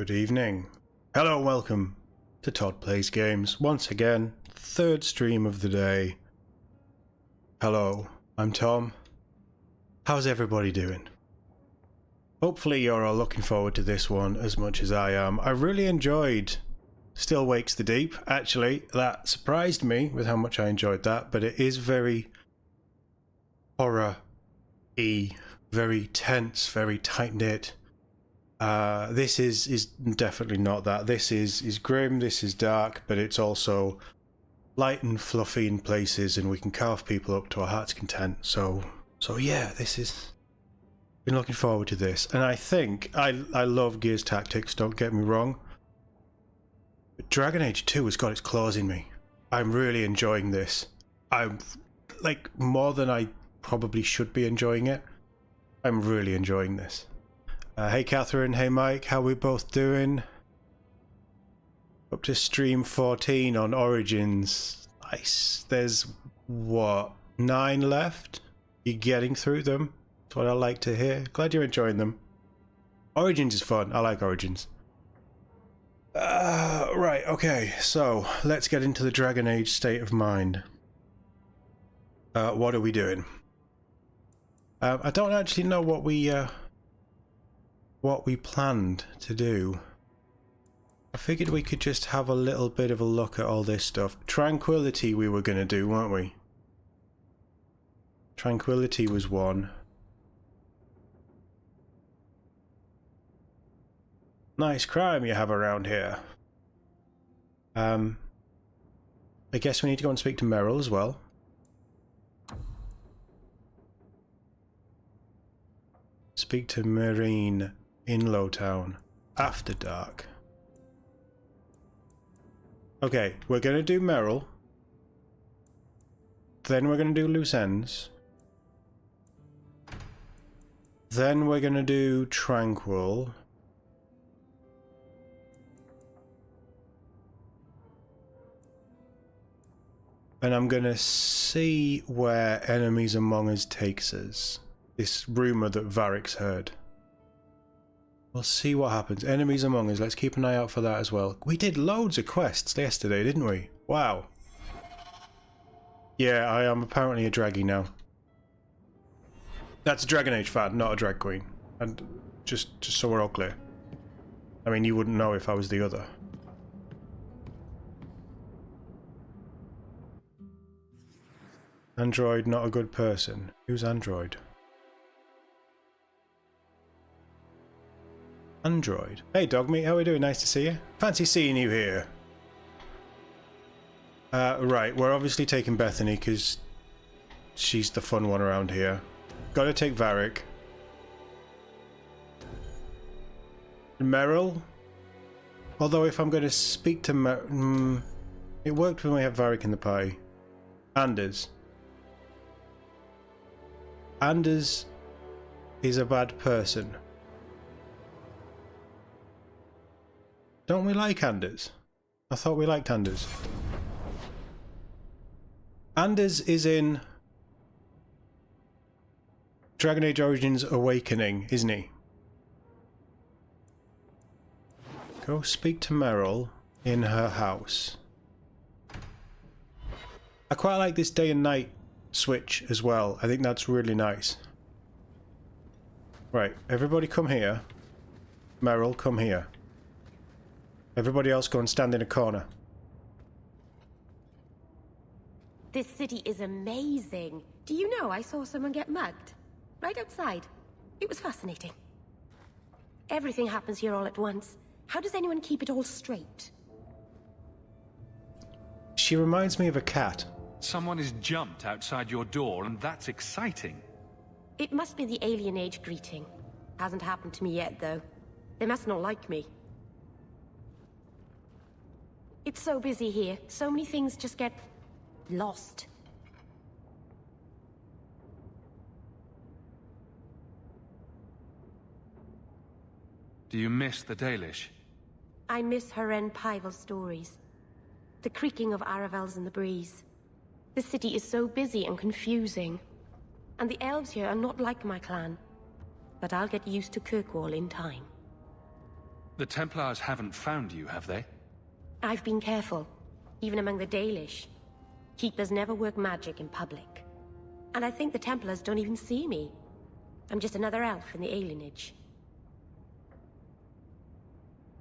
Good evening. Hello and welcome to Todd Plays Games. Once again, third stream of the day. Hello, I'm Tom. How's everybody doing? Hopefully you're all looking forward to this one as much as I am. I really enjoyed Still Wakes the Deep. Actually, that surprised me with how much I enjoyed that, but it is very horror-y, very tense, very tight-knit. This is definitely not that. This is grim, this is dark, but it's also light and fluffy in places, and we can carve people up to our heart's content. So yeah, this is... Been looking forward to this, and I think I love Gears Tactics, don't get me wrong, but Dragon Age 2 has got its claws in me. I'm really enjoying this. I'm like more than I probably should be enjoying it. I'm really enjoying this. Hey Catherine, hey Mike, how we both doing? Up to stream 14 on Origins. Nice. There's what, 9 left? You're getting through them. That's what I like to hear. Glad you're enjoying them. Origins is fun. I like Origins. Right, okay, so let's get into the Dragon Age state of mind. What are we doing? I don't actually know what we planned to do. I figured we could just have a little bit of a look at all this stuff. Tranquility we were going to do, weren't we? Tranquility was one. Nice crime you have around here. I guess we need to go and speak to Merrill as well. Speak to Marine in Lowtown after dark. Okay, we're going to do Merrill. Then we're going to do Loose Ends. Then we're going to do Tranquil. And I'm going to see where Enemies Among Us takes us. This rumour that Varric's heard. We'll see what happens. Enemies Among Us, let's keep an eye out for that as well. We did loads of quests yesterday, didn't we? Wow. Yeah, I am apparently a draggy now. That's a Dragon Age fan, not a drag queen. And just so we're all clear. I mean, you wouldn't know if I was the other. Android, not a good person. Who's Android? Android. Hey Dogmeat, how are we doing? Nice to see you. Fancy seeing you here. Right, we're obviously taking Bethany because she's the fun one around here. Gotta take Varric. Merrill. Although if I'm going to speak to Merrill... it worked when we had Varric in the party. Anders. Anders is a bad person. Don't we like Anders? I thought we liked Anders. Anders is in Dragon Age Origins Awakening, isn't he? Go speak to Merrill in her house. I quite like this day and night switch as well. I think that's really nice. Right, everybody come here. Merrill, come here. Everybody else go and stand in a corner. This city is amazing. Do you know I saw someone get mugged? Right outside. It was fascinating. Everything happens here all at once. How does anyone keep it all straight? She reminds me of a cat. Someone has jumped outside your door, and that's exciting. It must be the alien age greeting. Hasn't happened to me yet, though. They must not like me. It's so busy here. So many things just get... lost. Do you miss the Dalish? I miss Haren Pyval's stories. The creaking of Aravels in the breeze. The city is so busy and confusing. And the elves here are not like my clan. But I'll get used to Kirkwall in time. The Templars haven't found you, have they? I've been careful, even among the Dalish. Keepers never work magic in public. And I think the Templars don't even see me. I'm just another elf in the alienage.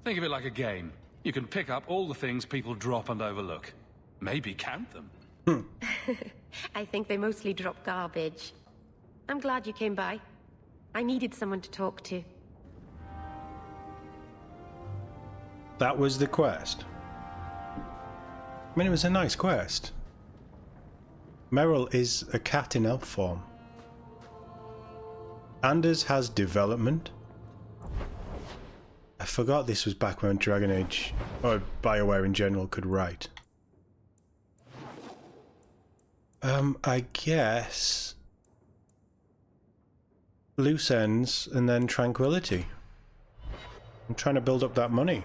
Think of it like a game. You can pick up all the things people drop and overlook. Maybe count them. I think they mostly drop garbage. I'm glad you came by. I needed someone to talk to. That was the quest. I mean, it was a nice quest. Merrill is a cat in elf form. Anders has development. I forgot this was back when Dragon Age, or BioWare in general, could write. I guess loose ends and then tranquility. I'm trying to build up that money.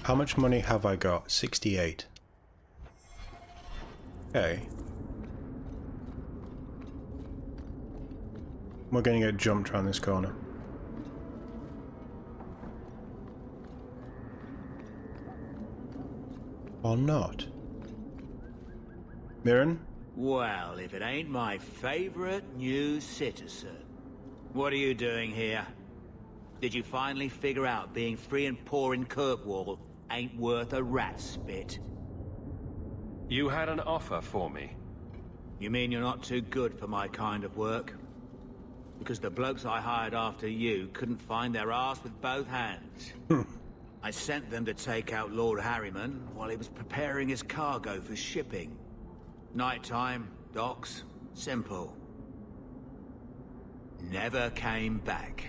How much money have I got? 68. Okay. We're going to get jumped around this corner. Or not. Mirren? Well, if it ain't my favorite new citizen. What are you doing here? Did you finally figure out being free and poor in Kirkwall ain't worth a rat's spit? You had an offer for me. You mean you're not too good for my kind of work? Because the blokes I hired after you couldn't find their arse with both hands. I sent them to take out Lord Harriman while he was preparing his cargo for shipping. Nighttime, docks, simple. Never came back.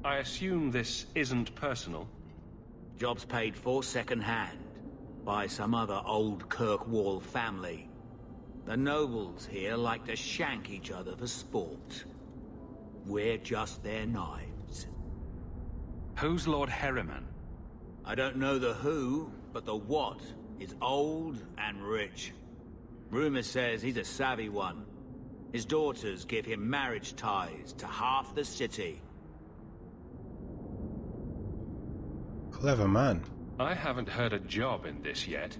I assume this isn't personal. Job's paid for second-hand by some other old Kirkwall family. The nobles here like to shank each other for sport. We're just their knives. Who's Lord Harriman? I don't know the who, but the what is old and rich. Rumor says he's a savvy one. His daughters give him marriage ties to half the city. Clever man. I haven't heard a job in this yet.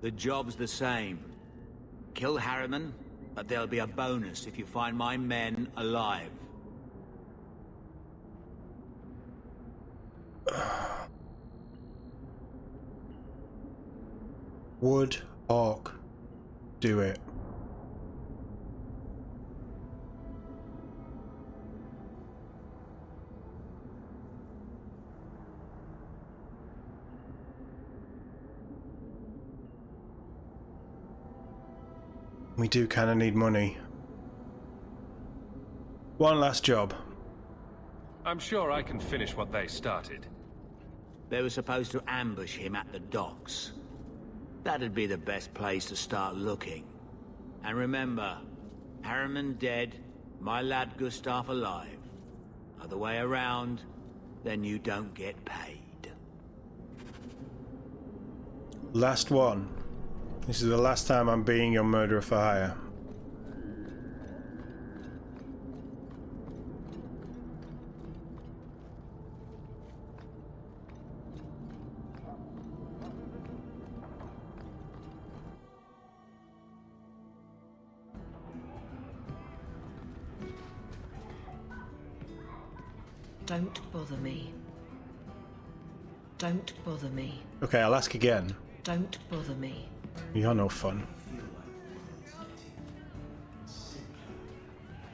The job's the same. Kill Harriman, but there'll be a bonus if you find my men alive. Would Hawke do it? We do kind of need money. One last job. I'm sure I can finish what they started. They were supposed to ambush him at the docks. That'd be the best place to start looking. And remember, Harriman dead, my lad Gustav alive. Other way around, then you don't get paid. Last one. This is the last time I'm being your murderer for hire. Don't bother me. Don't bother me. Okay, I'll ask again. Don't bother me. You're no fun.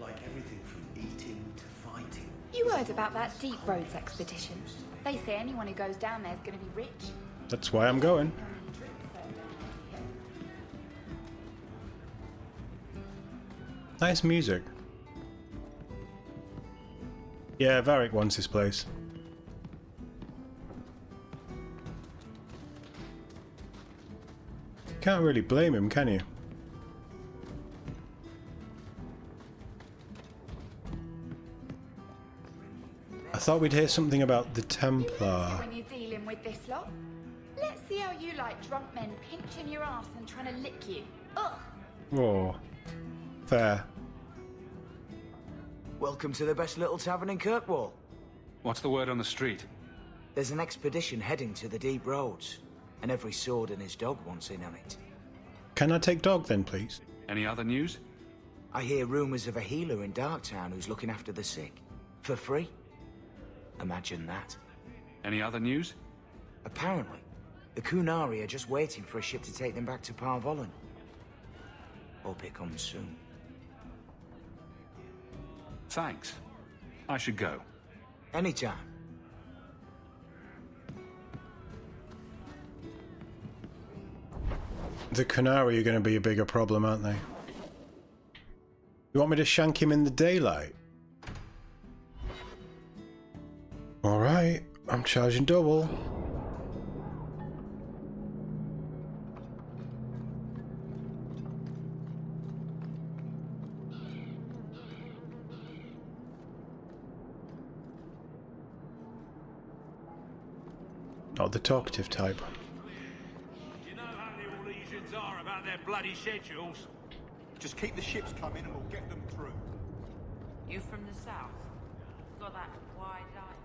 Like everything from eating to fighting. You heard about that Deep Roads expedition. They say anyone who goes down there is going to be rich. That's why I'm going. Nice music. Yeah, Varric wants this place. Can't really blame him, can you? I thought we'd hear something about the Templar. When you're dealing with this lot, let's see how you like drunk men pinching your ass and trying to lick you. Ugh. Oh, fair. Welcome to the best little tavern in Kirkwall. What's the word on the street? There's an expedition heading to the deep roads, and every sword and his dog wants in on it. Can I take dog then, please? Any other news? I hear rumours of a healer in Darktown who's looking after the sick. For free. Imagine that. Any other news? Apparently, the Kunari are just waiting for a ship to take them back to Parvollen. Hope it comes soon. Thanks. I should go. Anytime. The Kunari are going to be a bigger problem, aren't they? You want me to shank him in the daylight? Alright, I'm charging double. Not the talkative type. You know how the Orlesians are about their bloody schedules. Just keep the ships coming and we'll get them through. You from the south? Got that wide eye.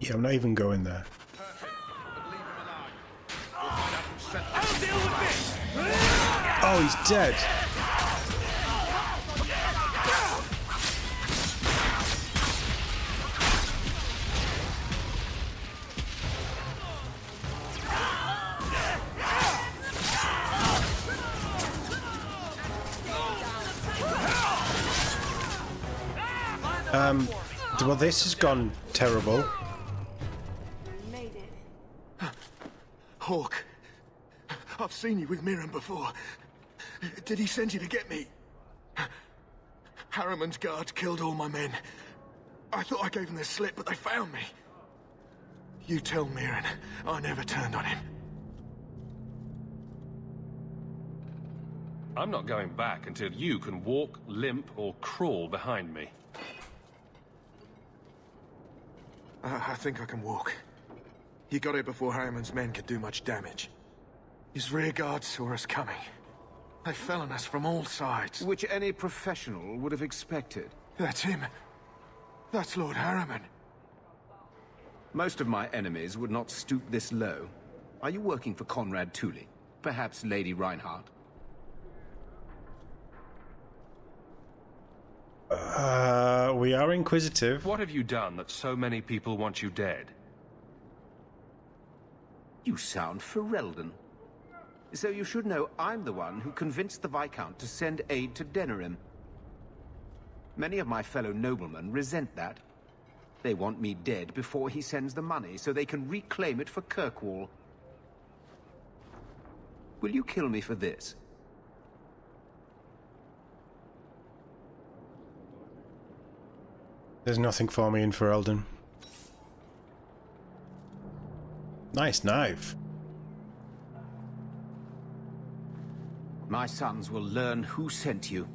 Yeah, I'm not even going there. Perfect. But leave him alone. We'll find out who's sent them. I'll deal with this! Oh, he's dead. Well, this has gone terrible. Hawke, I've seen you with Mirren before. Did he send you to get me? Harriman's guards killed all my men. I thought I gave them the slip, but they found me. You tell Mirren I never turned on him. I'm not going back until you can walk, limp, or crawl behind me. I think I can walk. He got here before Harriman's men could do much damage. His rear guard saw us coming. They fell on us from all sides. Which any professional would have expected. That's him. That's Lord Harriman. Most of my enemies would not stoop this low. Are you working for Conrad Tooley? Perhaps Lady Reinhardt? We are inquisitive. What have you done that so many people want you dead? You sound Ferelden. So you should know I'm the one who convinced the Viscount to send aid to Denerim. Many of my fellow noblemen resent that. They want me dead before he sends the money, so they can reclaim it for Kirkwall. Will you kill me for this? There's nothing for me in Ferelden. Nice knife. My sons will learn who sent you.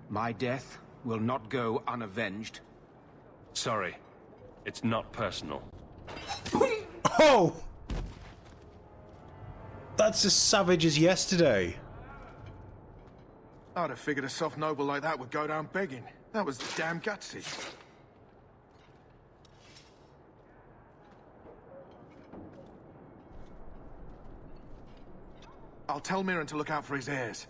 My death will not go unavenged. Sorry, it's not personal. Oh! That's as savage as yesterday. I'd have figured a soft noble like that would go down begging. That was damn gutsy. I'll tell Mirren to look out for his heirs.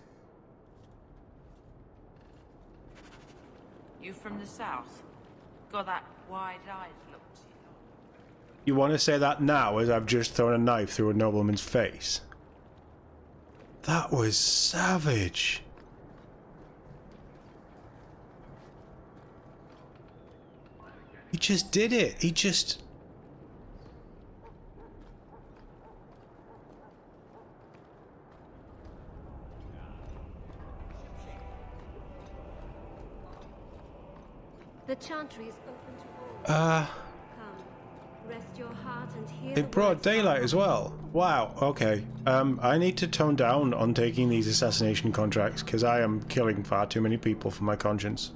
You from the south? Got that wide-eyed look to you. You want to say that now as I've just thrown a knife through a nobleman's face? That was savage. He just did it. He just... The chantry is open to all. Come, rest your heart and hear It brought daylight as well. Wow, okay. I need to tone down on taking these assassination contracts because I am killing far too many people for my conscience.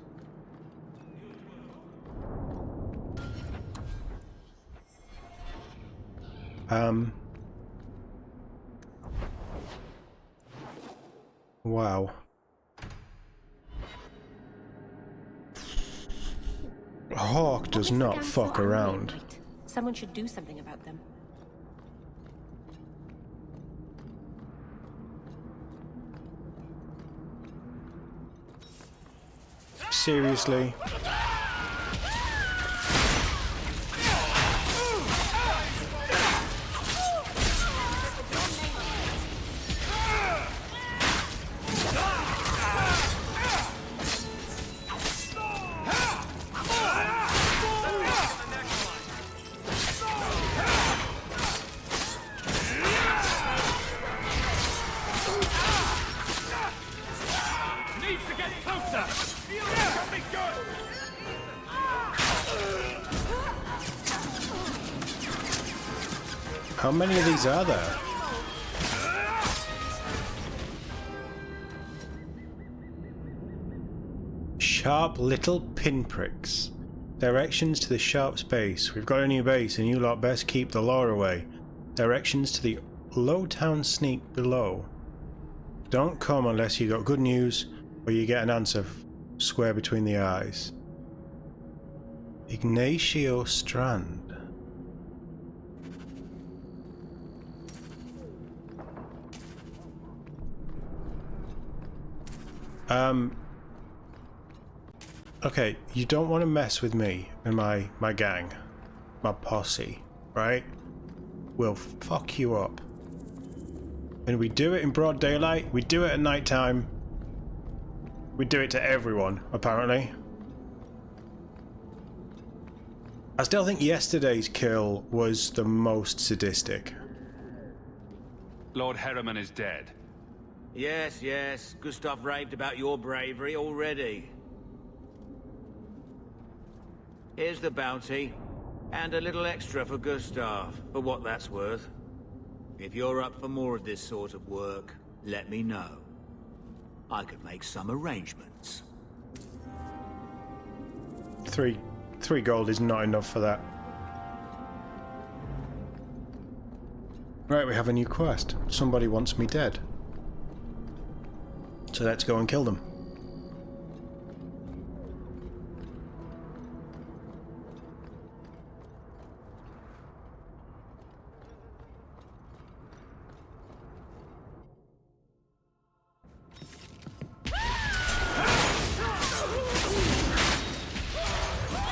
Wow. Hawke does not fuck around. Someone should do something about them. Seriously? How many of these are there? Sharp little pinpricks. Directions to the sharp space. We've got a new base and you lot best keep the law away. Directions to the low town sneak below. Don't come unless you got good news or you get an answer square between the eyes. Ignacio Strand. Okay, you don't want to mess with me and my gang, my posse, right? We'll fuck you up. And we do it in broad daylight, we do it at night time. We do it to everyone, apparently. I still think yesterday's kill was the most sadistic. Lord Harriman is dead. Yes, yes. Gustav raved about your bravery already. Here's the bounty. And a little extra for Gustav, for what that's worth. If you're up for more of this sort of work, let me know. I could make some arrangements. Three gold is not enough for that. Right, we have a new quest. Somebody wants me dead. So let's go and kill them.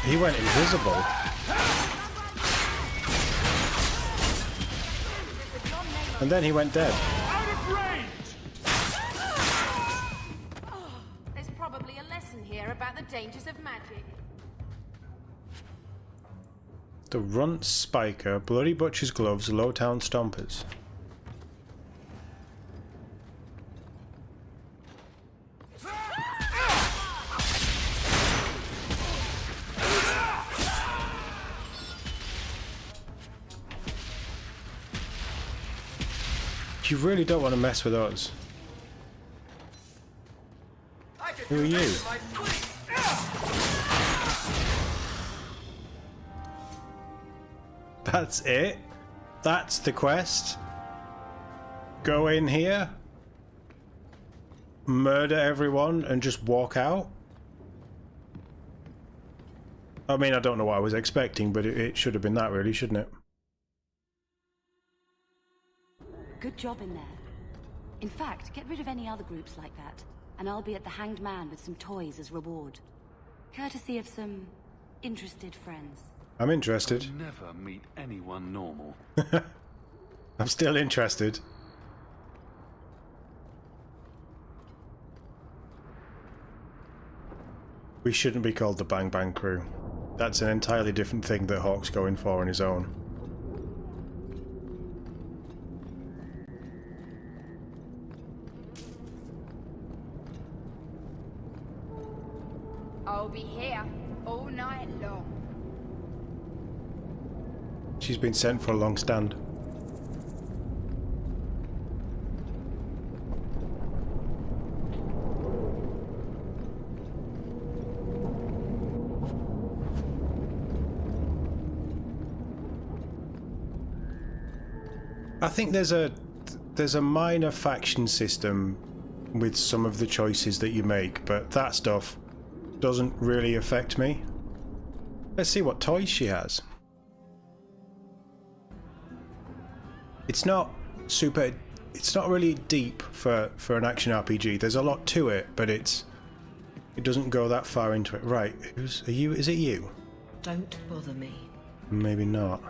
He went invisible. And then he went dead. Out of range! There's probably a lesson here about the dangers of magic. The Runt Spiker, Bloody Butcher's Gloves, Lowtown Stompers. You really don't want to mess with us. Who are you? That's it? That's the quest? Go in here? Murder everyone and just walk out? I mean, I don't know what I was expecting, but it should have been that really, shouldn't it? Good job in there. In fact, get rid of any other groups like that, and I'll be at the Hanged Man with some toys as reward. Courtesy of some interested friends. I'm interested. I'll never meet anyone normal. I'm still interested. We shouldn't be called the Bang Bang Crew. That's an entirely different thing that Hawke's going for on his own. I'll be here all night long. She's been sent for a long stand. I think there's a minor faction system with some of the choices that you make, but that stuff doesn't really affect me. Let's see what toys she has. It's not really deep for an action RPG. There's a lot to it, but it doesn't go that far into it. Right, is it you? Don't bother me. Maybe not.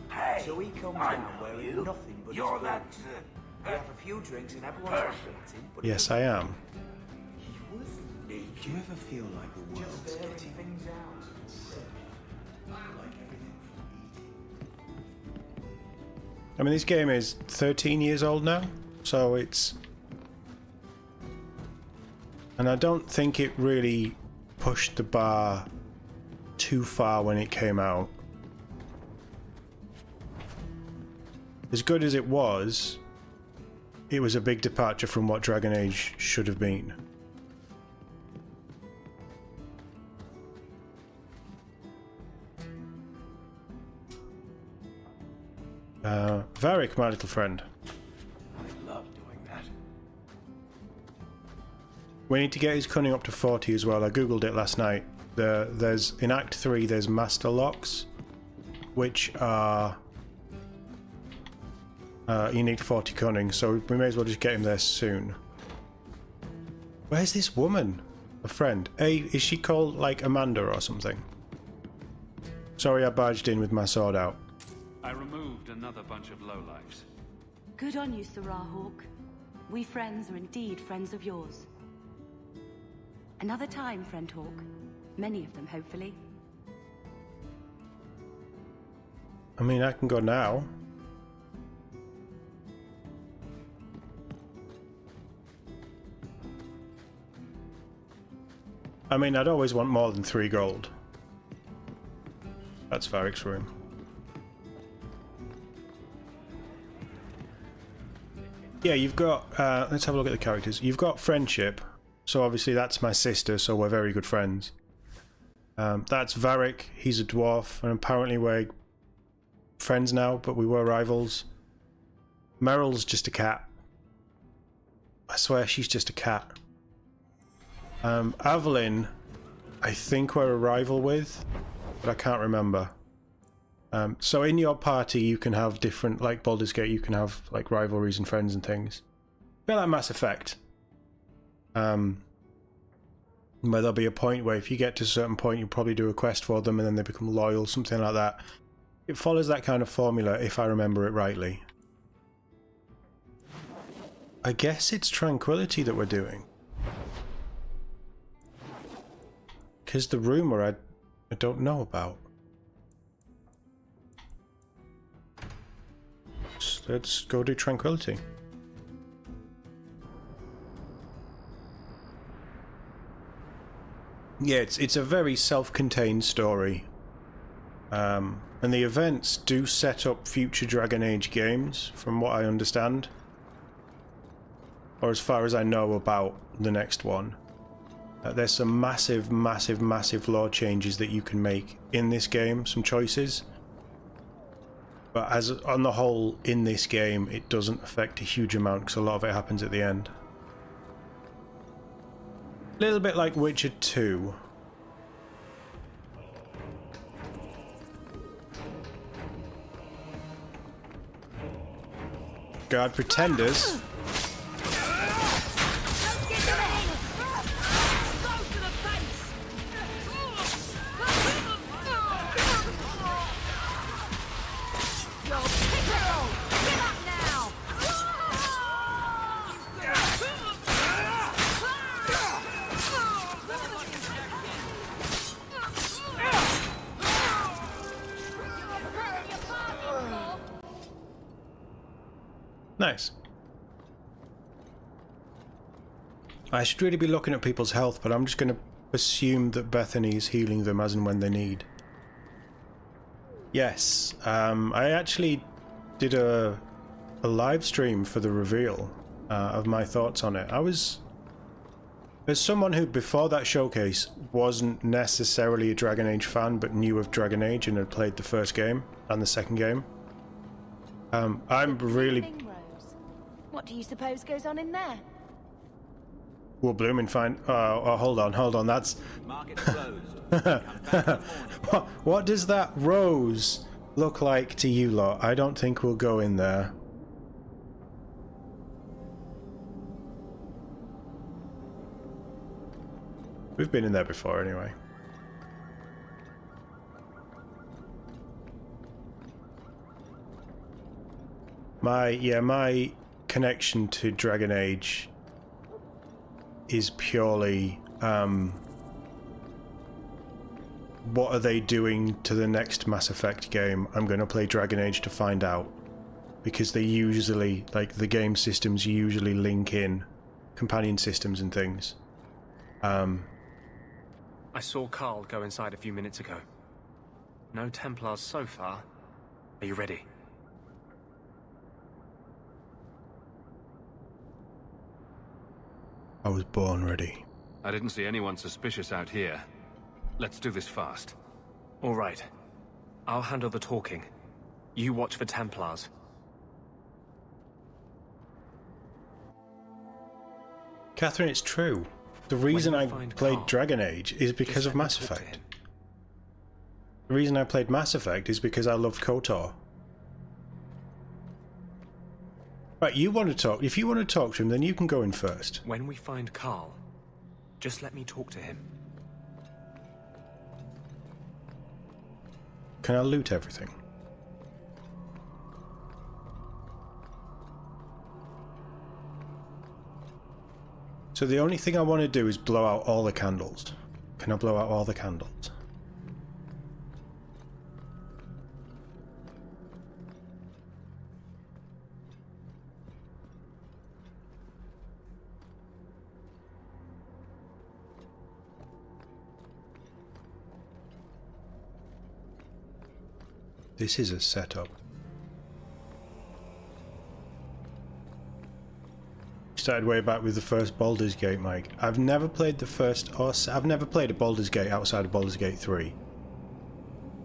Hey, so he comes down wearing nothing but You're his that, clothes. We have a few drinks and everyone's happy at him, but Yes, I am. he was naked. Do you ever feel like the world's Just bearing getting things out. I mean, this game is 13 years old now, so it's... And I don't think it really pushed the bar too far when it came out. As good as it was a big departure from what Dragon Age should have been. Varric, my little friend. I love doing that. We need to get his cunning up to 40 as well. I googled it last night. There's in Act 3 there's master locks, which are you need 40 cunning, so we may as well just get him there soon. Where's this woman? A friend. Is she called like Amanda or something? Sorry, I barged in with my sword out. I removed another bunch of lowlifes. Good on you, Sirrah Hawke. We friends are indeed friends of yours. Another time, friend Hawke. Many of them, hopefully. I mean, I can go now. I mean, I'd always want more than 3 gold. That's Varric's room. Yeah, you've got... let's have a look at the characters. You've got friendship. So obviously that's my sister, so we're very good friends. That's Varric. He's a dwarf, and apparently we're friends now, but we were rivals. Meryl's just a cat. I swear she's just a cat. Evelyn, I think we're a rival with, but I can't remember. So in your party you can have different, like Baldur's Gate, you can have like rivalries and friends and things. A bit like Mass Effect. Where there'll be a point where if you get to a certain point you probably do a quest for them and then they become loyal, something like that. It follows that kind of formula if I remember it rightly. I guess it's Tranquility that we're doing. Because the rumour I don't know about. So let's go do Tranquility. Yeah, it's a very self-contained story. And the events do set up future Dragon Age games, from what I understand. Or as far as I know about the next one. There's some massive, massive, massive lore changes that you can make in this game, some choices. But as on the whole, in this game, it doesn't affect a huge amount because a lot of it happens at the end. A little bit like Witcher 2. God, Pretenders. Nice. I should really be looking at people's health, but I'm just going to assume that Bethany is healing them as and when they need. Yes, I actually did a live stream for the reveal of my thoughts on it. I was As someone who, before that showcase, wasn't necessarily a Dragon Age fan, but knew of Dragon Age and had played the first game and the second game, I'm really... What do you suppose goes on in there? Well, blooming fine. Oh, hold on, that's... Market closed. What does that rose look like to you lot? I don't think we'll go in there. We've been in there before anyway. My connection to Dragon Age is purely what are they doing to the next Mass Effect game? I'm going to play Dragon Age to find out, because they usually, like, the game systems usually link in companion systems and things. I saw Carl go inside a few minutes ago. No Templars so far. Are you ready? I was born ready. I didn't see anyone suspicious out here. Let's do this fast. All right. I'll handle the talking. You watch for Templars. Catherine, it's true. The reason I played Dragon Age is because of Mass Effect. The reason I played Mass Effect is because I loved KOTOR. Right, you want to talk. If you want to talk to him, then you can go in first. When we find Carl, just let me talk to him. Can I loot everything? So the only thing I want to do is blow out all the candles. Can I blow out all the candles? This is a setup. Started way back with the first Baldur's Gate, Mike. I've never played the first, or I've never played a Baldur's Gate outside of Baldur's Gate 3.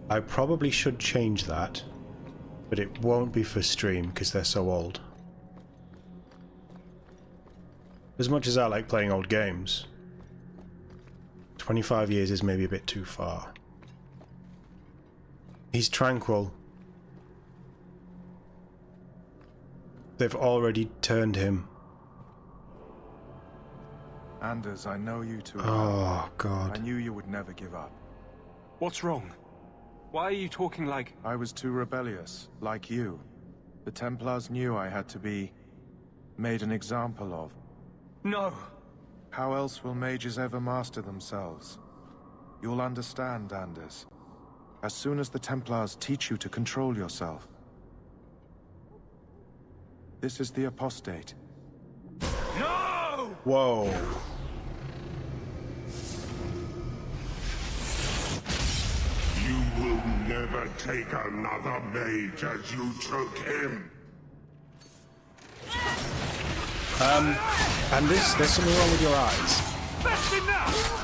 I probably should change that, but it won't be for stream because they're so old. As much as I like playing old games, 25 years is maybe a bit too far. He's tranquil. They've already turned him. Anders, I know you too. Oh, God. I knew you would never give up. What's wrong? Why are you talking like... I was too rebellious, like you. The Templars knew I had to be made an example of. No! How else will mages ever master themselves? You'll understand, Anders. As soon as the Templars teach you to control yourself. This is the apostate. No! Whoa. You will never take another mage as you took him. And there's something wrong with your eyes. That's enough!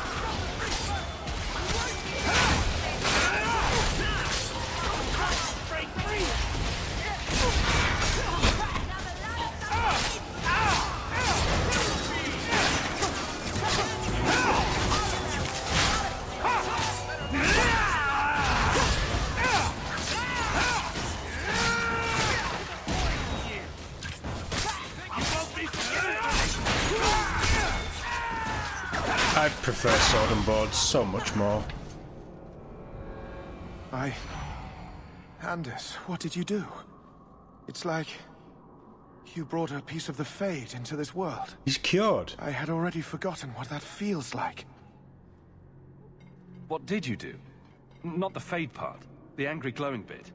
I prefer sword and board so much more. Anders, what did you do? It's like you brought a piece of the Fade into this world. He's cured. I had already forgotten what that feels like. What did you do? Not the Fade part. The angry glowing bit.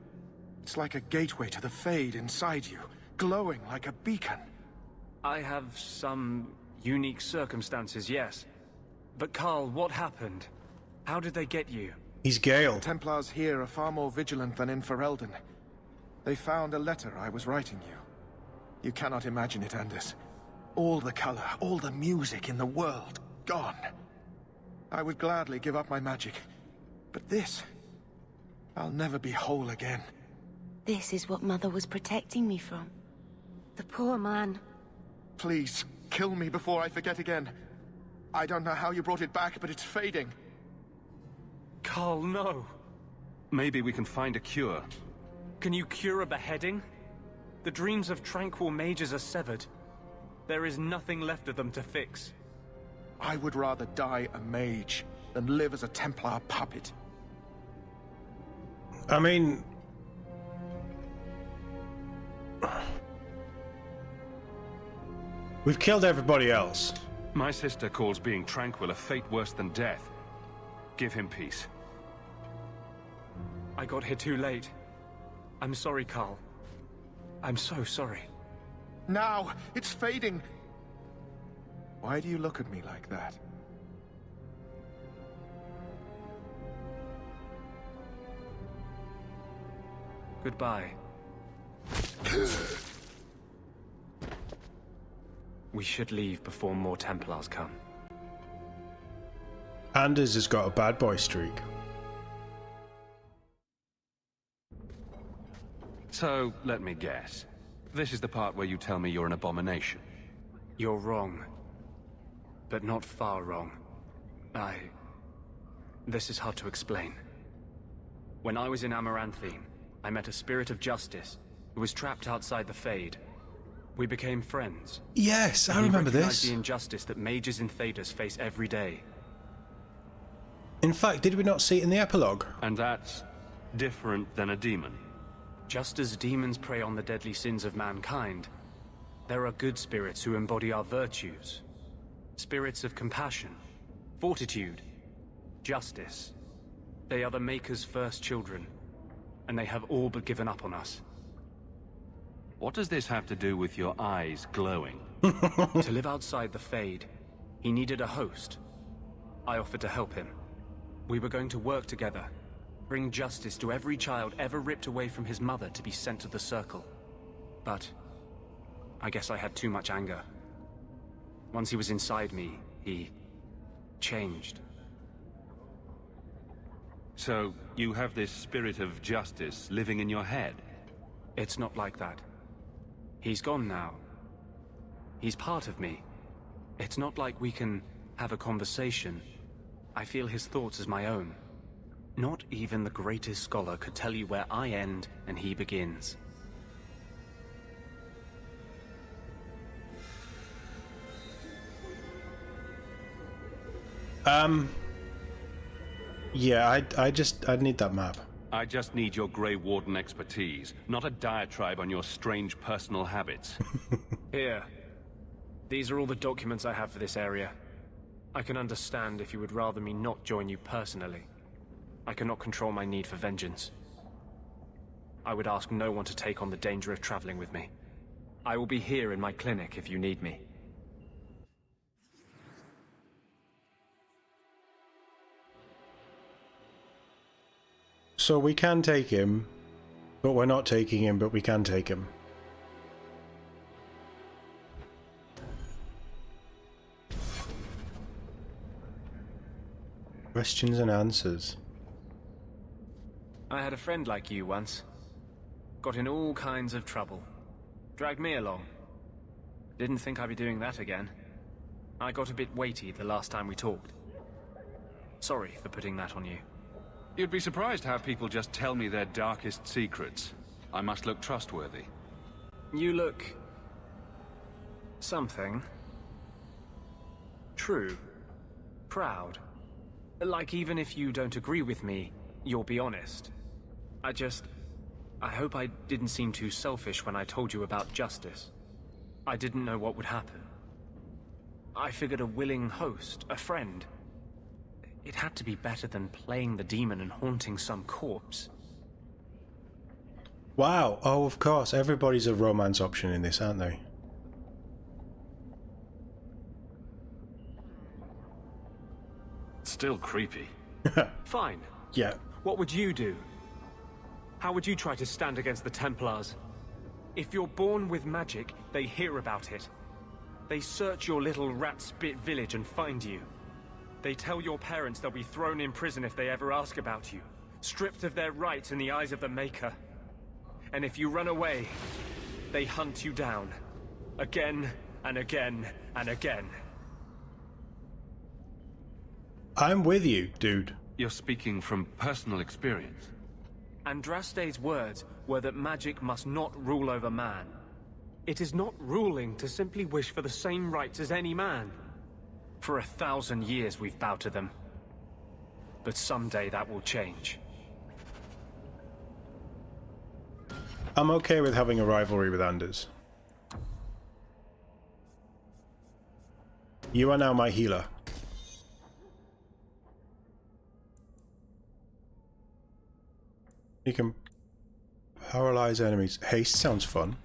It's like a gateway to the Fade inside you, glowing like a beacon. I have some unique circumstances, yes. But Carl, what happened? How did they get you? He's Gale. The Templars here are far more vigilant than in Ferelden. They found a letter I was writing you. You cannot imagine it, Anders. All the color, all the music in the world. gone. I would gladly give up my magic. But this... I'll never be whole again. This is what Mother was protecting me from. The poor man. Please, kill me before I forget again. I don't know how you brought it back, but it's fading. Carl, no. Maybe we can find a cure. Can you cure a beheading? The dreams of tranquil mages are severed. There is nothing left of them to fix. I would rather die a mage than live as a Templar puppet. I mean... we've killed everybody else. My sister calls being tranquil a fate worse than death. Give him peace. I got here too late. I'm sorry, Carl. I'm so sorry. Now! It's fading! Why do you look at me like that? Goodbye. We should leave before more Templars come. Anders has got a bad boy streak. So, let me guess. This is the part where you tell me you're an abomination. You're wrong. But not far wrong. This is hard to explain. When I was in Amaranthine, I met a spirit of justice who was trapped outside the Fade. We became friends. Yes, I remember He recognized this. the injustice that mages in Thedas face every day. In fact, did we not see it in the epilogue? And that's different than a demon. Just as demons prey on the deadly sins of mankind, there are good spirits who embody our virtues. Spirits of compassion, fortitude, justice. They are the Maker's first children, and they have all but given up on us. What does this have to do with your eyes glowing? To live outside the Fade, he needed a host. I offered to help him. We were going to work together, bring justice to every child ever ripped away from his mother to be sent to the Circle. But I guess I had too much anger. Once he was inside me, he changed. So, you have this spirit of justice living in your head? It's not like that. He's gone now. He's part of me. It's not like we can have a conversation. I feel his thoughts as my own. Not even the greatest scholar could tell you where I end and he begins. Yeah, I'd need that map. I just need your Grey Warden expertise, not a diatribe on your strange personal habits. Here. These are all the documents I have for this area. I can understand if you would rather me not join you personally. I cannot control my need for vengeance. I would ask no one to take on the danger of traveling with me. I will be here in my clinic if you need me. So we can take him, but we're not taking him, but we can take him. Questions and answers. I had a friend like you once. Got in all kinds of trouble. Dragged me along. Didn't think I'd be doing that again. I got a bit weighty the last time we talked. Sorry for putting that on you. You'd be surprised how people just tell me their darkest secrets. I must look trustworthy. You look... something. True. Proud. Like even if you don't agree with me, you'll be honest. I hope I didn't seem too selfish when I told you about justice. I didn't know what would happen. I figured a willing host, a friend. It had to be better than playing the demon and haunting some corpse. Wow. Oh, of course. Everybody's a romance option in this, aren't they? Still creepy. Fine. Yeah. What would you do? How would you try to stand against the Templars? If you're born with magic, they hear about it. They search your little rat-spit village and find you. They tell your parents they'll be thrown in prison if they ever ask about you, stripped of their rights in the eyes of the Maker. And if you run away, they hunt you down. Again and again and again. I'm with you, dude. You're speaking from personal experience. Andraste's words were that magic must not rule over man. It is not ruling to simply wish for the same rights as any man. For 1,000 years we've bowed to them. But someday that will change. I'm okay with having a rivalry with Anders. You are now my healer. You can paralyze enemies. Haste sounds fun.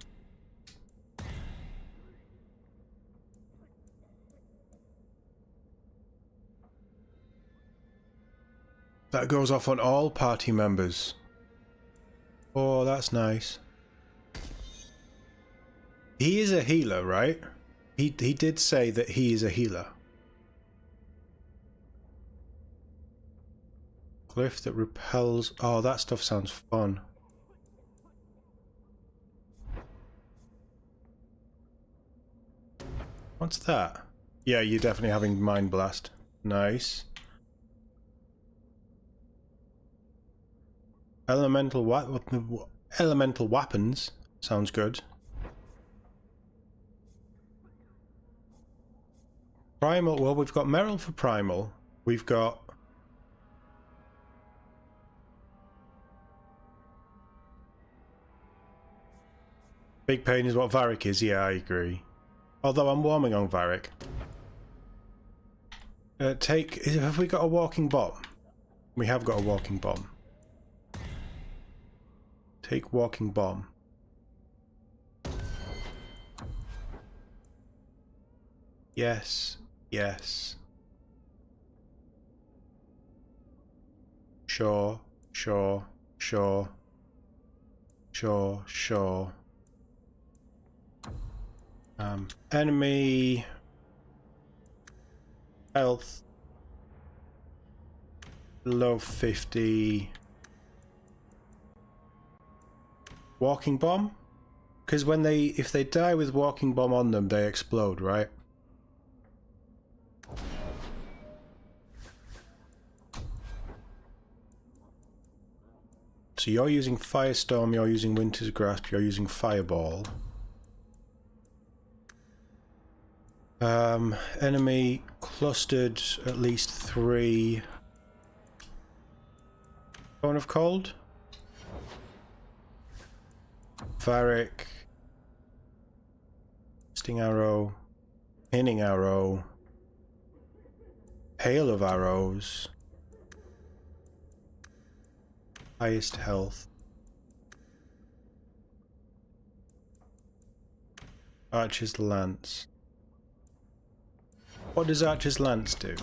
That goes off on all party members. Oh, that's nice. He is a healer, right? He did say that he is a healer. Glyph that repels... Oh, that stuff sounds fun. What's that? Yeah, you're definitely having Mind Blast. Nice. Elemental weapons. Sounds good. Primal. Well, we've got Merrill for Primal. We've got... Big Pain is what Varric is. Yeah, I agree. Although I'm warming on Varric. Have we got a walking bomb? We have got a walking bomb. Take walking bomb. Yes. Yes. Sure. Sure. Sure. Sure. Sure. Enemy health below 50. Walking bomb? Because if they die with walking bomb on them, they explode, right? So you're using Firestorm, you're using Winter's Grasp, you're using Fireball. Enemy clustered at least 3 Cone of Cold. Varric. Sting Arrow. Pinning Arrow. Hail of Arrows. Highest health. Archer's Lance. What does Archer's Lance do?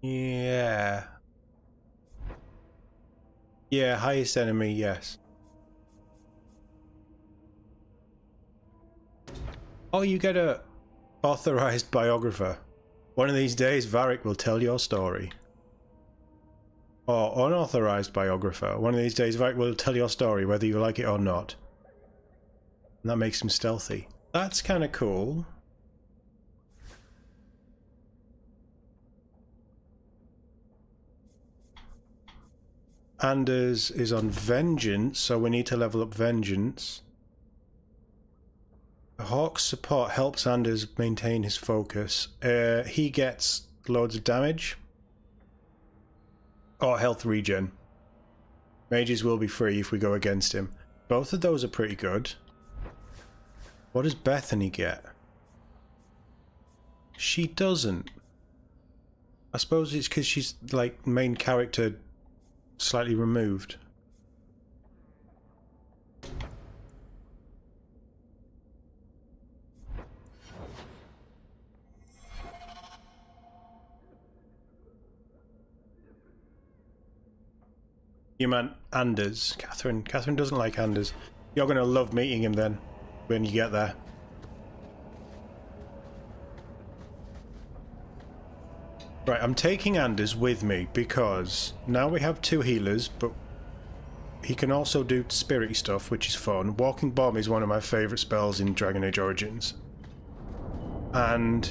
Yeah. Yeah, highest enemy, yes. Oh, you get a authorized biographer. One of these days, Varric will tell your story. Or unauthorized biographer. One of these days, Varric will tell your story, whether you like it or not. And that makes him stealthy. That's kind of cool. Anders is on Vengeance, so we need to level up Vengeance. Hawke's support helps Anders maintain his focus. He gets loads of damage. Or health regen. Mages will be free if we go against him. Both of those are pretty good. What does Bethany get? She doesn't. I suppose it's because she's like main character slightly removed. You meant Anders. Catherine doesn't like Anders. You're going to love meeting him then, when you get there. Right, I'm taking Anders with me because now we have 2 healers, but he can also do spirity stuff, which is fun. Walking Bomb is one of my favourite spells in Dragon Age Origins. And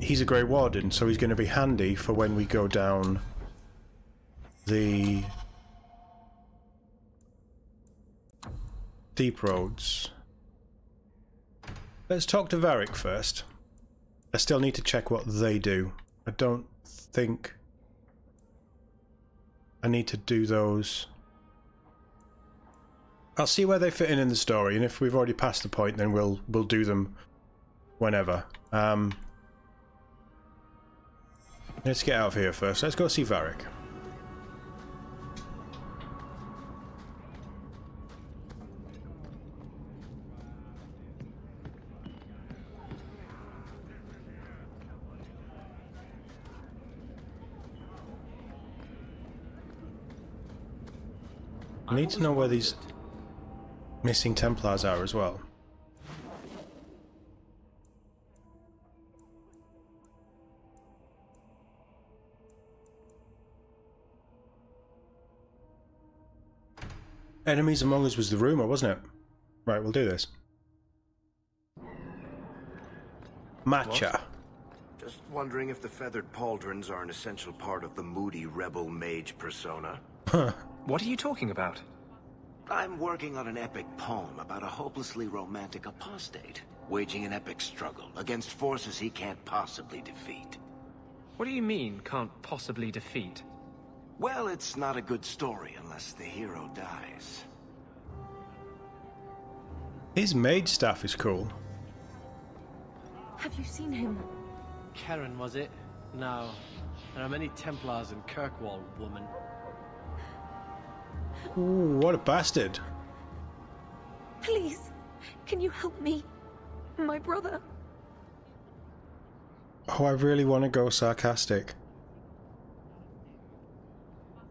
he's a Grey Warden, so he's going to be handy for when we go down the deep roads. Let's talk to Varric first. I still need to check what they do. I don't think I need to do those. I'll see where they fit in the story, and if we've already passed the point, then we'll do them whenever. Let's get out of here first. Let's go see Varric. I need to know where these missing Templars are as well. Enemies among us was the rumour, wasn't it? Right, we'll do this. Matcha. What? Just wondering if the feathered pauldrons are an essential part of the moody rebel mage persona. Huh. What are you talking about? I'm working on an epic poem about a hopelessly romantic apostate, waging an epic struggle against forces he can't possibly defeat. What do you mean, can't possibly defeat? Well, it's not a good story unless the hero dies. His mage staff is cool. Have you seen him? Karen, was it? No. There are many Templars in Kirkwall, woman. Ooh, what a bastard. Please, can you help me? My brother. Oh, I really want to go sarcastic.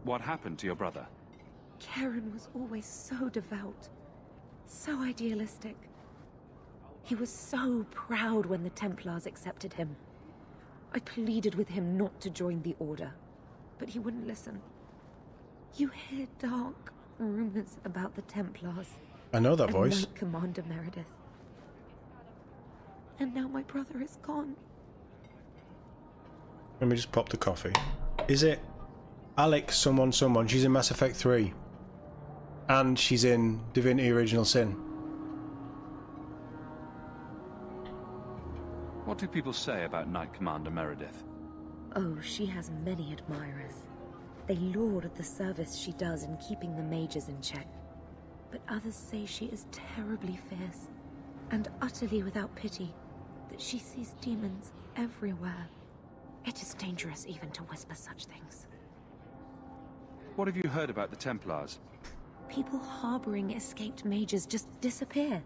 What happened to your brother? Karen was always so devout, so idealistic. He was so proud when the Templars accepted him. I pleaded with him not to join the Order, but he wouldn't listen. You hear dark rumors about the Templars. I know that and voice. Knight Commander Meredith. And now my brother is gone. Let me just pop the coffee. Is it Alex someone? She's in Mass Effect 3. And she's in Divinity Original Sin. What do people say about Knight Commander Meredith? Oh, she has many admirers. They laud the service she does in keeping the mages in check. But others say she is terribly fierce and utterly without pity, that she sees demons everywhere. It is dangerous even to whisper such things. What have you heard about the Templars? People harboring escaped mages just disappear.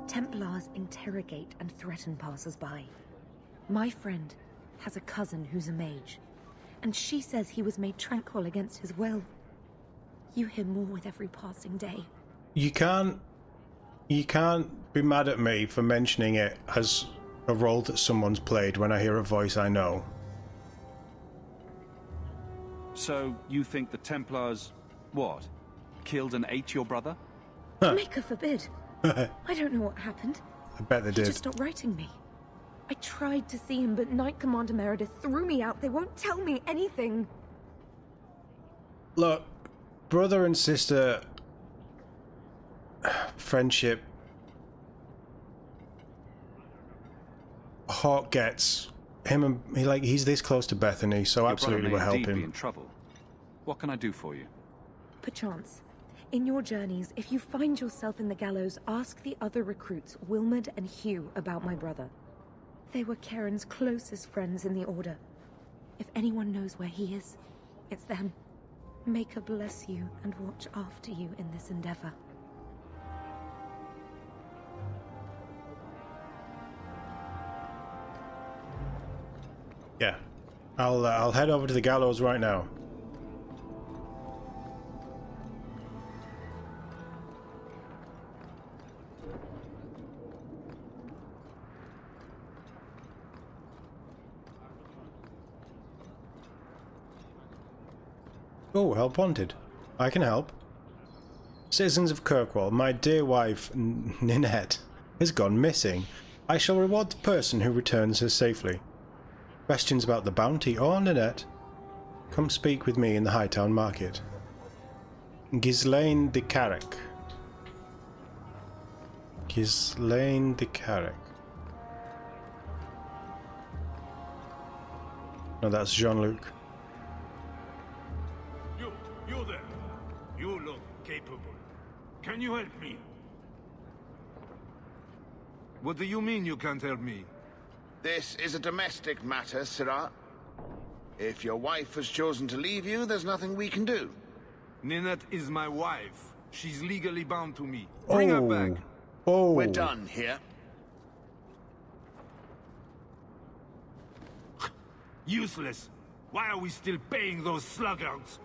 Templars interrogate and threaten passers-by. My friend has a cousin who's a mage, and she says he was made tranquil against his will. You hear more with every passing day. You can't be mad at me for mentioning it as a role that someone's played when I hear a voice I know. So, you think the Templars, what? Killed and ate your brother? Maker forbid. I don't know what happened. I bet they He did. just stopped writing me. I tried to see him, but Knight Commander Meredith threw me out. They won't tell me anything. Look, brother and sister friendship. Hawke gets him, and he's this close to Bethany, so absolutely we'll help Be him. in trouble. What can I do for you? Perchance, in your journeys, if you find yourself in the gallows, ask the other recruits, Wilmerd and Hugh, about my brother. They were Karen's closest friends in the Order. If anyone knows where he is, it's them. Maker bless you and watch after you in this endeavor. Yeah, I'll head over to the gallows right now. Oh, help wanted. I can help. Citizens of Kirkwall, my dear wife, Ninette, has gone missing. I shall reward the person who returns her safely. Questions about the bounty or Ninette? Come speak with me in the Hightown Market. Ghislaine de Carrick. Ghislaine de Carrick. No, that's Jean-Luc. You there. You look capable. Can you help me? What do you mean you can't help me? This is a domestic matter, Sirrah. If your wife has chosen to leave you, there's nothing we can do. Ninette is my wife. She's legally bound to me. Bring her back. Oh. We're done here. Useless. Why are we still paying those sluggards?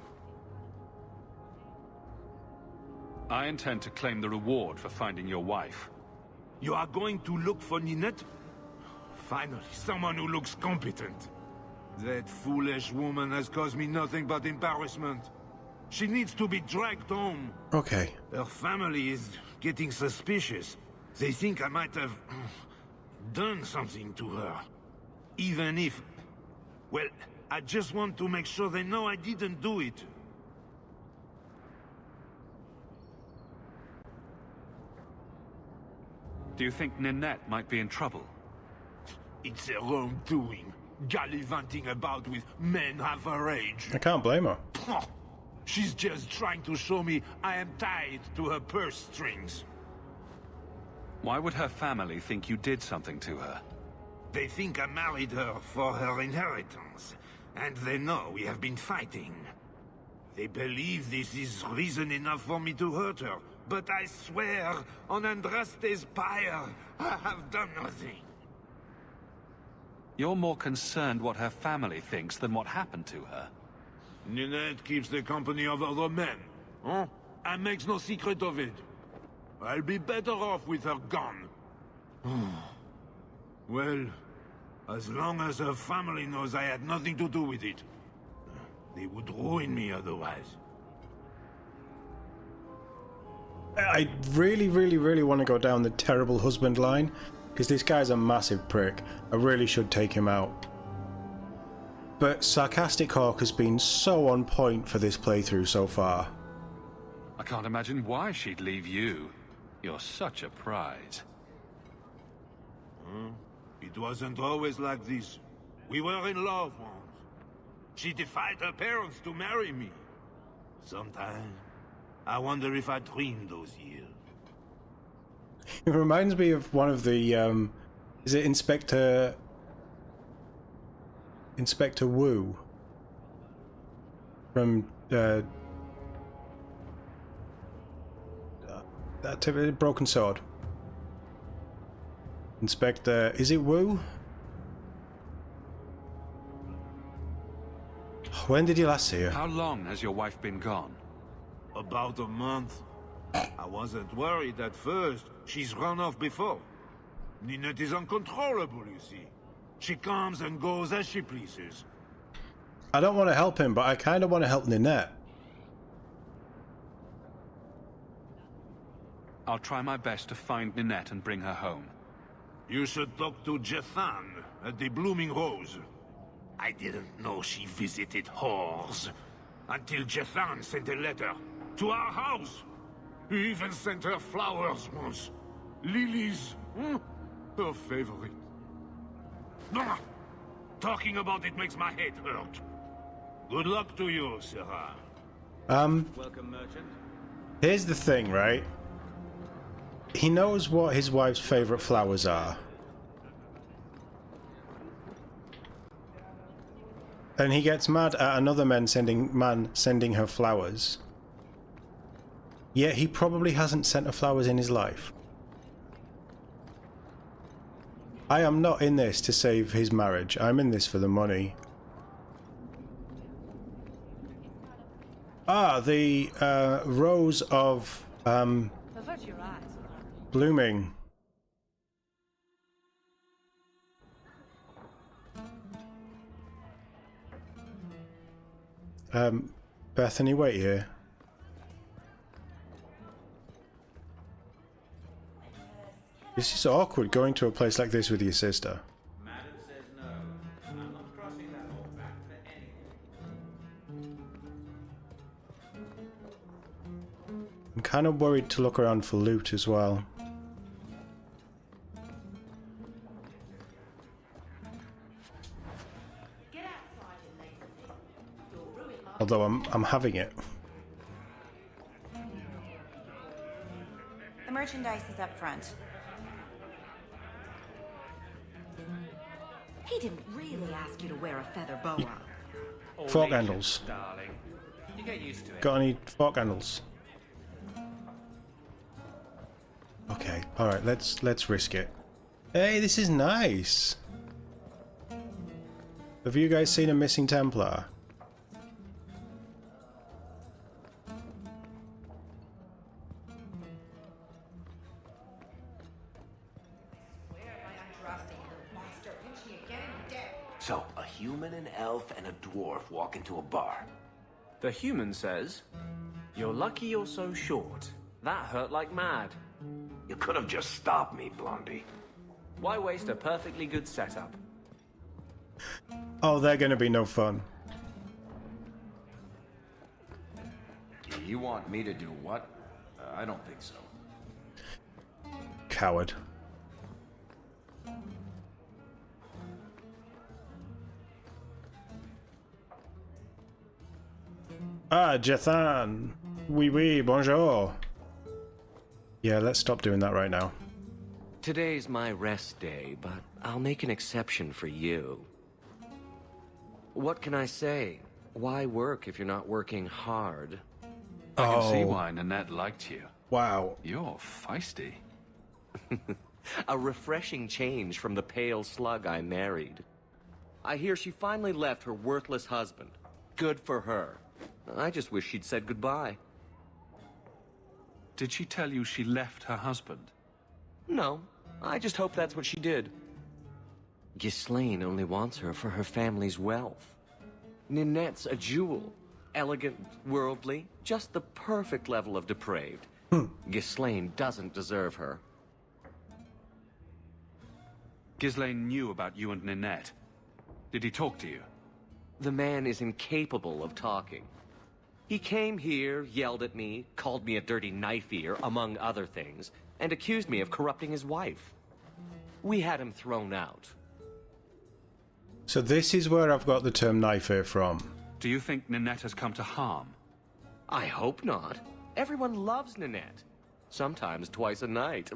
I intend to claim the reward for finding your wife. You are going to look for Ninette? Finally, someone who looks competent. That foolish woman has caused me nothing but embarrassment. She needs to be dragged home. Okay. Her family is getting suspicious. They think I might have done something to her. Even if... Well, I just want to make sure they know I didn't do it. Do you think Ninette might be in trouble? It's her own doing. Gallivanting about with men half her age. I can't blame her. She's just trying to show me I am tied to her purse strings. Why would her family think you did something to her? They think I married her for her inheritance, and they know we have been fighting. They believe this is reason enough for me to hurt her, but I swear on Andraste's pyre, I have done nothing. You're more concerned what her family thinks than what happened to her. Ninette keeps the company of other men, huh? And makes no secret of it. I'll be better off with her gone. Well, as long as her family knows I had nothing to do with it, they would ruin me otherwise. I really want to go down the terrible husband line, because this guy's a massive prick. I really should take him out. But Sarcastic Hawke has been so on point for this playthrough so far. I can't imagine why she'd leave you. You're such a prize. It wasn't always like this. We were in love once. She defied her parents to marry me. Sometimes, I wonder if I dreamed those years. It reminds me of one of the, is it Inspector Wu? From, that Broken Sword. Inspector, is it Wu? When did you last see her? How long has your wife been gone? About a month. I wasn't worried at first. She's run off before. Ninette is uncontrollable, you see. She comes and goes as she pleases. I don't want to help him, but I kind of want to help Ninette. I'll try my best to find Ninette and bring her home. You should talk to Jethan at the Blooming Rose. I didn't know she visited whores until Jethan sent a letter to our house. He even sent her flowers once. Lilies. Her favorite. Talking about it makes my head hurt. Good luck to you, Sirrah. Welcome, merchant. Here's the thing, right? He knows what his wife's favorite flowers are. And he gets mad at another man sending her flowers. Yet he probably hasn't sent her flowers in his life. I am not in this to save his marriage. I'm in this for the money. Ah, the Rose of... Avert your eyes. blooming. Bethany, wait here. This is awkward going to a place like this with your sister. Madam says no. I'm not crossing that old back for anything. I'm kind of worried to look around for loot as well. Although I'm having it. The merchandise is up front. He didn't really ask you to wear a feather boa. Fork handles. Darling. You get used to it. Got any fork handles? Okay, alright, let's risk it. Hey, this is nice. Have you guys seen a missing Templar? So, a human, an elf, and a dwarf walk into a bar. The human says, "You're lucky you're so short. That hurt like mad." You could have just stopped me, Blondie. Why waste a perfectly good setup? Oh, they're gonna be no fun. You want me to do what? I don't think so. Coward. Ah, Jethan. Oui, bonjour. Yeah, let's stop doing that right now. Today's my rest day, but I'll make an exception for you. What can I say? Why work if you're not working hard? I can see why Nanette liked you. Wow. You're feisty. A refreshing change from the pale slug I married. I hear she finally left her worthless husband. Good for her. I just wish she'd said goodbye. Did she tell you she left her husband? No, I just hope that's what she did. Ghislaine only wants her for her family's wealth. Ninette's a jewel. Elegant, worldly, just the perfect level of depraved. Ghislaine doesn't deserve her. Ghislaine knew about you and Ninette. Did he talk to you? The man is incapable of talking. He came here, yelled at me, called me a dirty knife-ear, among other things, and accused me of corrupting his wife. We had him thrown out. So this is where I've got the term knife-ear from. Do you think Ninette has come to harm? I hope not. Everyone loves Ninette. Sometimes twice a night.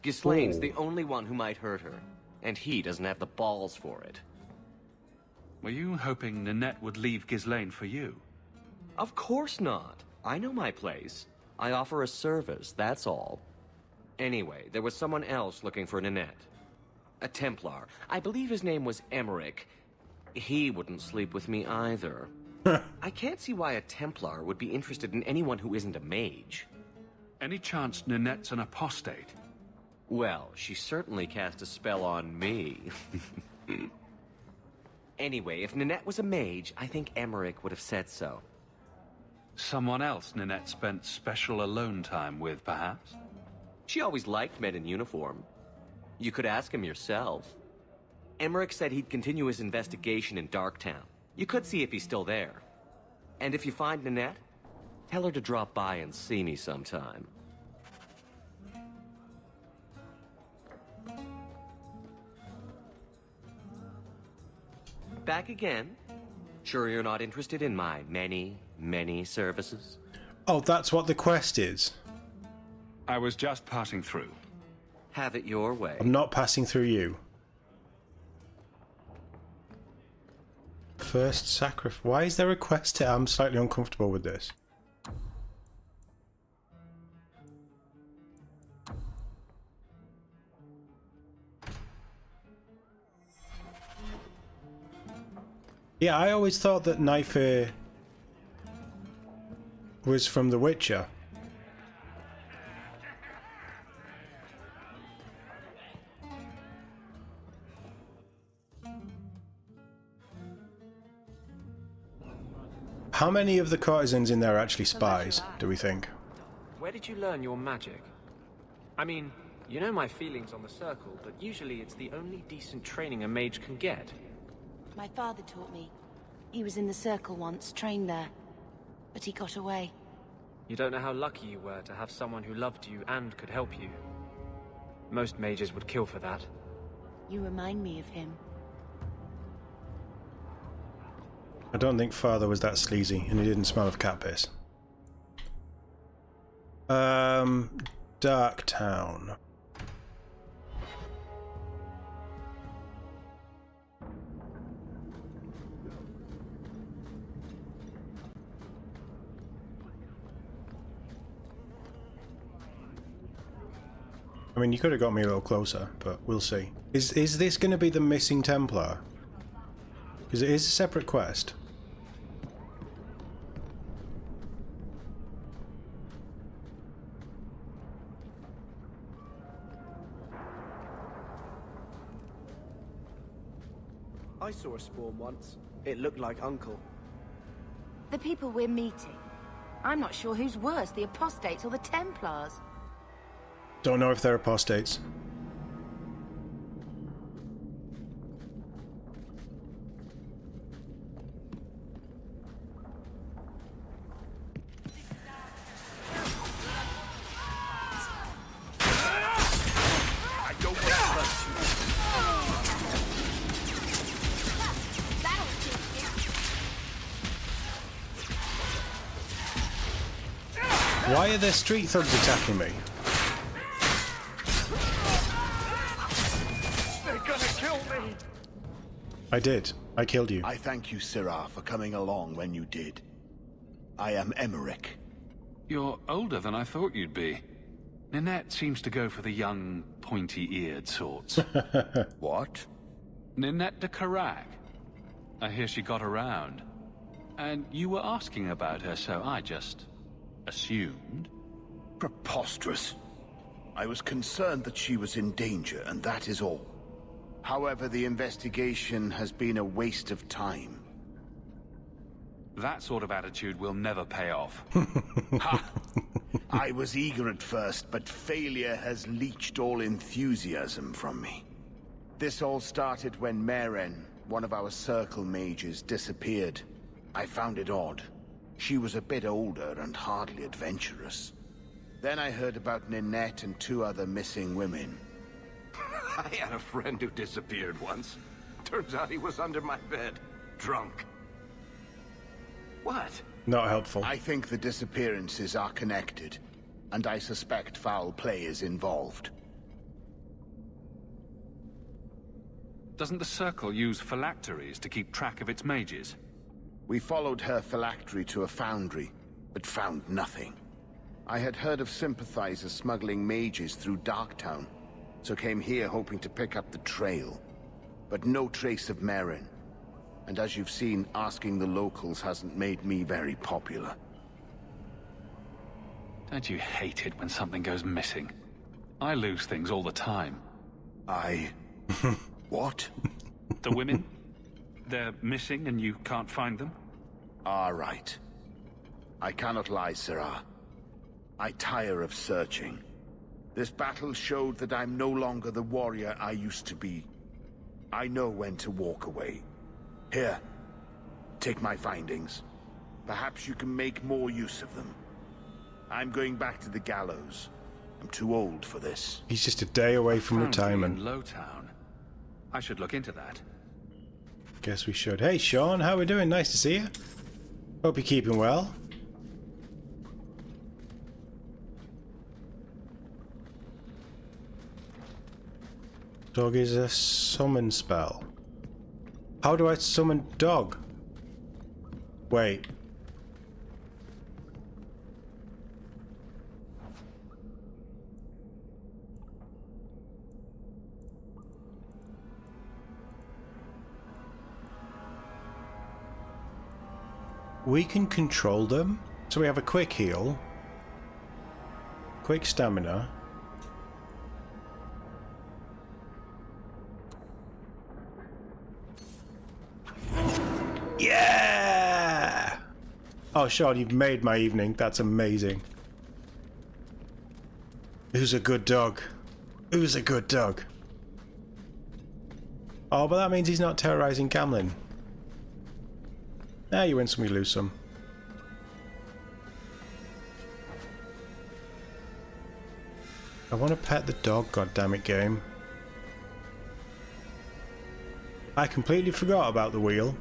Ghislaine's the only one who might hurt her, and he doesn't have the balls for it. Were you hoping Ninette would leave Ghislaine for you? Of course not. I know my place. I offer a service, that's all. Anyway, there was someone else looking for Ninette. A Templar. I believe his name was Emmerich. He wouldn't sleep with me either. I can't see why a Templar would be interested in anyone who isn't a mage. Any chance Ninette's an apostate? Well, she certainly cast a spell on me. Anyway, if Ninette was a mage, I think Emmerich would have said so. Someone else Ninette spent special alone time with, perhaps? She always liked men in uniform. You could ask him yourself. Emmerich said he'd continue his investigation in Darktown. You could see if he's still there. And if you find Ninette, tell her to drop by and see me sometime. Back again? Sure you're not interested in my many services? Oh, that's what the quest is. I was just passing through. Have it your way. I'm not passing through you. First sacrifice. Why is there a quest here? I'm slightly uncomfortable with this. Yeah, I always thought that Knife was from The Witcher. How many of the courtesans in there are actually spies, do we think? Where did you learn your magic? I mean, you know my feelings on the Circle, but usually it's the only decent training a mage can get. My father taught me. He was in the Circle once, trained there. But he got away. You don't know how lucky you were to have someone who loved you and could help you. Most mages would kill for that. You remind me of him. I don't think Father was that sleazy, and he didn't smell of cat piss. Dark Town. I mean, you could have got me a little closer, but we'll see. Is this going to be the missing Templar? Because it is a separate quest. I saw a spawn once. It looked like Uncle. The people we're meeting. I'm not sure who's worse, the apostates or the Templars. Don't know if they're apostates. Why are there street thugs attacking me? They're gonna kill me! I did. I killed you. I thank you, Sirrah, for coming along when you did. I am Emmerich. You're older than I thought you'd be. Ninette seems to go for the young, pointy-eared sorts. What? Ninette de Carac. I hear she got around. And you were asking about her, so I just assumed. Preposterous. I was concerned that she was in danger, and that is all. However, the investigation has been a waste of time. That sort of attitude will never pay off. Ha! I was eager at first, but failure has leached all enthusiasm from me. This all started when Meren, one of our Circle mages, disappeared. I found it odd. She was a bit older and hardly adventurous. Then I heard about Ninette and 2 other missing women. I had a friend who disappeared once. Turns out he was under my bed, drunk. What? Not helpful. I think the disappearances are connected, and I suspect foul play is involved. Doesn't the Circle use phylacteries to keep track of its mages? We followed her phylactery to a foundry, but found nothing. I had heard of sympathizers smuggling mages through Darktown, so came here hoping to pick up the trail. But no trace of Meren. And as you've seen, asking the locals hasn't made me very popular. Don't you hate it when something goes missing? I lose things all the time. What? The women? They're missing and you can't find them? All right. I cannot lie, Sirrah. I tire of searching. This battle showed that I'm no longer the warrior I used to be. I know when to walk away. Here, take my findings. Perhaps you can make more use of them. I'm going back to the gallows. I'm too old for this. He's just a day away from retirement. In Lowtown. I should look into that. Guess we should. Hey Sean, how we doing? Nice to see you. Hope you're keeping well. Dog is a summon spell. How do I summon dog? Wait. We can control them. So we have a quick heal, quick stamina. Yeah! Oh, Sean, you've made my evening. That's amazing. Who's a good dog? Who's a good dog? Oh, but that means he's not terrorizing Camlin. You win some, you lose some. I want to pet the dog, goddammit game. I completely forgot about the wheel.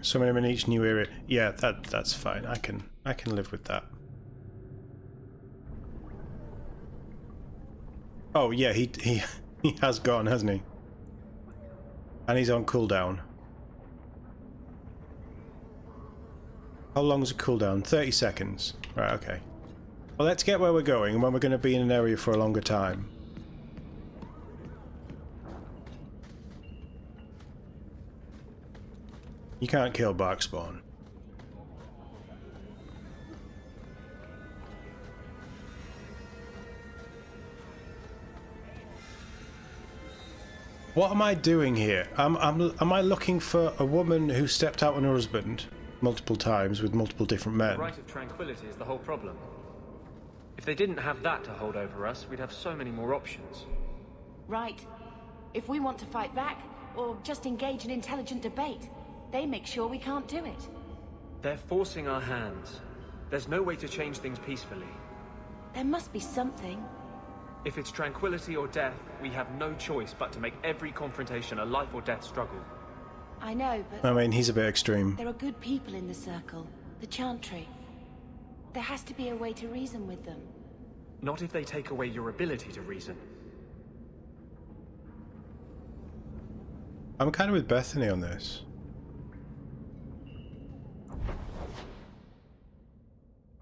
Summon him in each new area. Yeah, that's fine. I can live with that. Oh yeah, he has gone, hasn't he? And he's on cooldown. How long is a cooldown? 30 seconds. Right, okay. Well, let's get where we're going and when we're going to be in an area for a longer time. You can't kill Barkspawn. What am I doing here? Am I looking for a woman who stepped out on her husband multiple times with multiple different men? The right of tranquility is the whole problem. If they didn't have that to hold over us, we'd have so many more options. Right. If we want to fight back, or just engage in intelligent debate, they make sure we can't do it. They're forcing our hands. There's no way to change things peacefully. There must be something. If it's tranquility or death, we have no choice but to make every confrontation a life or death struggle. I know, but... I mean, he's a bit extreme. There are good people in the Circle. The Chantry. There has to be a way to reason with them. Not if they take away your ability to reason. I'm kind of with Bethany on this.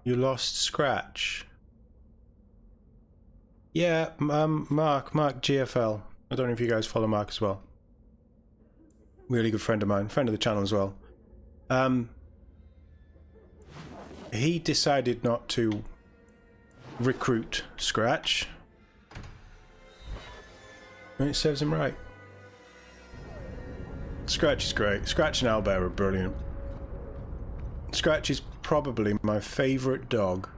You lost Scratch. Yeah, Mark GFL. I don't know if you guys follow Mark as well. Really good friend of mine, friend of the channel as well. He decided not to recruit Scratch. And it serves him right. Scratch is great. Scratch and Owlbear are brilliant. Scratch is probably my favourite dog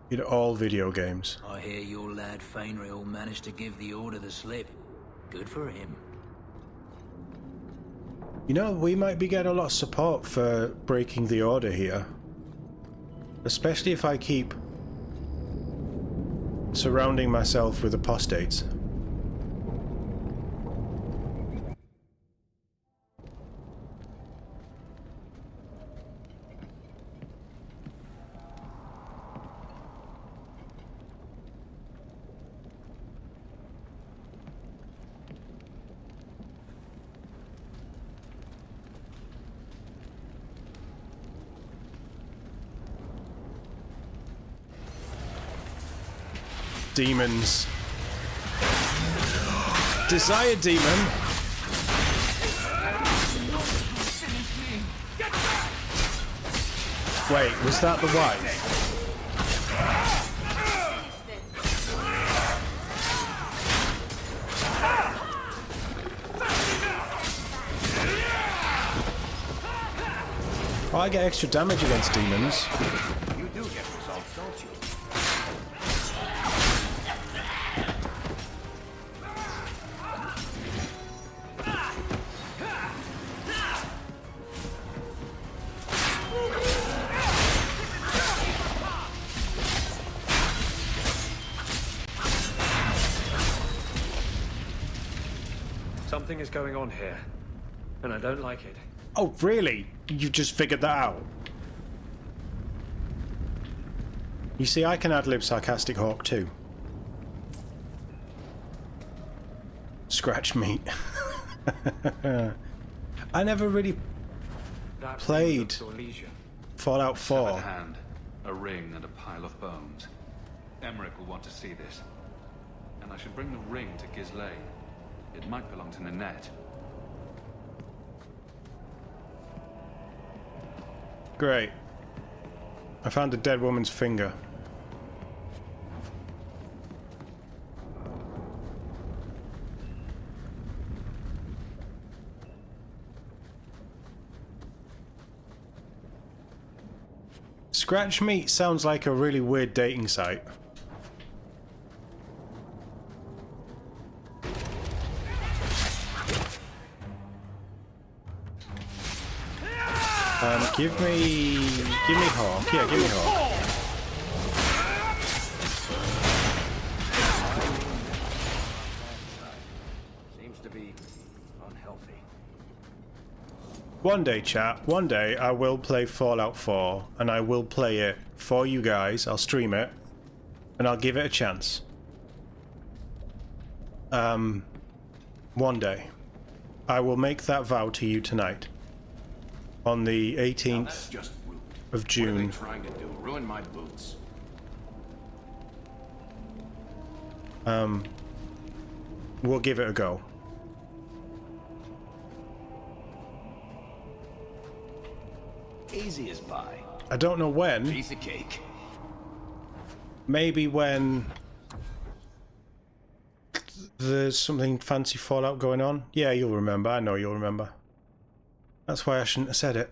in all video games. I hear your lad Fainriel managed to give the Order the slip. Good for him. You know, we might be getting a lot of support for breaking the Order here. Especially if I keep surrounding myself with apostates. Demons. Desire Demon. Wait, was that the wife? Oh, I get extra damage against demons. You do get results, don't you? Something is going on here, and I don't like it. Oh, really? You've just figured that out? You see, I can ad-lib sarcastic Hawke too. Scratch meat. I never really played Fallout 4. Severed hand, a ring, and a pile of bones. Emmerich will want to see this. And I should bring the ring to Ghislaine. It might belong to Nanette. Great. I found a dead woman's finger. Scratch Meat sounds like a really weird dating site. Give me Hawke. Yeah, give me Hawke. Seems to be unhealthy. One day, chat, one day I will play Fallout 4, and I will play it for you guys. I'll stream it, and I'll give it a chance. One day. I will make that vow to you tonight. On the 18th of June. What are they trying to do? Ruin my boots. We'll give it a go. Easy as pie. I don't know when. Piece of cake. Maybe when there's something fancy Fallout going on. Yeah, you'll remember. I know you'll remember. That's why I shouldn't have said it.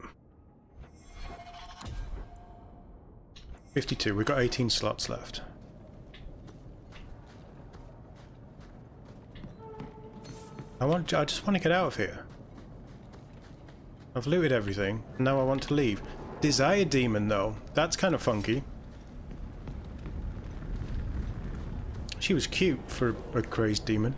52. We've got 18 slots left. I just want to get out of here. I've looted everything. Now I want to leave. Desire Demon, though. That's kind of funky. She was cute for a crazed demon.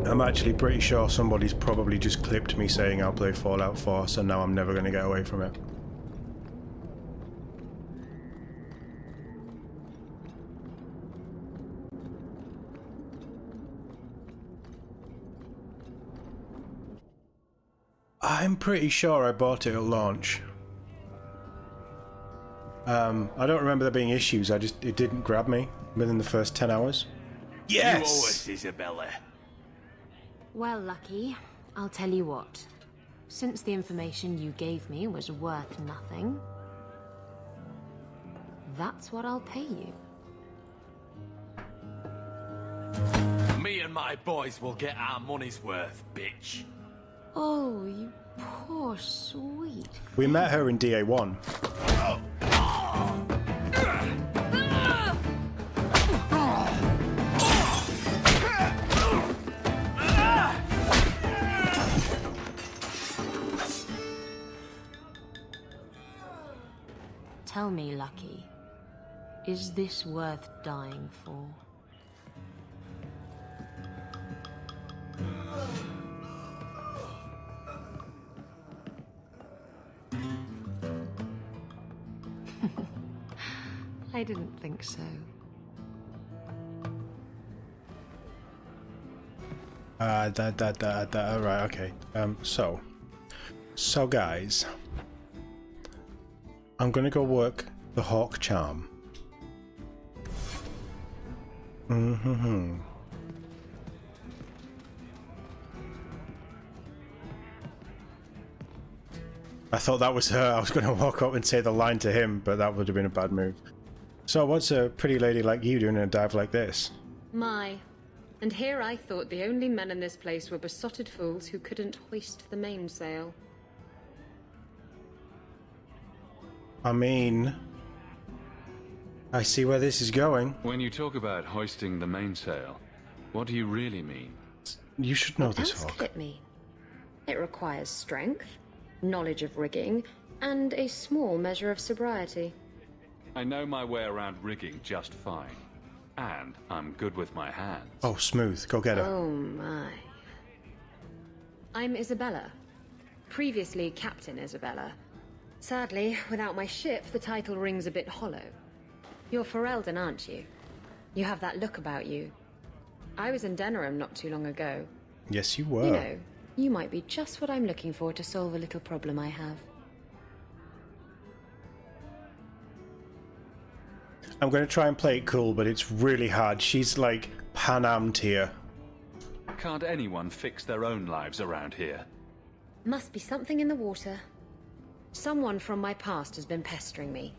I'm actually pretty sure somebody's probably just clipped me saying I'll play Fallout 4, so now I'm never going to get away from it. I'm pretty sure I bought it at launch. I don't remember there being issues, it didn't grab me within the first 10 hours. Yes! You owe us, Isabella. Well, Lucky, I'll tell you what. Since the information you gave me was worth nothing, that's what I'll pay you. Me and my boys will get our money's worth, bitch. Oh, you poor sweet. We met her in DA1. Tell me, Lucky, is this worth dying for? I didn't think so. Right, okay. So guys, I'm gonna go work the Hawke charm. I thought that was her. I was gonna walk up and say the line to him, but that would have been a bad move. So what's a pretty lady like you doing in a dive like this? My. And here I thought the only men in this place were besotted fools who couldn't hoist the mainsail. I mean, I see where this is going. When you talk about hoisting the mainsail, what do you really mean? You should know What this, else Hawke. could it mean? It requires strength, knowledge of rigging, and a small measure of sobriety. I know my way around rigging just fine. And I'm good with my hands. Oh, smooth. Go get her. Oh my. I'm Isabella. Previously Captain Isabella. Sadly, without my ship, the title rings a bit hollow. You're Ferelden, aren't you? You have that look about you. I was in Denerim not too long ago. Yes, you were. You know, you might be just what I'm looking for to solve a little problem I have. I'm going to try and play it cool, but it's really hard. She's like Pan Am tier. Can't anyone fix their own lives around here? Must be something in the water. Someone from my past has been pestering me.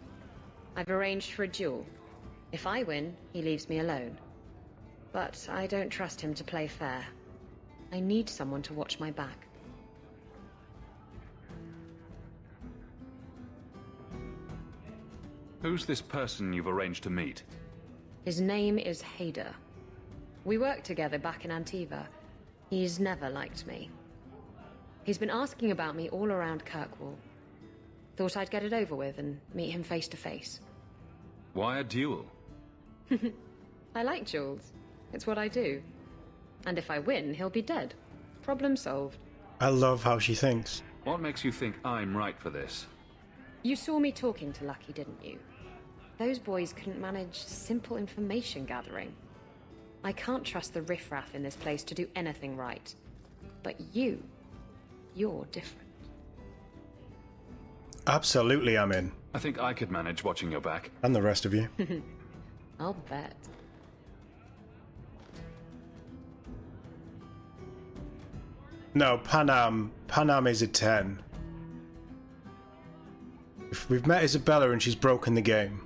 I've arranged for a duel. If I win, he leaves me alone. But I don't trust him to play fair. I need someone to watch my back. Who's this person you've arranged to meet? His name is Hader. We worked together back in Antiva. He's never liked me. He's been asking about me all around Kirkwall. Thought I'd get it over with and meet him face to face. Why a duel? I like duels. It's what I do. And if I win, he'll be dead. Problem solved. I love how she thinks. What makes you think I'm right for this? You saw me talking to Lucky, didn't you? Those boys couldn't manage simple information gathering. I can't trust the riffraff in this place to do anything right. But you're different. Absolutely, I'm in. I think I could manage watching your back. And the rest of you. I'll bet. No, Pan Am is a 10. If we've met Isabella and she's broken the game.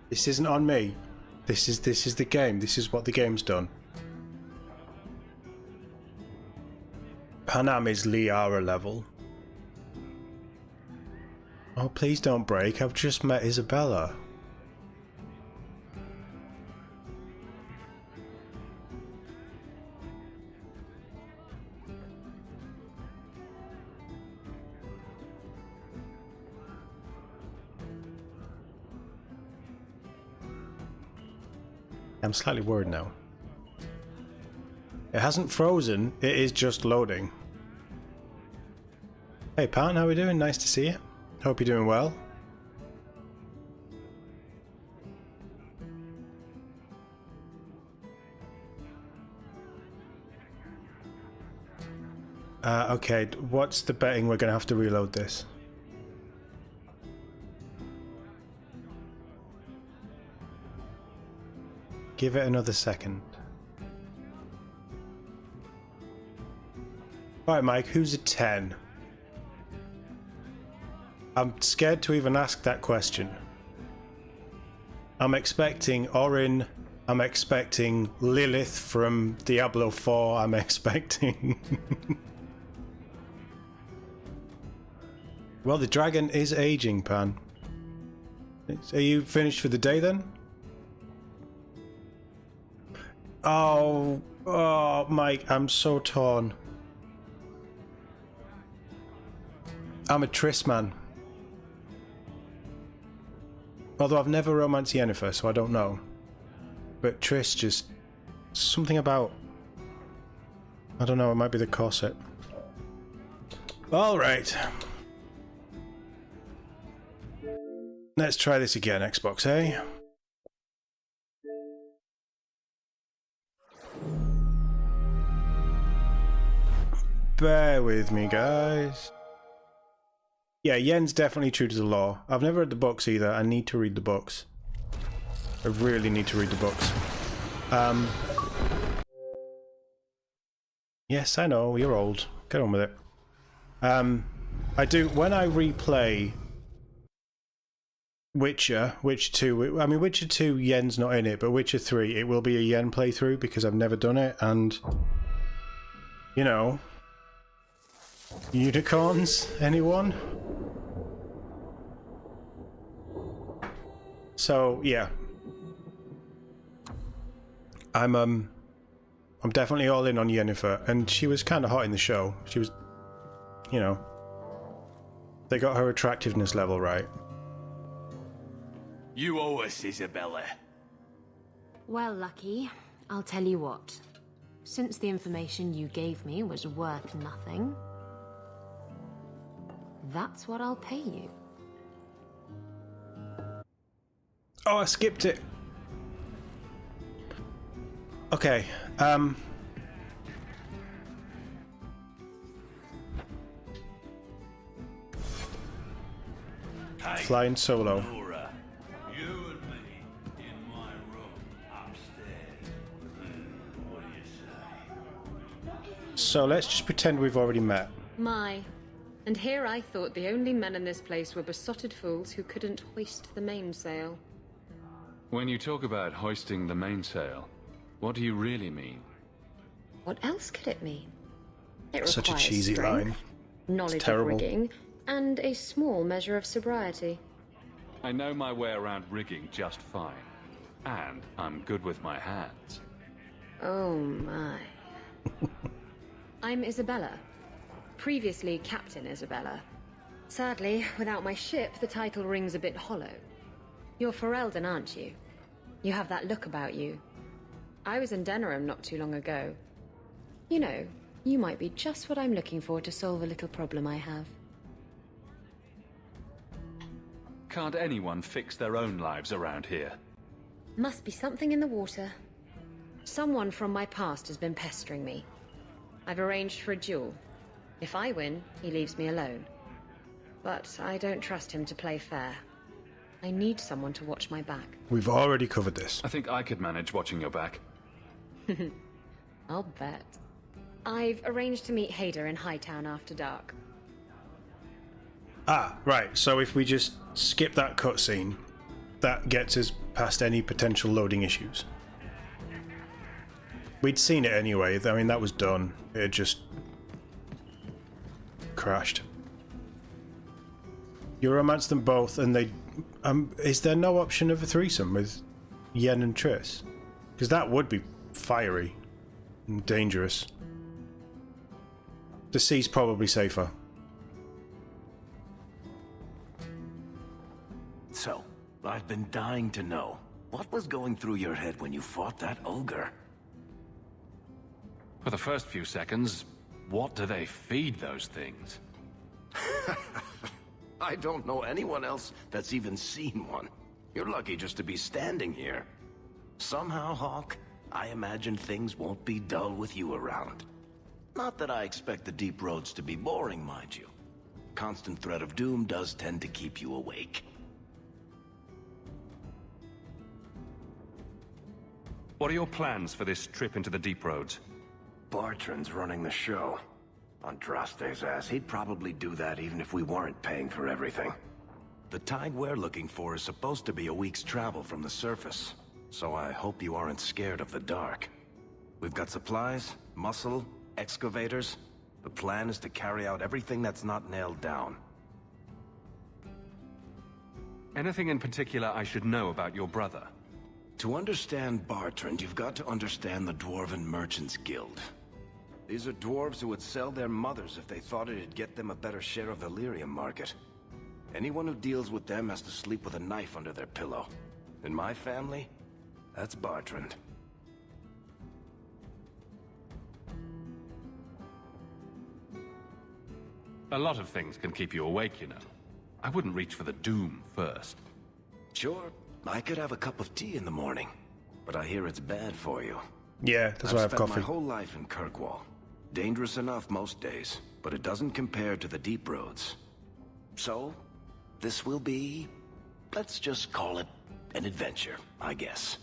This isn't on me. This is the game. This is what the game's done. Pan Am is Liara level. Oh, please don't break. I've just met Isabella. I'm slightly worried now. It hasn't frozen, it is just loading. Hey Pan, how are we doing? Nice to see you. Hope you're doing well. Okay, what's the betting? We're gonna have to reload this. Give it another second. Alright Mike, who's a 10? I'm scared to even ask that question. I'm expecting Orin, I'm expecting Lilith from Diablo 4, I'm expecting... Well, the dragon is aging, Pan. Are you finished for the day then? Oh, Mike, I'm so torn. I'm a Triss man. Although I've never romanced Yennefer, so I don't know. But Triss just... something about... I don't know, it might be the corset. Alright. Let's try this again, Xbox, eh? Bear with me, guys. Yeah, Yen's definitely true to the law. I've never read the books either. I need to read the books. I really need to read the books. Yes, I know, you're old. Get on with it. I do, when I replay Witcher 2, I mean Witcher 2, Yen's not in it, but Witcher 3, it will be a Yen playthrough because I've never done it, and, you know, unicorns, anyone? So, yeah. I'm definitely all in on Yennefer, and she was kind of hot in the show. She was, you know, they got her attractiveness level right. You owe us, Isabella. Well, Lucky, I'll tell you what. Since the information you gave me was worth nothing, that's what I'll pay you. Oh, I skipped it. Okay, flying solo. Laura, you and me in my room upstairs. What do you say? So let's just pretend we've already met. And here I thought the only men in this place were besotted fools who couldn't hoist the mainsail. When you talk about hoisting the mainsail, what do you really mean? What else could it mean? It Such a requires cheesy strength, line. knowledge It's of terrible. rigging, and a small measure of sobriety. I know my way around rigging just fine. And I'm good with my hands. Oh my. I'm Isabella. Previously Captain Isabella. Sadly, without my ship, the title rings a bit hollow. You're Ferelden, aren't you? You have that look about you. I was in Denerim not too long ago. You know, you might be just what I'm looking for to solve a little problem I have. Can't anyone fix their own lives around here? Must be something in the water. Someone from my past has been pestering me. I've arranged for a duel. If I win, he leaves me alone. But I don't trust him to play fair. I need someone to watch my back. We've already covered this. I think I could manage watching your back. I'll bet. I've arranged to meet Hader in Hightown after dark. Ah, right. So if we just skip that cutscene, that gets us past any potential loading issues. We'd seen it anyway. I mean, that was done. It had just crashed. You romance them both, and they... is there no option of a threesome with Yen and Triss? Because that would be fiery and dangerous. The sea's probably safer. So, I've been dying to know. What was going through your head when you fought that ogre? For the first few seconds, what do they feed those things? I don't know anyone else that's even seen one. You're lucky just to be standing here. Somehow, Hawke, I imagine things won't be dull with you around. Not that I expect the deep roads to be boring, mind you. Constant threat of doom does tend to keep you awake. What are your plans for this trip into the deep roads? Bartrand's running the show. Andraste's ass, he'd probably do that even if we weren't paying for everything. The tide we're looking for is supposed to be a week's travel from the surface, so I hope you aren't scared of the dark. We've got supplies, muscle, excavators. The plan is to carry out everything that's not nailed down. Anything in particular I should know about your brother? To understand Bartrand, you've got to understand the Dwarven Merchants Guild. These are dwarves who would sell their mothers if they thought it'd get them a better share of the lyrium market. Anyone who deals with them has to sleep with a knife under their pillow. In my family, that's Bartrand. A lot of things can keep you awake, you know. I wouldn't reach for the doom first. Sure, I could have a cup of tea in the morning, but I hear it's bad for you. Yeah, that's why I have spent coffee. my whole life in Kirkwall. Dangerous enough most days, but it doesn't compare to the deep roads. So, this will be... let's just call it an adventure, I guess.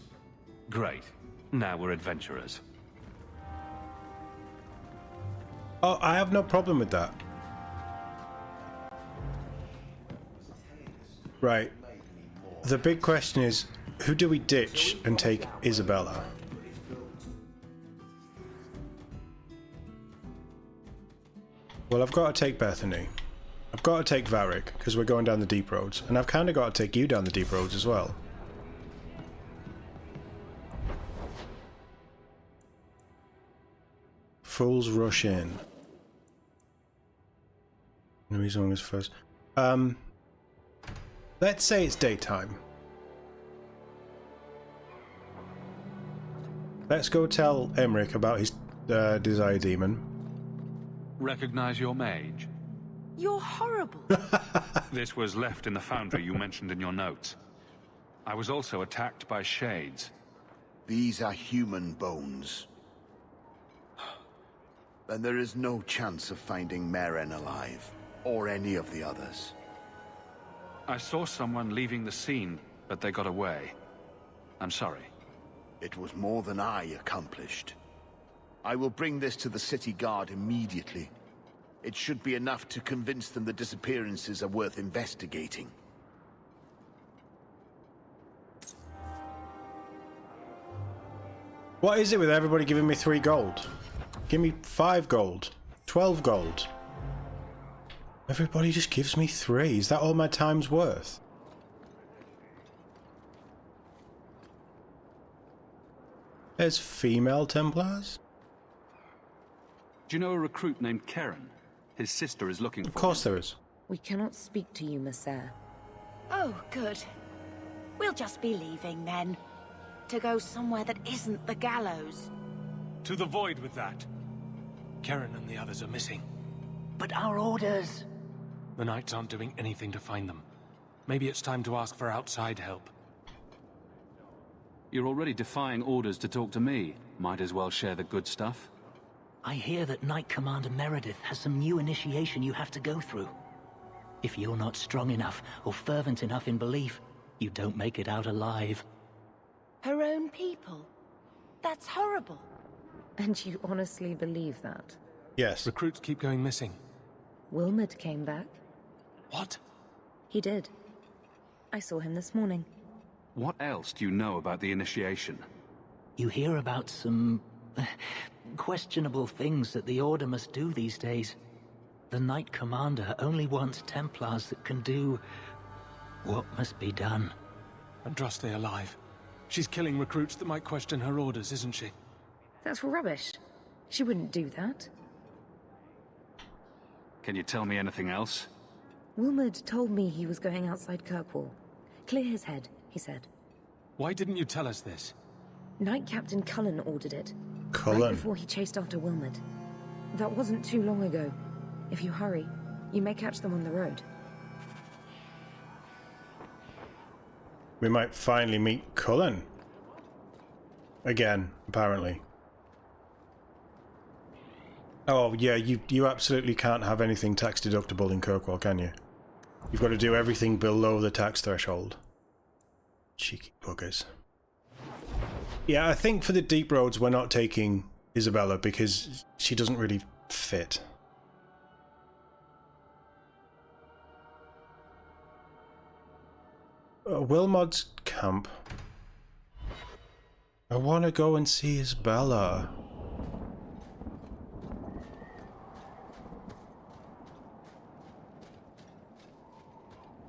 Great. Now we're adventurers. Oh, I have no problem with that. Right. The big question is, who do we ditch and take Isabella? Well, I've got to take Bethany. I've got to take Varric, because we're going down the deep roads. And I've kind of got to take you down the deep roads as well. Fools rush in. Enemies on us first. Let's say it's daytime. Let's go tell Emmerich about his desire demon. Recognize your mage? You're horrible. This was left in the foundry you mentioned in your notes. I was also attacked by shades. These are human bones. Then there is no chance of finding Meren alive, or any of the others. I saw someone leaving the scene, but they got away. I'm sorry. It was more than I accomplished. I will bring this to the city guard immediately. It should be enough to convince them the disappearances are worth investigating. What is it with everybody giving me 3 gold? Give me 5 gold. 12 gold. Everybody just gives me 3. Is that all my time's worth? There's female Templars? Do you know a recruit named Karen? His sister is looking for him. Of course there is. We cannot speak to you, Messer. Oh, good. We'll just be leaving then. To go somewhere that isn't the gallows. To the void with that. Karen and the others are missing. But our orders... The Knights aren't doing anything to find them. Maybe it's time to ask for outside help. You're already defying orders to talk to me. Might as well share the good stuff. I hear that Knight Commander Meredith has some new initiation you have to go through. If you're not strong enough or fervent enough in belief, you don't make it out alive. Her own people? That's horrible. And you honestly believe that? Yes. Recruits keep going missing. Wilmot came back. What? He did. I saw him this morning. What else do you know about the initiation? You hear about some... questionable things that the Order must do these days. The Knight Commander only wants Templars that can do... what must be done. Andraste alive. She's killing recruits that might question her orders, isn't she? That's rubbish. She wouldn't do that. Can you tell me anything else? Wilmot told me he was going outside Kirkwall. Clear his head, he said. Why didn't you tell us this? Knight Captain Cullen ordered it. Cullen? Right before he chased after Wilmot. That wasn't too long ago. If you hurry, you may catch them on the road. We might finally meet Cullen. Again, apparently. Oh, yeah, you absolutely can't have anything tax deductible in Kirkwall, can you? You've got to do everything below the tax threshold. Cheeky buggers. Yeah, I think for the deep roads we're not taking Isabella because she doesn't really fit. Wilmot's camp. I want to go and see Isabella.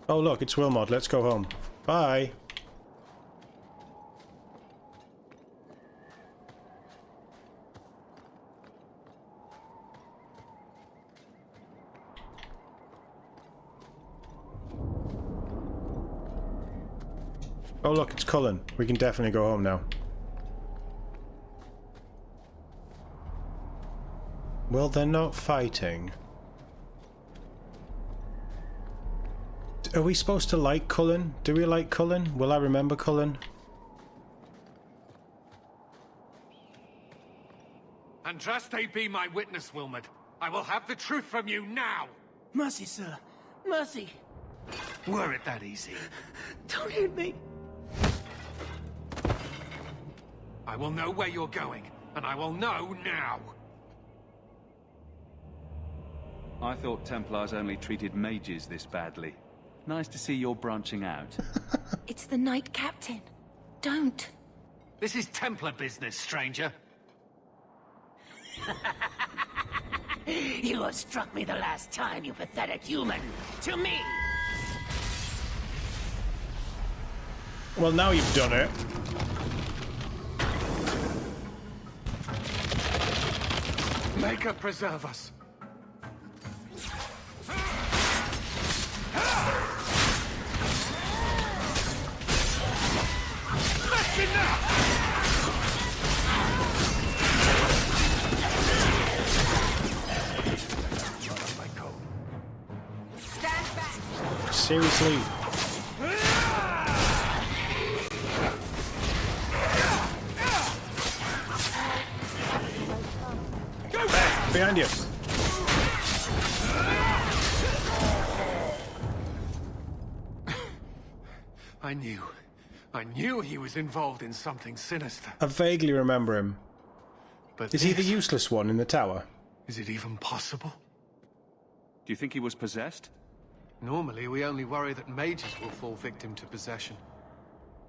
Oh look, it's Wilmot. Let's go home. Bye. Oh look, it's Cullen. We can definitely go home now. Well, they're not fighting. Are we supposed to like Cullen? Do we like Cullen? Will I remember Cullen? Andraste be my witness, Wilmot. I will have the truth from you now! Mercy, sir. Mercy. Were it that easy? Don't hit me. I will know where you're going, and I will know now! I thought Templars only treated mages this badly. Nice to see you're branching out. It's the Knight Captain. Don't. This is Templar business, stranger. You have struck me the last time, you pathetic human. To me! Well, now you've done it. Maker preserve us. That's enough! Stand back. Seriously. behind you. I knew he was involved in something sinister. I vaguely remember him. But is he the useless one in the tower? Is it even possible? Do you think he was possessed? Normally, we only worry that mages will fall victim to possession.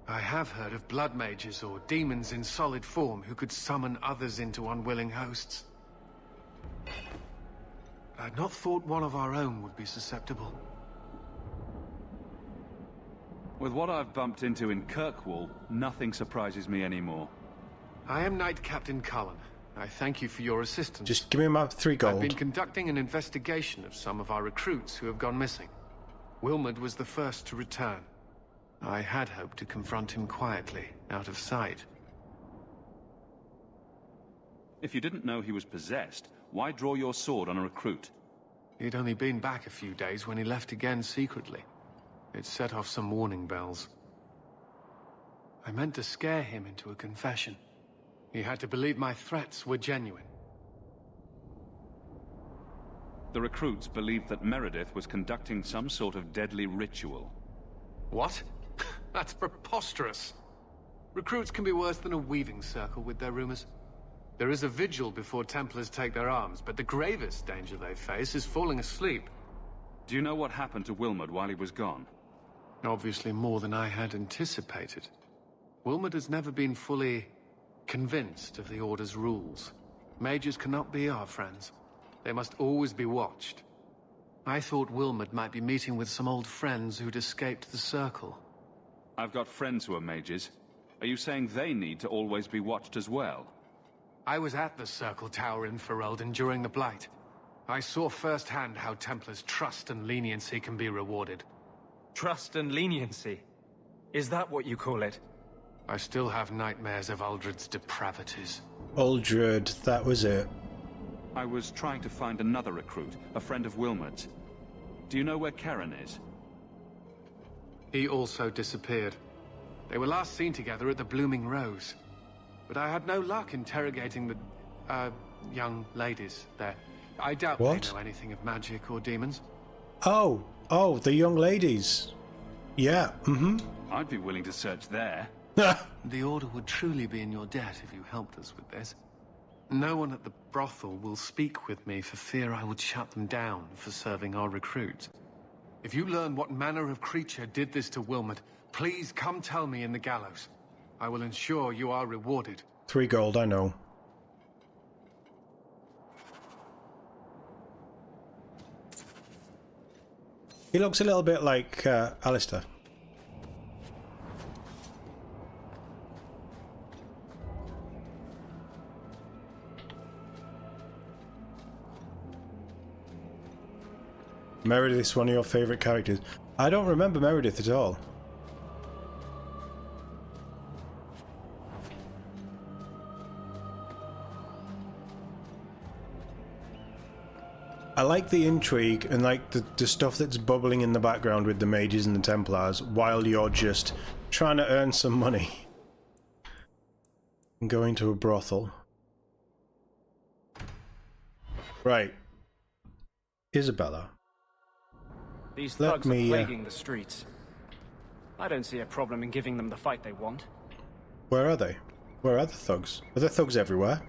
I have heard of blood mages or demons in solid form who could summon others into unwilling hosts. I'd not thought one of our own would be susceptible. With what I've bumped into in Kirkwall, nothing surprises me anymore. I am Knight Captain Cullen. I thank you for your assistance. Just give me my 3 gold. I've been conducting an investigation of some of our recruits who have gone missing. Wilmot was the first to return. I had hoped to confront him quietly, out of sight. If you didn't know he was possessed, why draw your sword on a recruit? He'd only been back a few days when he left again secretly. It set off some warning bells. I meant to scare him into a confession. He had to believe my threats were genuine. The recruits believed that Meredith was conducting some sort of deadly ritual. What? That's preposterous. Recruits can be worse than a weaving circle with their rumors. There is a vigil before Templars take their arms, but the gravest danger they face is falling asleep. Do you know what happened to Wilmot while he was gone? Obviously more than I had anticipated. Wilmot has never been fully convinced of the Order's rules. Mages cannot be our friends. They must always be watched. I thought Wilmot might be meeting with some old friends who'd escaped the Circle. I've got friends who are mages. Are you saying they need to always be watched as well? I was at the Circle Tower in Ferelden during the Blight. I saw firsthand how Templars' trust and leniency can be rewarded. Trust and leniency? Is that what you call it? I still have nightmares of Uldred's depravities. Uldred, that was it. I was trying to find another recruit, a friend of Wilmot's. Do you know where Karen is? He also disappeared. They were last seen together at the Blooming Rose. But I had no luck interrogating the, young ladies there. I doubt they know anything of magic or demons. Oh, the young ladies. Yeah, I'd be willing to search there. The Order would truly be in your debt if you helped us with this. No one at the brothel will speak with me for fear I would shut them down for serving our recruits. If you learn what manner of creature did this to Wilmot, please come tell me in the gallows. I will ensure you are rewarded. 3 gold, I know. He looks a little bit like Alistair. Meredith is one of your favourite characters. I don't remember Meredith at all. I like the intrigue and like the stuff that's bubbling in the background with the mages and the Templars while you're just trying to earn some money and going to a brothel. Right. Isabella. These thugs are plaguing the streets. I don't see a problem in giving them the fight they want. Where are they? Where are the thugs? Are there thugs everywhere?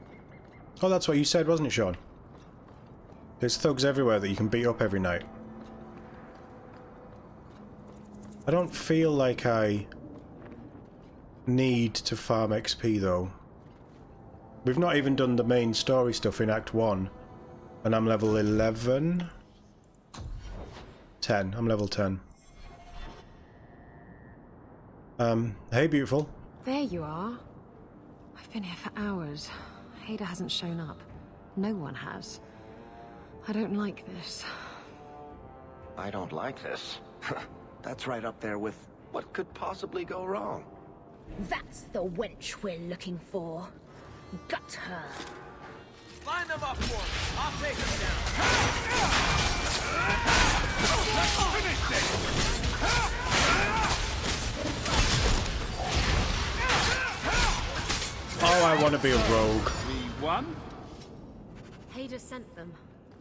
Oh, that's what you said, wasn't it, Sean? There's thugs everywhere that you can beat up every night. I don't feel like I need to farm XP, though. We've not even done the main story stuff in Act 1. And I'm level 11? 10. I'm level 10. Hey, beautiful. There you are. I've been here for hours. Ada hasn't shown up. No one has. I don't like this. I don't like this. That's right up there with what could possibly go wrong. That's the wench we're looking for. Gut her. Line them up for me. I'll take them down. Let's finish this. Oh, I want to be a rogue. We won? Hader sent them.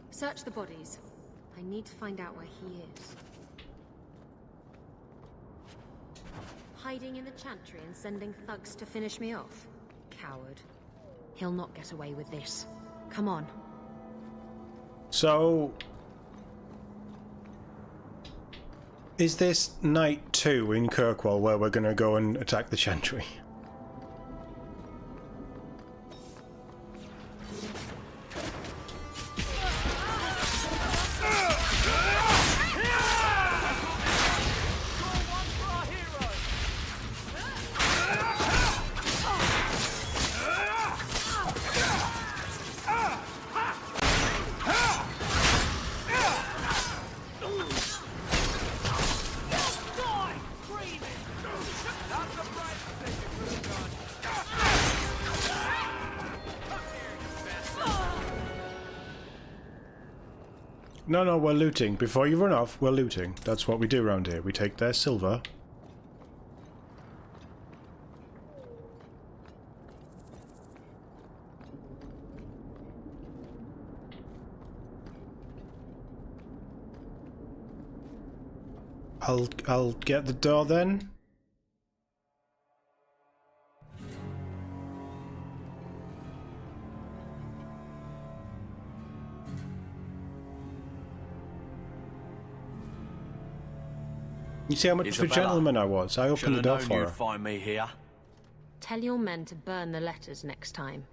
Search the bodies. I need to find out where he is. Hiding in the chantry and sending thugs to finish me off? Coward. He'll not get away with this. Come on. So... is this night 2 in Kirkwall where we're going to go and attack the Chantry? No, we're looting. Before you run off, we're looting. That's what we do around here. We take their silver. I'll get the door then. You see how much of a gentleman I was? I opened the door for her. Find me here. Tell your men to burn the letters next time.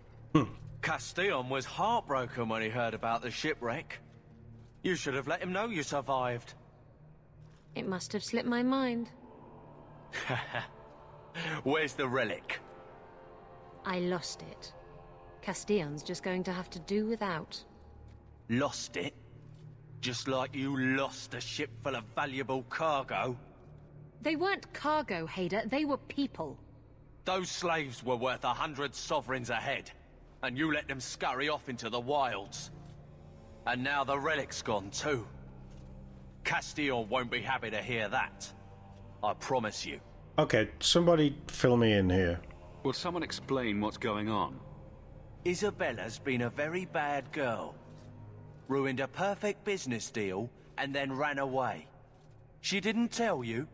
Castillon was heartbroken when he heard about the shipwreck. You should have let him know you survived. It must have slipped my mind. Where's the relic? I lost it. Castillon's just going to have to do without. Lost it? Just like you lost a ship full of valuable cargo? They weren't cargo, Hader. They were people. Those slaves were worth 100 sovereigns a head, and you let them scurry off into the wilds. And now the relic's gone too. Castillon won't be happy to hear that. I promise you. Okay, somebody fill me in here. Will someone explain what's going on? Isabella's been a very bad girl. Ruined a perfect business deal, and then ran away. She didn't tell you?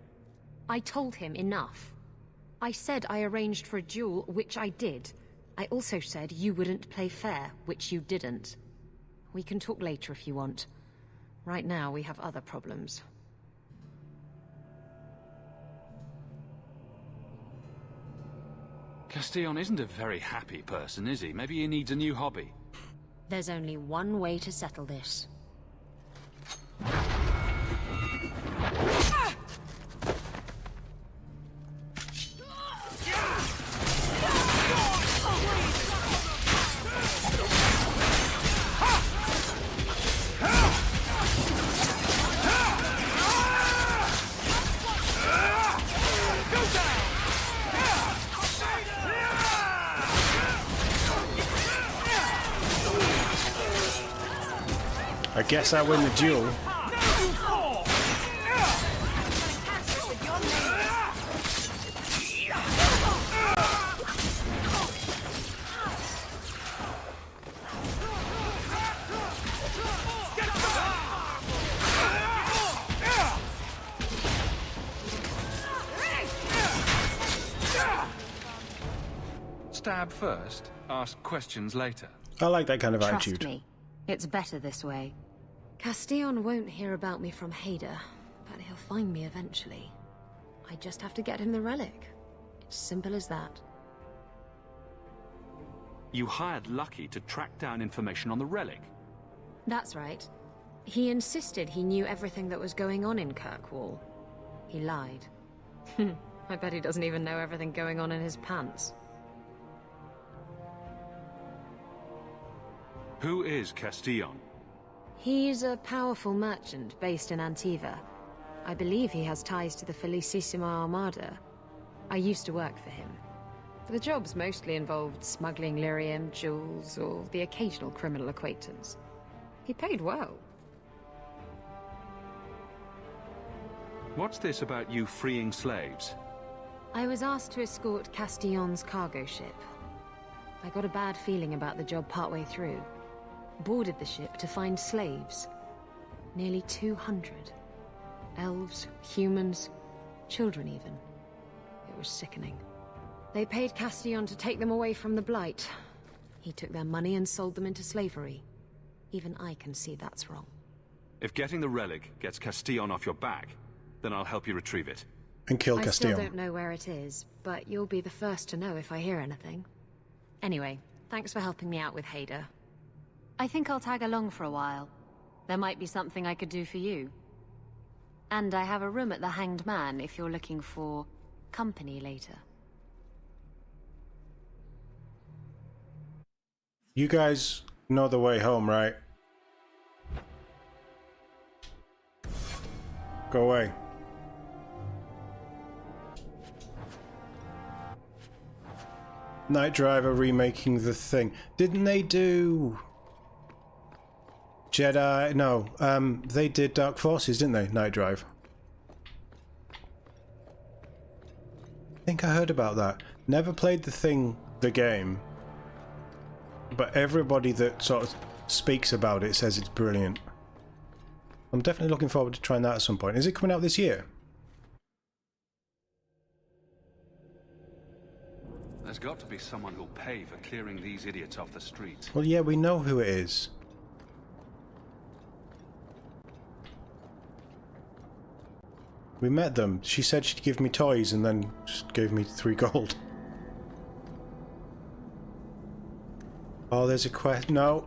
I told him enough. I said I arranged for a duel, which I did. I also said you wouldn't play fair, which you didn't. We can talk later if you want. Right now, we have other problems. Castillon isn't a very happy person, is he? Maybe he needs a new hobby. There's only one way to settle this. I guess I win the duel. Stab first, ask questions later. I like that kind of Trust attitude. me, it's better this way. Castillon won't hear about me from Hader, but he'll find me eventually. I just have to get him the relic. It's simple as that. You hired Lucky to track down information on the relic. That's right. He insisted he knew everything that was going on in Kirkwall. He lied. I bet he doesn't even know everything going on in his pants. Who is Castillon? He's a powerful merchant based in Antiva. I believe he has ties to the Felicissima Armada. I used to work for him. The jobs mostly involved smuggling lyrium, jewels, or the occasional criminal acquaintance. He paid well. What's this about you freeing slaves? I was asked to escort Castillon's cargo ship. I got a bad feeling about the job partway through. boarded the ship to find slaves. Nearly 200. Elves, humans, children even. It was sickening. They paid Castillon to take them away from the blight. He took their money and sold them into slavery. Even I can see that's wrong. If getting the relic gets Castillon off your back, then I'll help you retrieve it. And kill I Castillon. still don't know where it is, but you'll be the first to know if I hear anything. Anyway, thanks for helping me out with Hader. I think I'll tag along for a while. There might be something I could do for you. And I have a room at the Hanged Man if you're looking for company later. You guys know the way home, right? Go away. Night Driver remaking The Thing. Didn't they do Jedi? No, they did Dark Forces, didn't they? Night Drive. I think I heard about that. Never played The Thing, the game, but everybody that sort of speaks about it says it's brilliant. I'm definitely looking forward to trying that at some point. Is it coming out this year? There's got to be someone who'll pay for clearing these idiots off the streets. Well, yeah, we know who it is. We met them. She said she'd give me toys and then just gave me 3 gold. Oh, there's a quest. No.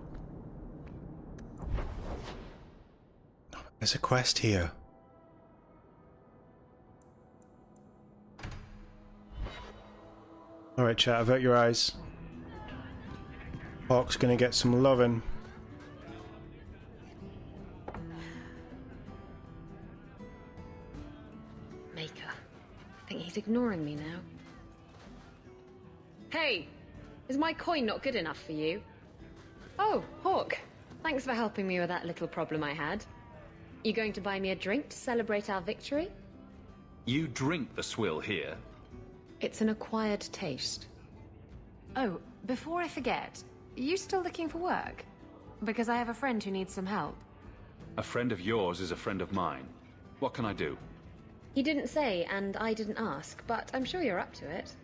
There's a quest here. Alright, chat, avert your eyes. Hawke's gonna get some lovin'. Maker. I think he's ignoring me now. Hey! Is my coin not good enough for you? Oh, Hawke. Thanks for helping me with that little problem I had. You going to buy me a drink to celebrate our victory? You drink the swill here? It's an acquired taste. Oh, before I forget, are you still looking for work? Because I have a friend who needs some help. A friend of yours is a friend of mine. What can I do? He didn't say, and I didn't ask, but I'm sure you're up to it.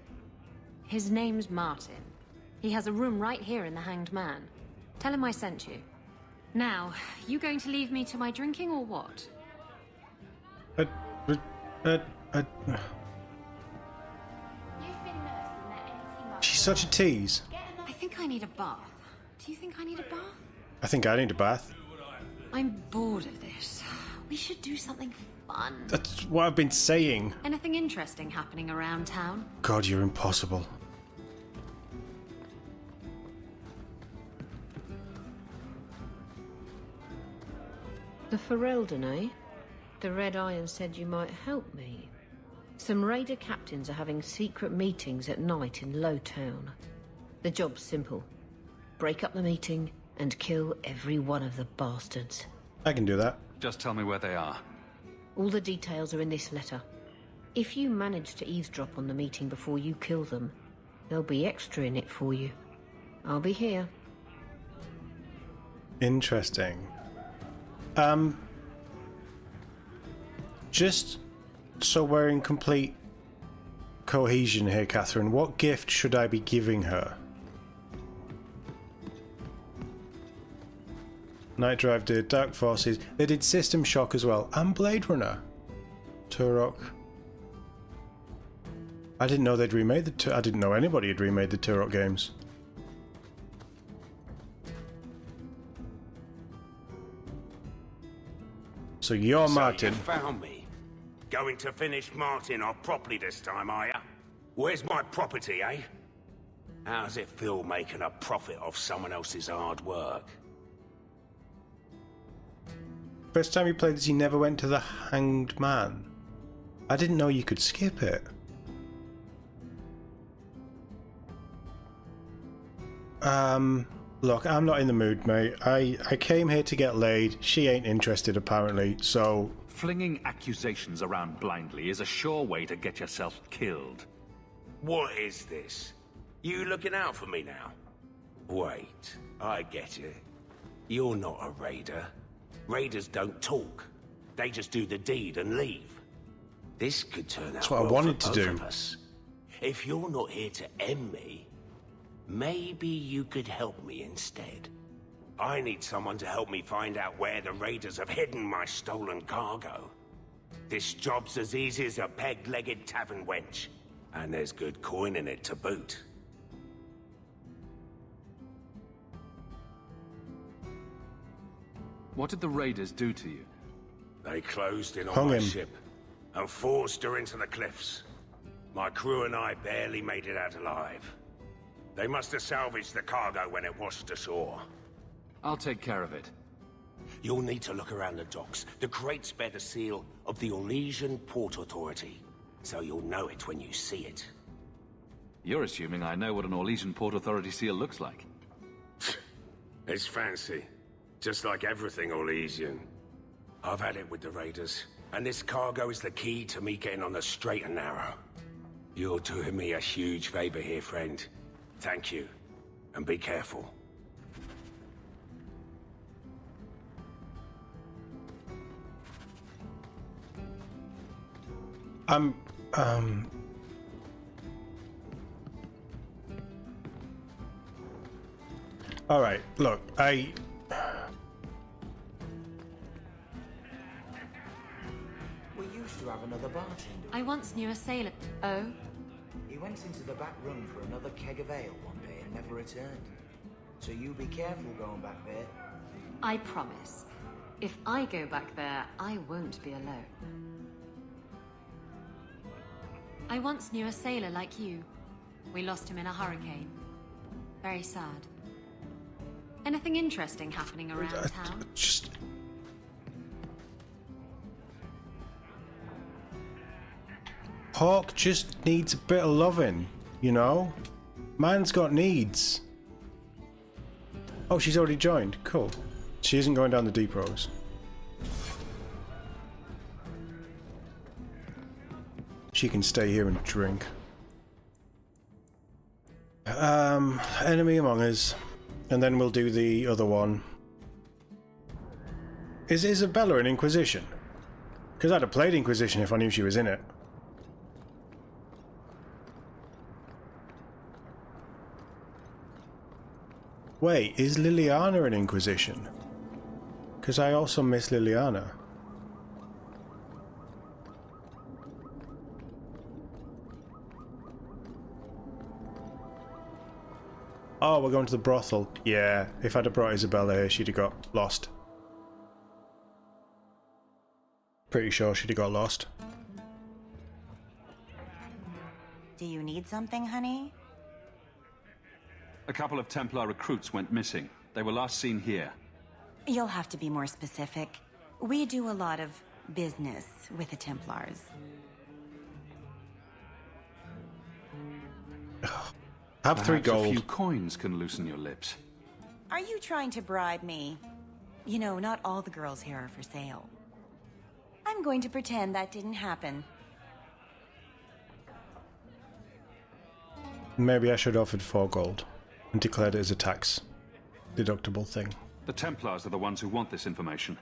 His name's Martin. He has a room right here in the Hanged Man. Tell him I sent you. Now, you going to leave me to my drinking or what? She's such a tease. I think I need a bath. Do you think I need a bath? I think I need a bath. I'm bored of this. We should do something fun. That's what I've been saying. Anything interesting happening around town? God, you're impossible. The Ferelden, eh? The Red Iron said you might help me. Some raider captains are having secret meetings at night in Lowtown. The job's simple. Break up the meeting and kill every one of the bastards. I can do that. Just tell me where they are. All the details are in this letter. If you manage to eavesdrop on the meeting before you kill them, there'll be extra in it for you. I'll be here. Interesting. Just so we're in complete cohesion here, Catherine, what gift should I be giving her? Night Drive did Dark Forces. They did System Shock as well. And Blade Runner. Turok. I didn't know they'd remade the... I didn't know anybody had remade the Turok games. So you're Martin. You found me. Going to finish Martin off properly this time, are ya? Where's my property, eh? How's it feel making a profit off someone else's hard work? First time you played this, you never went to the Hanged Man. I didn't know you could skip it. Look, I'm not in the mood, mate. I came here to get laid. She ain't interested, apparently, so... Flinging accusations around blindly is a sure way to get yourself killed. What is this? You looking out for me now? Wait, I get it. You're not a raider. Raiders don't talk. They just do the deed and leave. This could turn out That's what I well wanted for to both do. of us. If you're not here to end me, maybe you could help me instead. I need someone to help me find out where the raiders have hidden my stolen cargo. This job's as easy as a peg-legged tavern wench. And there's good coin in it to boot. What did the raiders do to you? They closed in on Hung my him. ship and forced her into the cliffs. My crew and I barely made it out alive. They must have salvaged the cargo when it washed ashore. I'll take care of it. You'll need to look around the docks. The crates bear the seal of the Orlesian Port Authority, so you'll know it when you see it. You're assuming I know what an Orlesian Port Authority seal looks like. It's fancy. Just like everything Orlesian. I've had it with the raiders, and this cargo is the key to me getting on the straight and narrow. You're doing me a huge favor here, friend. Thank you, and be careful. All right, look, I have another bartender. I once knew a sailor. Oh? He went into the back room for another keg of ale one day and never returned. So you be careful going back there. I promise. If I go back there, I won't be alone. I once knew a sailor like you. We lost him in a hurricane. Very sad. Anything interesting happening around town? just... Hawke just needs a bit of loving, you know? Man's got needs. Oh, she's already joined. Cool. She isn't going down the deep roads. She can stay here and drink. Enemy Among Us. And then we'll do the other one. Is Isabella in Inquisition? Because I'd have played Inquisition if I knew she was in it. Wait, is Liliana in Inquisition? Because I also miss Liliana. Oh, we're going to the brothel. Yeah, if I'd have brought Isabella here, she'd have got lost. Pretty sure she'd have got lost. Do you need something, honey? A couple of Templar recruits went missing. They were last seen here. You'll have to be more specific. We do a lot of business with the Templars. Have 3 gold. A few coins can loosen your lips. Are you trying to bribe me? You know, not all the girls here are for sale. I'm going to pretend that didn't happen. Maybe I should have offered 4 gold and declared it as a tax deductible thing. The Templars are the ones who want this information.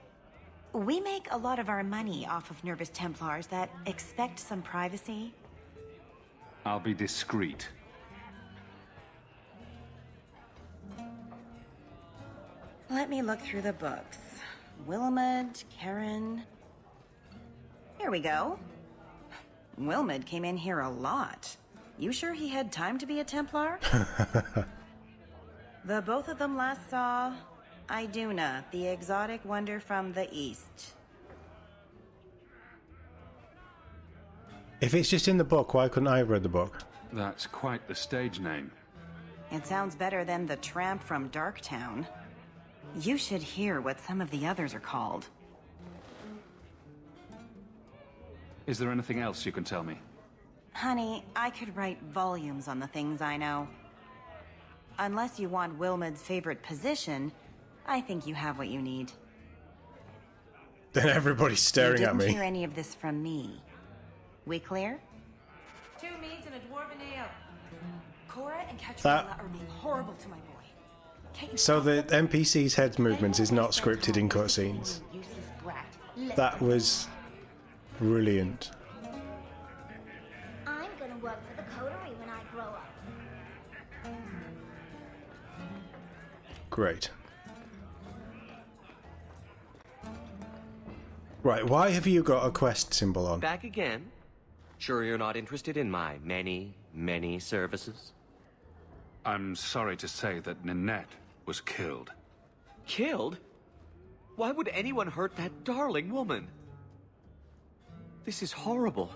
We make a lot of our money off of nervous Templars that expect some privacy. I'll be discreet. Let me look through the books. Wilmot, Karen... Here we go. Wilmot came in here a lot. You sure he had time to be a Templar? The both of them last saw Iduna, the exotic wonder from the east. If it's just in the book, why couldn't I have read the book? That's quite the stage name. It sounds better than the tramp from Darktown. You should hear what some of the others are called. Is there anything else you can tell me? Honey, I could write volumes on the things I know. Unless you want Wilmot's favorite position, I think you have what you need. Then everybody's staring at You me. didn't hear any of this from me. We clear? 2 meads and a dwarven ale. Cora and That- Catrella are being horrible to my boy. So the NPC's head movements is not scripted in cutscenes. That was brilliant. I'm gonna work for the coterie when I grow up. Great. Right, why have you got a quest symbol on? Back again? Sure you're not interested in my many, many services? I'm sorry to say that Ninette was killed. Killed? Why would anyone hurt that darling woman? This is horrible.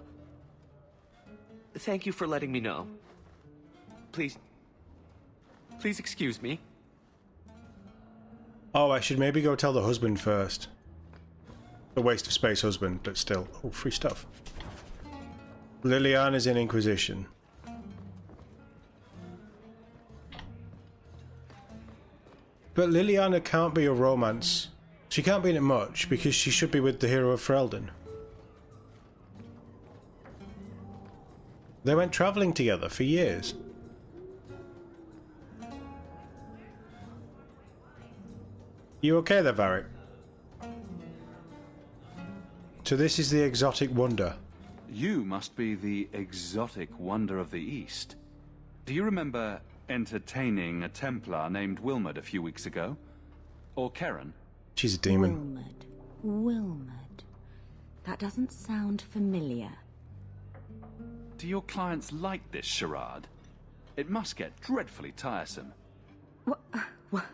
Thank you for letting me know. Please excuse me. Oh, I should maybe go tell the husband first. A waste of space husband, but still. Oh, free stuff. Liliana's in Inquisition. But Liliana can't be a romance. She can't be in it much, because she should be with the Hero of Ferelden. They went travelling together for years. You okay there, Varric? So this is the exotic wonder. You must be the exotic wonder of the East. Do you remember entertaining a Templar named Wilmot a few weeks ago? Or Karen? She's a demon. Wilmot. That doesn't sound familiar. Do your clients like this charade? It must get dreadfully tiresome.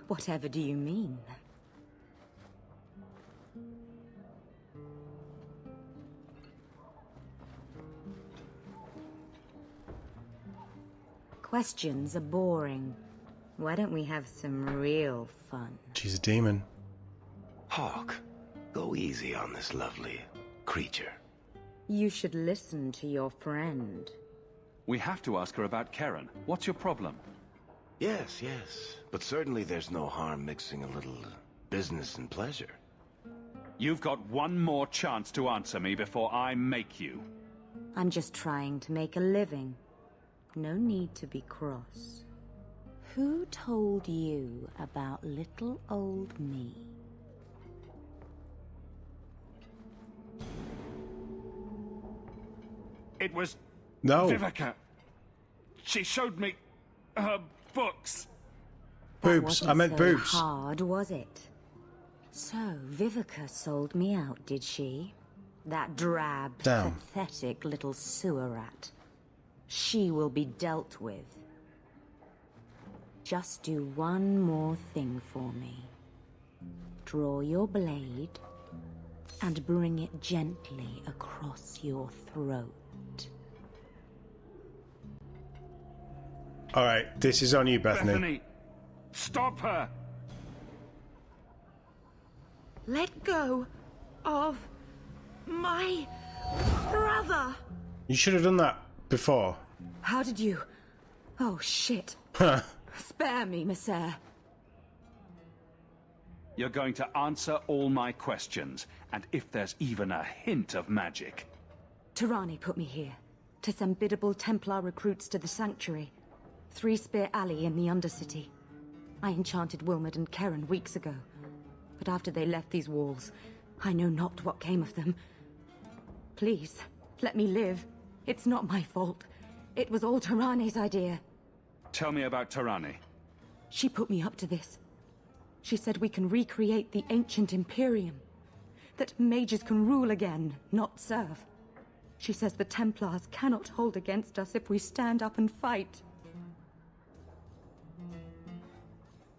Whatever do you mean? Questions are boring. Why don't we have some real fun? She's a demon. Hawke, go easy on this lovely creature. You should listen to your friend. We have to ask her about Karen. What's your problem? Yes, but certainly there's no harm mixing a little business and pleasure. You've got one more chance to answer me before I make you. I'm just trying to make a living. No need to be cross. Who told you about little old me? It was No. Vivica. She showed me her books. Boobs. I meant boobs. Hard, was it? So, Vivica sold me out, did she? That drab, Damn. pathetic little sewer rat. She will be dealt with. Just do one more thing for me. Draw your blade and bring it gently across your throat. Alright, this is on you, Bethany. Bethany, stop her! Let go of my brother. You should have done that before. How did you... Oh, shit. Spare me, Messere. You're going to answer all my questions, and if there's even a hint of magic... Tirani put me here, to send biddable Templar recruits to the Sanctuary. 3 Spear Alley in the Undercity. I enchanted Wilmot and Karen weeks ago. But after they left these walls, I know not what came of them. Please, let me live. It's not my fault. It was all Tirani's idea. Tell me about Tirani. She put me up to this. She said we can recreate the ancient Imperium. That mages can rule again, not serve. She says the Templars cannot hold against us if we stand up and fight.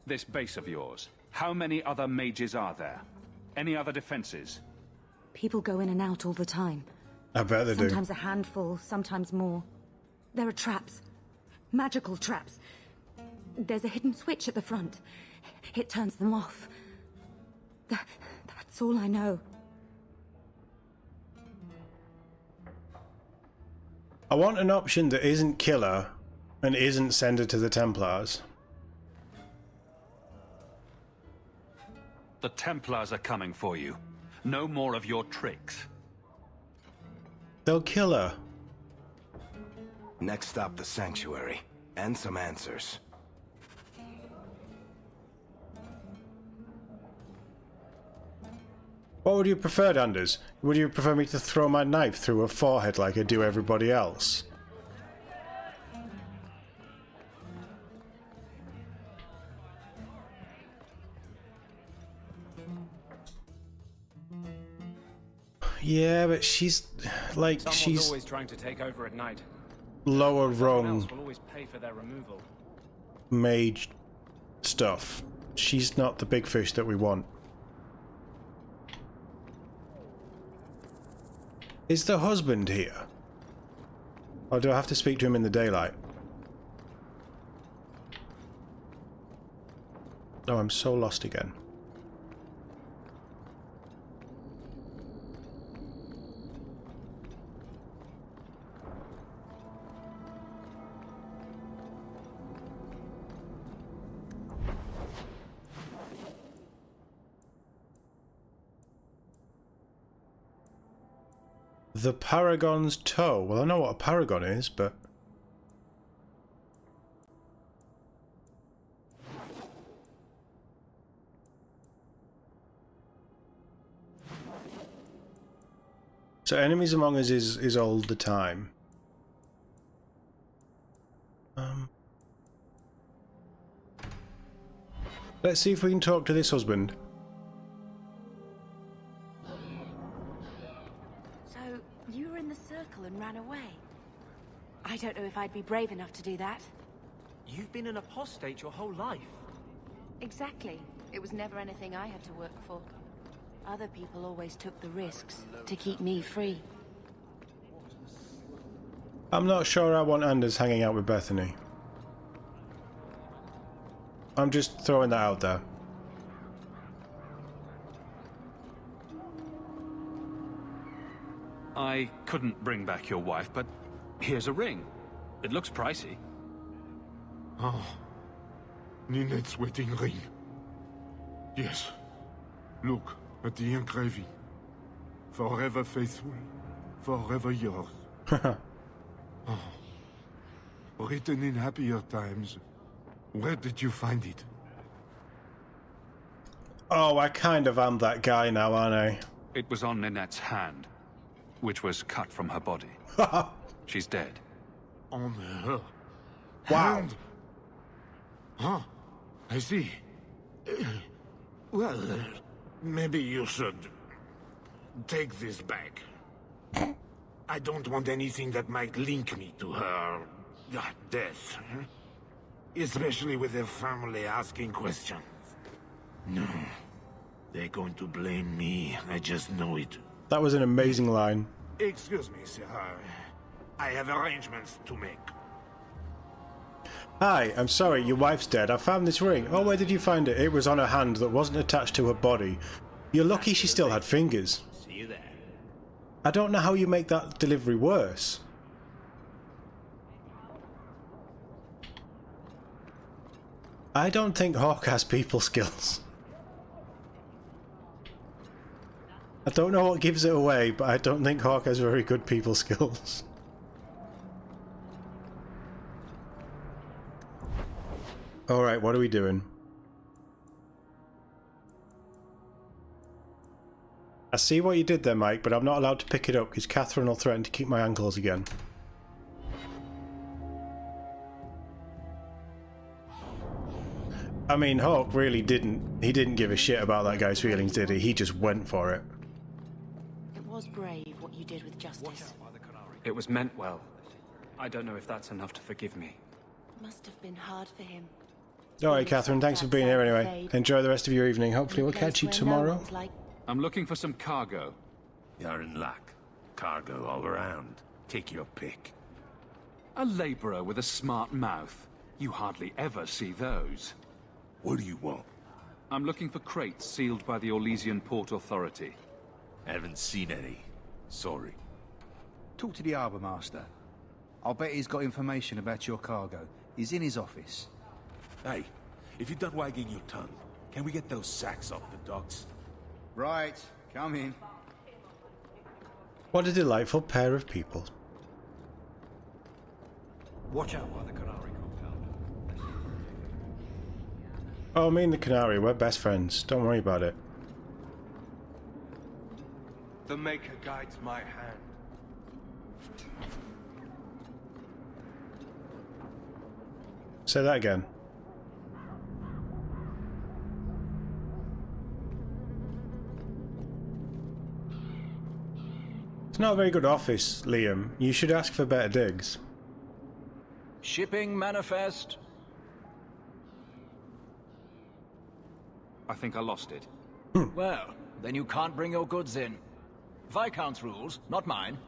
This base of yours, how many other mages are there? Any other defenses? People go in and out all the time. I bet they do. Sometimes a handful, sometimes more. There are traps. Magical traps. There's a hidden switch at the front. It turns them off. That's all I know. I want an option that isn't kill her and isn't send her to the Templars. The Templars are coming for you. No more of your tricks. They'll kill her. Next stop, the Sanctuary. And some answers. What would you prefer, Anders? Would you prefer me to throw my knife through her forehead like I do everybody else? Yeah, but she's like Someone's always trying to take over at night. lower Someone rung else will always pay for their removal. mage stuff. She's not the big fish that we want. Is the husband here? Or do I have to speak to him in the daylight? Oh, I'm so lost again. The Paragon's Toe. Well, I know what a paragon is, but... So enemies among us is all the time. Let's see if we can talk to this husband. So, you were in the circle and ran away? I don't know if I'd be brave enough to do that. You've been an apostate your whole life. Exactly. It was never anything I had to work for. Other people always took the risks to keep me free. I'm not sure I want Anders hanging out with Bethany. I'm just throwing that out there. I couldn't bring back your wife, but here's a ring. It looks pricey. Oh, Ninette's wedding ring. Yes. Look at the engraving. Forever faithful, forever yours. Oh. Written in happier times. Where did you find it? Oh, I kind of am that guy now, aren't I? It was on Ninette's hand, which was cut from her body. She's dead. On her Wow. hand? Huh. I see. Well, maybe you should take this back. I don't want anything that might link me to her death. Especially with her family asking questions. No. They're going to blame me. I just know it. That was an amazing line. Excuse me, sir. I have arrangements to make. Hi, I'm sorry, your wife's dead. I found this ring. Oh, where did you find it? It was on her hand that wasn't attached to her body. You're lucky she still had fingers. See you there. I don't know how you make that delivery worse. I don't think Hawke has people skills. I don't know what gives it away, but I don't think Hawke has very good people skills. Alright, what are we doing? I see what you did there, Mike, but I'm not allowed to pick it up because Catherine will threaten to kick my ankles again. I mean, Hawke really didn't give a shit about that guy's feelings, did he? He just went for it. It was brave what you did with Justice. It was meant well. I don't know if that's enough to forgive me. Must have been hard for him. Alright, Catherine, thanks for being here anyway. Enjoy the rest of your evening. Hopefully we'll catch you tomorrow. I'm looking for some cargo. You're in luck. Cargo all around. Take your pick. A laborer with a smart mouth. You hardly ever see those. What do you want? I'm looking for crates sealed by the Orlesian Port Authority. Haven't seen any. Sorry. Talk to the harbour master. I'll bet he's got information about your cargo. He's in his office. Hey, if you're done wagging your tongue, can we get those sacks off the docks? Right, come in. What a delightful pair of people. Watch out by the Canary compound. Oh, me and the Canary, we're best friends. Don't worry about it. The Maker guides my hand. Say that again. It's not a very good office, Liam. You should ask for better digs. Shipping manifest. I think I lost it. Well, then you can't bring your goods in. Viscount's rules, not mine.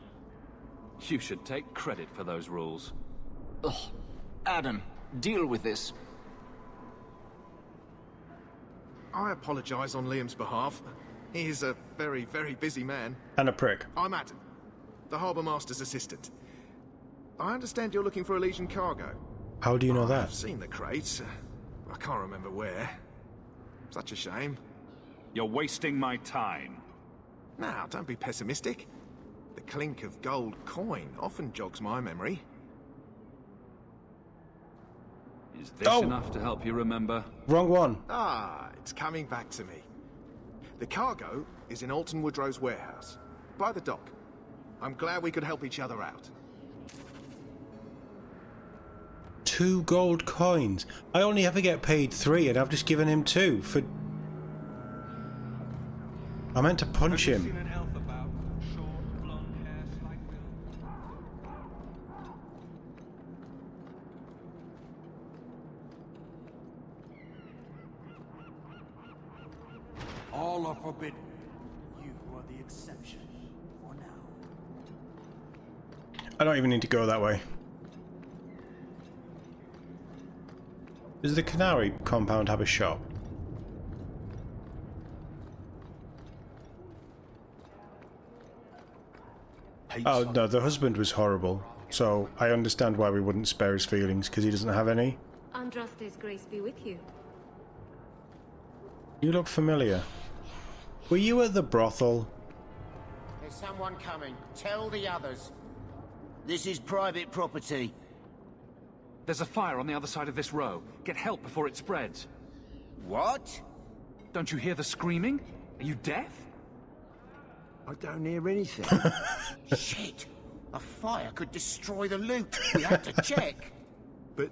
You should take credit for those rules. Ugh. Adam, deal with this. I apologize on Liam's behalf. He is a very, very busy man. And a prick. I'm Adam, the Harbour Master's assistant. I understand you're looking for Elysian cargo. How do you know that? I've seen the crates. I can't remember where. Such a shame. You're wasting my time. Now, don't be pessimistic. The clink of gold coin often jogs my memory. Is this enough to help you remember? Wrong one. Ah, it's coming back to me. The cargo is in Alton Woodrow's warehouse, by the dock. I'm glad we could help each other out. 2 gold coins. I only ever get paid 3 and I've just given him 2 for... I meant to punch him. All are forbidden. You are the exception for now. I don't even need to go that way. Does the Canary compound have a shop? Oh no, the husband was horrible, so I understand why we wouldn't spare his feelings, because he doesn't have any. Andraste's grace be with you. You look familiar. Were you at the brothel? There's someone coming. Tell the others. This is private property. There's a fire on the other side of this row. Get help before it spreads. What? Don't you hear the screaming? Are you deaf? I don't hear anything. Shit! A fire could destroy the loot. We have to check. But...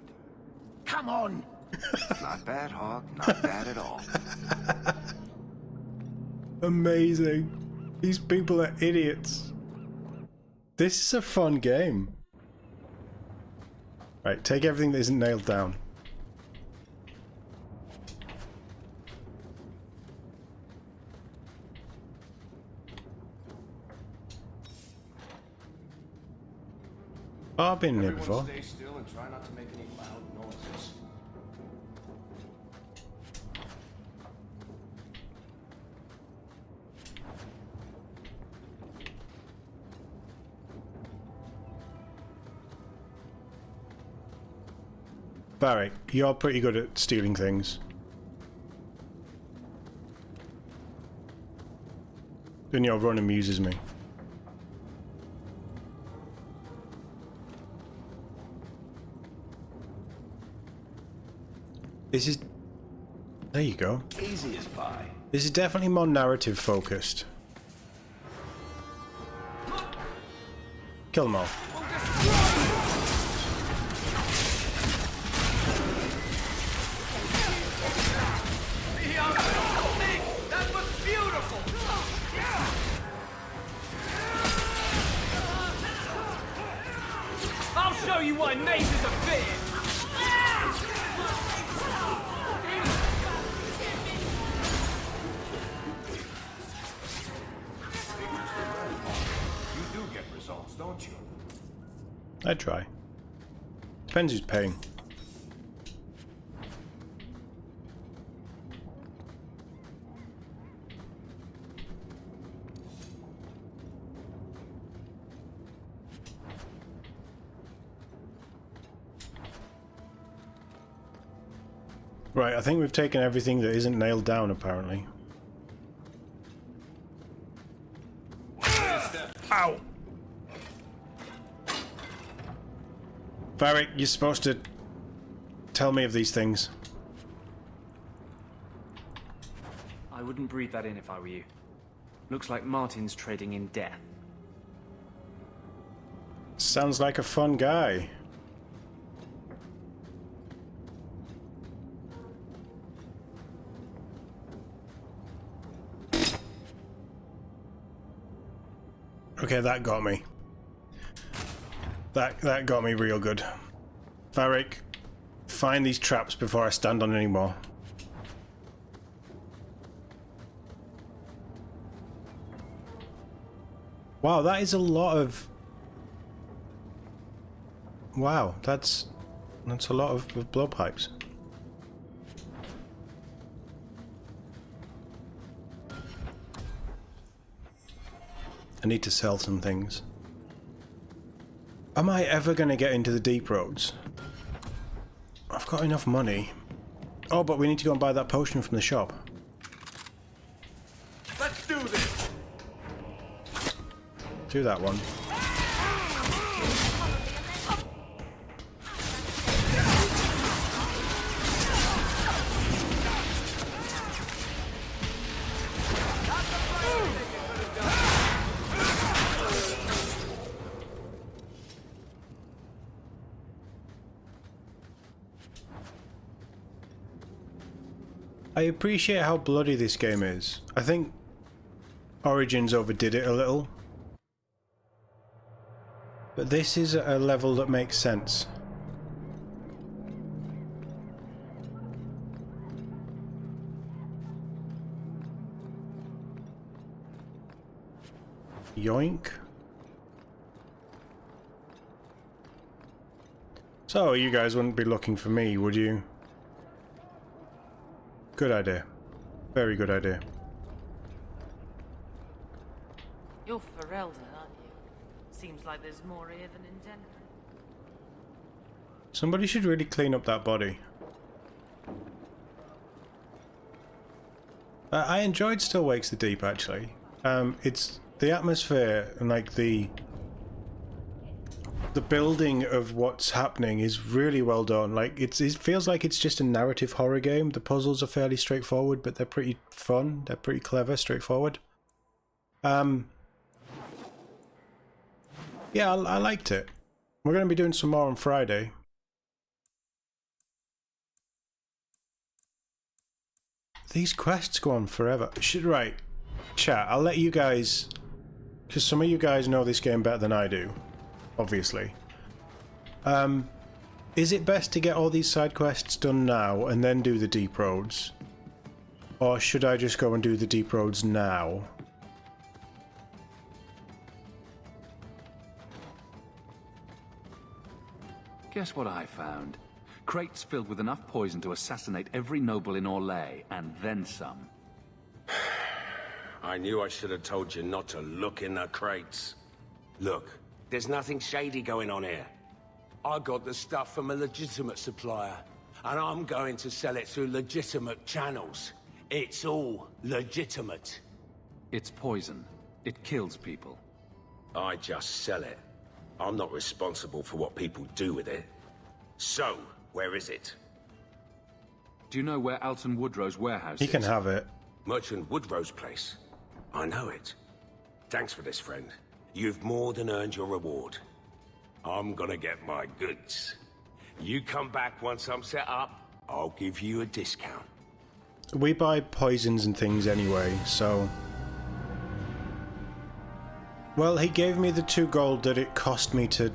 Come on! Not bad, Hawke. Not bad at all. Amazing. These people are idiots. This is a fun game. Right, take everything that isn't nailed down. Oh, I've been in here before. Stay still and try not to make any loud noises. Barry, you're pretty good at stealing things. Then your run amuses me. This is... There you go. Easy as pie. This is definitely more narrative focused. Kill them all. That was beautiful! I'll show you why Nate is a bitch! You do get results, don't you? I try. Depends who's paying. Right, I think we've taken everything that isn't nailed down, apparently. Ow! Varric, you're supposed to tell me of these things. I wouldn't breathe that in if I were you. Looks like Martin's trading in death. Sounds like a fun guy. Okay, that got me. That got me real good. Varric, find these traps before I stand on any more. Wow, that is a lot of... Wow, that's a lot of blowpipes. I need to sell some things. Am I ever going to get into the deep roads? I've got enough money. Oh, but we need to go and buy that potion from the shop. Let's do this! Do that one. I appreciate how bloody this game is. I think Origins overdid it a little. But this is a level that makes sense. Yoink. So, you guys wouldn't be looking for me, would you? Good idea. Very good idea. You're Ferelden, aren't you? Seems like there's more here than in Denver. Somebody should really clean up that body. I enjoyed Still Wakes the Deep, actually. It's the atmosphere and like the building of what's happening is really well done. Like it feels like it's just a narrative horror game. The puzzles are fairly straightforward, but they're pretty fun. They're pretty clever, straightforward. Yeah, I liked it. We're going to be doing some more on Friday. These quests go on forever. Right, chat, I'll let you guys... Because some of you guys know this game better than I do, obviously. Is it best to get all these side quests done now and then do the deep roads? Or should I just go and do the deep roads now? Guess what I found? Crates filled with enough poison to assassinate every noble in Orlais, and then some. I knew I should have told you not to look in the crates. Look, there's nothing shady going on here. I got the stuff from a legitimate supplier, and I'm going to sell it through legitimate channels. It's all legitimate. It's poison. It kills people. I just sell it. I'm not responsible for what people do with it. So, where is it? Do you know where Alton Woodrow's warehouse is? He can have it. Merchant Woodrow's place. I know it. Thanks for this, friend. You've more than earned your reward. I'm gonna get my goods. You come back once I'm set up, I'll give you a discount. We buy poisons and things anyway, so... Well, he gave me the 2 gold that it cost me to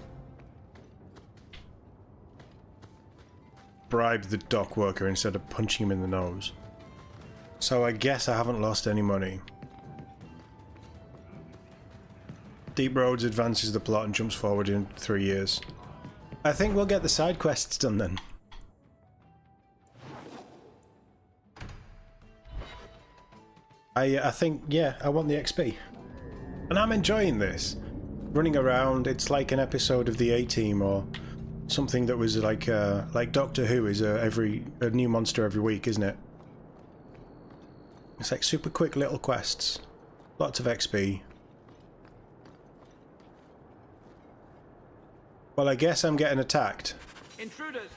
bribe the dock worker instead of punching him in the nose. So I guess I haven't lost any money. Deep Roads advances the plot and jumps forward in 3 years. I think we'll get the side quests done then. I think, yeah, I want the XP. And I'm enjoying this. Running around, it's like an episode of the A-Team or something that was like Doctor Who is a new monster every week, isn't it? It's like super quick little quests. Lots of XP. Well, I guess I'm getting attacked. Intruders!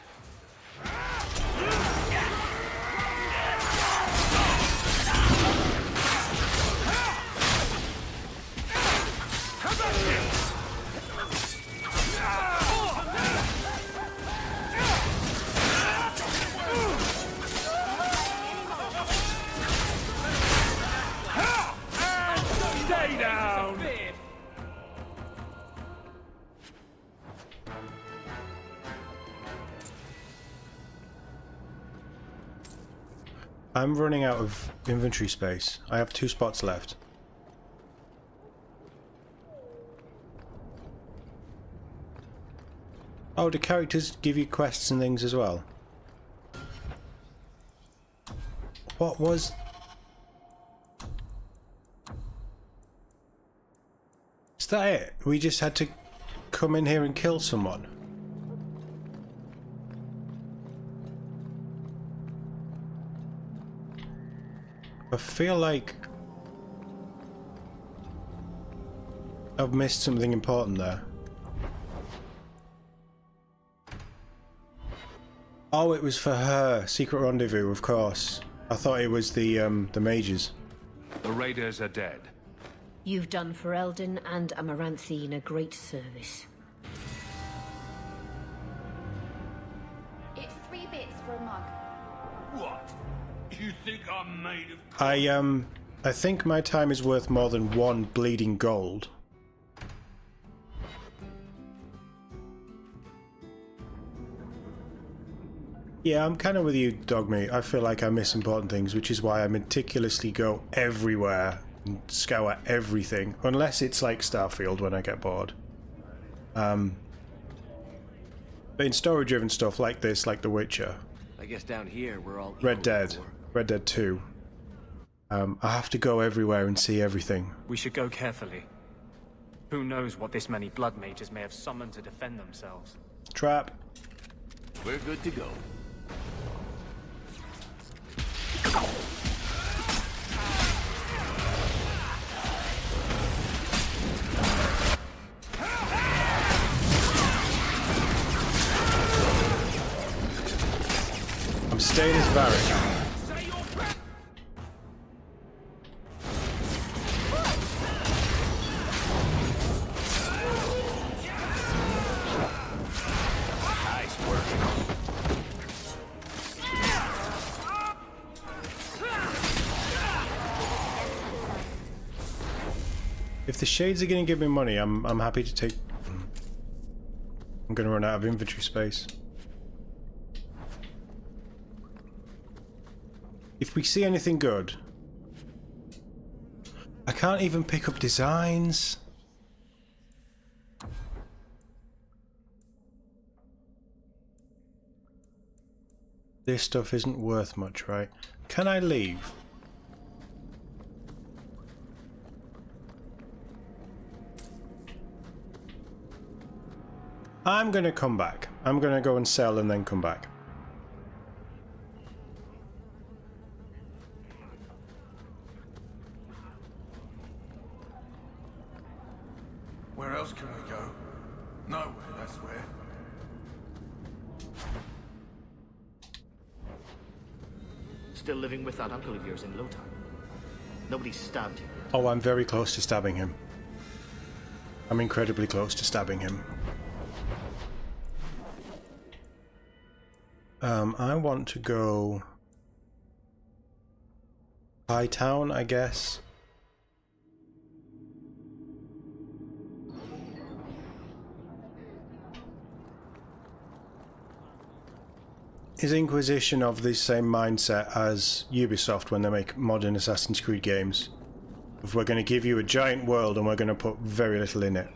I'm running out of inventory space. I have 2 spots left. Oh, do characters give you quests and things as well? What was... Is that it? We just had to come in here and kill someone? I feel like I've missed something important there. Oh, it was for her. Secret rendezvous, of course. I thought it was the mages. The raiders are dead. You've done Ferelden and Amaranthine a great service. It's 3 bits for a mug. What? You think I'm made of... I think my time is worth more than 1 bleeding gold. Yeah, I'm kind of with you, Dogmeat. I feel like I miss important things, which is why I meticulously go everywhere and scour everything, unless it's like Starfield when I get bored. But in story-driven stuff like this, like The Witcher, I guess down here we're all Red Dead 2, I have to go everywhere and see everything. We should go carefully. Who knows what this many blood mages may have summoned to defend themselves. Trap. We're good to go. I'm staying as Varric. Nice work. If the shades are going to give me money, I'm happy to take... I'm going to run out of inventory space. If we see anything good... I can't even pick up designs. This stuff isn't worth much, right? Can I leave? I'm gonna come back. I'm gonna go and sell and then come back. Where else can we go? Nowhere, that's where. Still living with that uncle of yours in Lothar. Nobody stabbed you. Oh, I'm very close to stabbing him. I'm incredibly close to stabbing him. I want to go... Hightown, I guess. Is Inquisition of the same mindset as Ubisoft when they make modern Assassin's Creed games? If we're going to give you a giant world and we're going to put very little in it.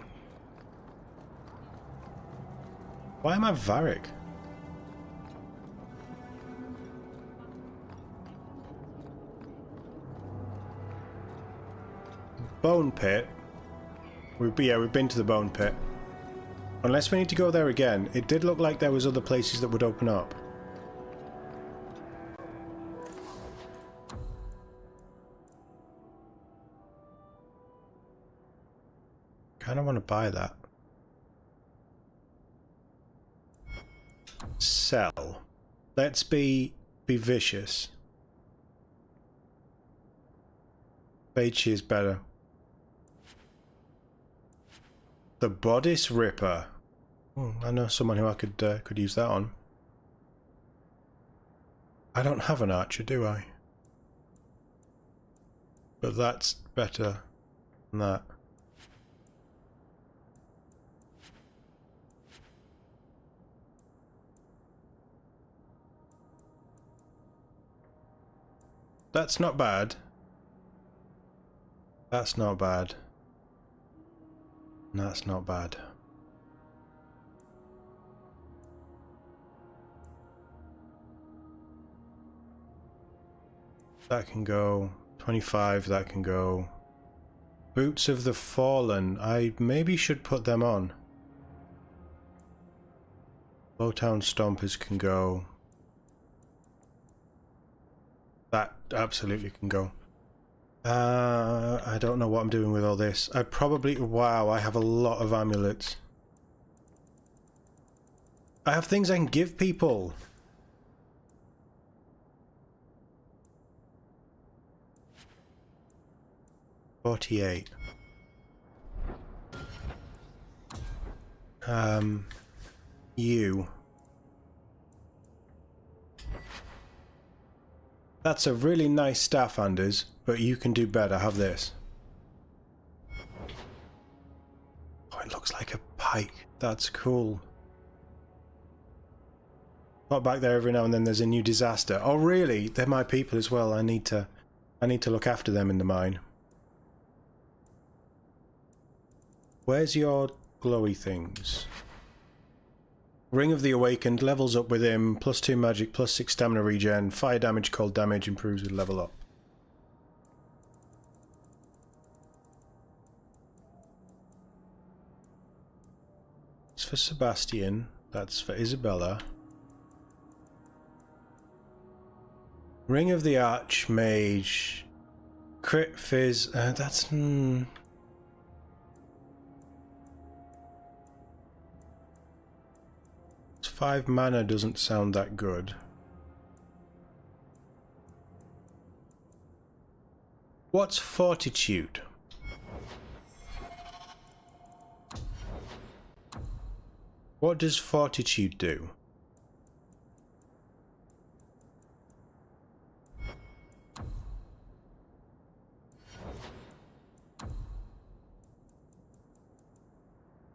Why am I Varric? Bone Pit. We've been to the Bone Pit. Unless we need to go there again. It did look like there was other places that would open up. Kind of want to buy that. Sell. Let's be vicious. Beige is better. The Bodice Ripper. I know someone who I could use that on. I don't have an archer, do I? But that's better than that. That's not bad. That's not bad. That's not bad. That can go. 25, that can go. Boots of the Fallen. I maybe should put them on. Lowtown Stompers can go. That absolutely can go. I don't know what I'm doing with all this. I probably... Wow, I have a lot of amulets. I have things I can give people. $48. You. That's a really nice staff, Anders, but you can do better. Have this. Oh, it looks like a pike. That's cool. Not back there every now and then there's a new disaster. Oh really? They're my people as well. I need to look after them in the mine. Where's your glowy things? Ring of the Awakened levels up with him, +2 magic, +6 stamina regen, fire damage, cold damage improves with level up. It's for Sebastian, that's for Isabella. Ring of the Archmage, crit fizz, that's... It's 5 mana doesn't sound that good. What's Fortitude? What does Fortitude do?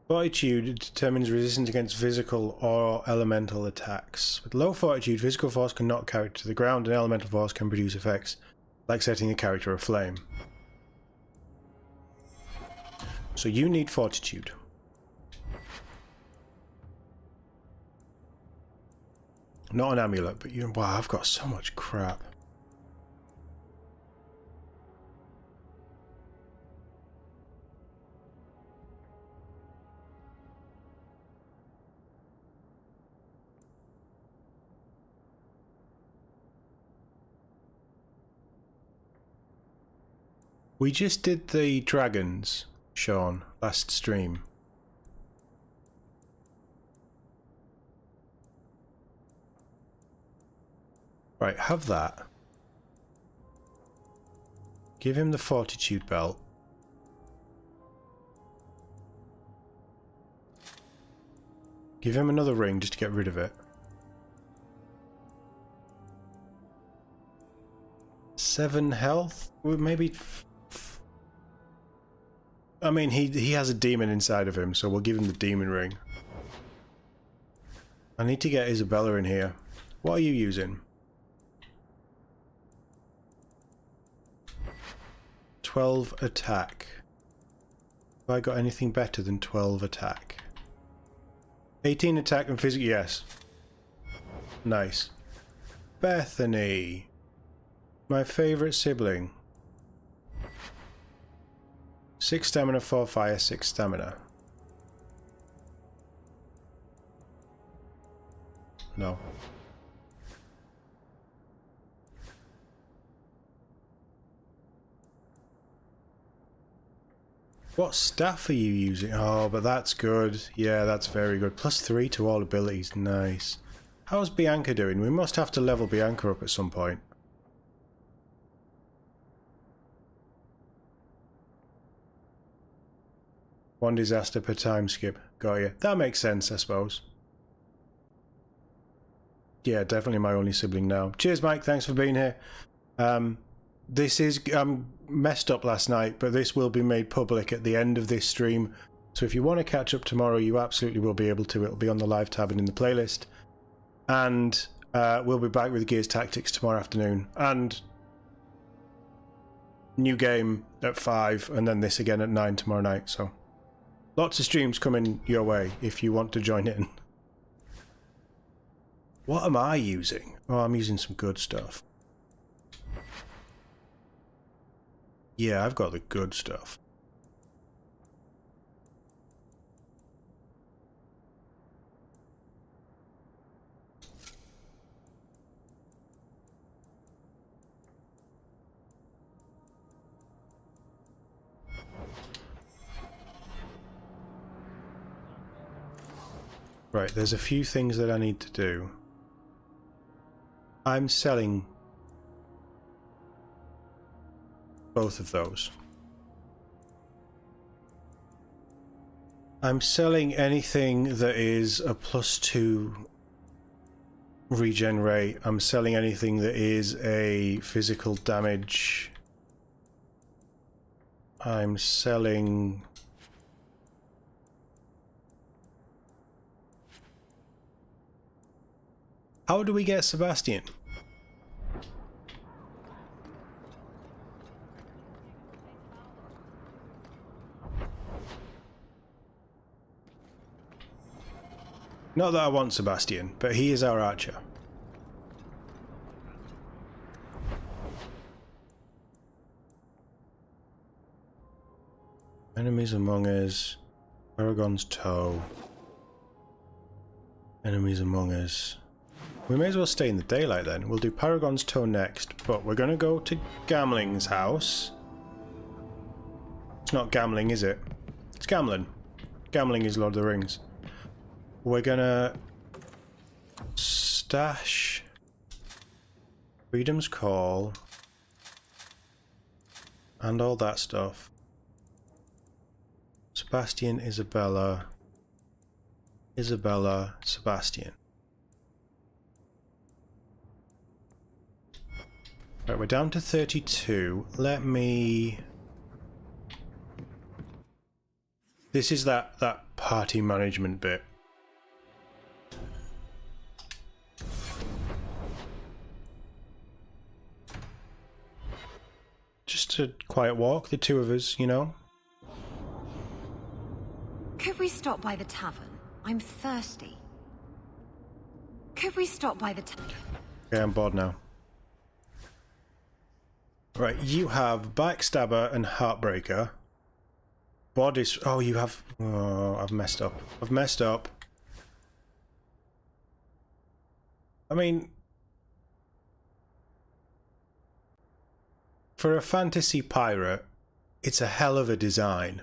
Fortitude determines resistance against physical or elemental attacks. With low fortitude, physical force can knock a character to the ground, and elemental force can produce effects, like setting a character aflame. So you need fortitude. Not an amulet, but you... Wow, I've got so much crap. We just did the dragons, Sean, last stream. Right, have that. Give him the fortitude belt. Give him another ring just to get rid of it. 7 health? Well, maybe... I mean, he has a demon inside of him, so we'll give him the demon ring. I need to get Isabella in here. What are you using? 12 attack. Have I got anything better than 12 attack? 18 attack and physical, yes. Nice. Bethany. My favourite sibling. 6 stamina, 4 fire, 6 stamina. No. What staff are you using? Oh, but that's good. Yeah, that's very good. +3 to all abilities. Nice. How's Bianca doing? We must have to level Bianca up at some point. One disaster per time skip. Got you. That makes sense, I suppose. Yeah, definitely my only sibling now. Cheers, Mike. Thanks for being here. This is... messed up last night, but this will be made public at the end of this stream. So if you want to catch up tomorrow, you absolutely will be able to. It'll be on the live tab and in the playlist. And we'll be back with Gears Tactics tomorrow afternoon. And new game at 5, and then this again at 9 tomorrow night, so lots of streams coming your way if you want to join in. What am I using? Oh, I'm using some good stuff. Yeah, I've got the good stuff. Right, there's a few things that I need to do. I'm selling both of those. I'm selling anything that is a +2 regenerate. I'm selling anything that is a physical damage. I'm selling... How do we get Sebastian? Not that I want Sebastian, but he is our archer. Enemies among us. Paragon's toe. Enemies among us. We may as well stay in the daylight then. We'll do Paragon's toe next, but we're going to go to Gamling's house. It's not Gamling, is it? It's Gamlin. Gamling is Lord of the Rings. We're going to stash Freedom's Call and all that stuff. Sebastian, Isabella, Isabella, Sebastian. Right, we're down to 32. Let me... This is that party management bit. Just a quiet walk, the two of us, you know? Could we stop by the tavern? I'm thirsty. Could we stop by the tavern? Okay, I'm bored now. Right, you have Backstabber and Heartbreaker. Body... Oh, you have... Oh, I've messed up. I've messed up. I mean... For a fantasy pirate, it's a hell of a design.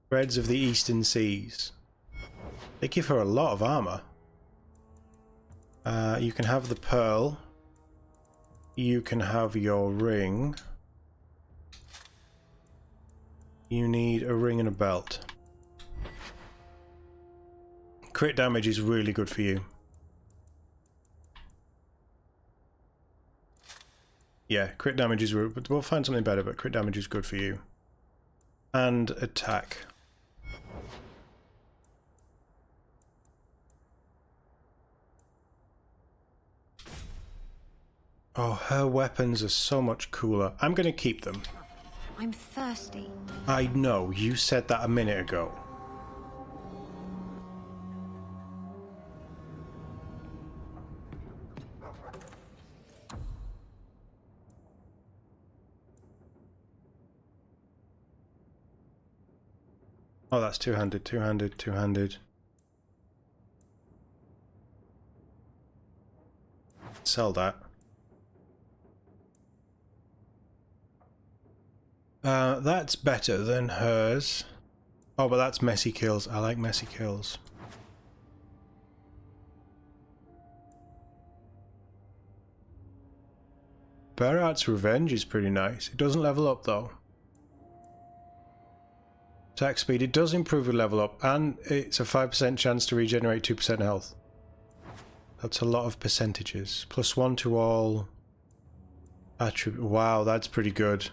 Threads of the Eastern Seas. They give her a lot of armor. You can have the pearl. You can have your ring. You need a ring and a belt. Crit damage is really good for you. Yeah, crit damage is... We'll find something better, but crit damage is good for you. And attack. Oh, her weapons are so much cooler. I'm going to keep them. I'm thirsty. I know, you said that a minute ago. Oh, that's two-handed, two-handed, two-handed. Sell that. That's better than hers. Oh, but that's messy kills. I like messy kills. Berat's Revenge is pretty nice. It doesn't level up though. Attack speed, it does improve with level up, and it's a 5% chance to regenerate 2% health. That's a lot of percentages. +1 to all attribute. Wow, that's pretty good.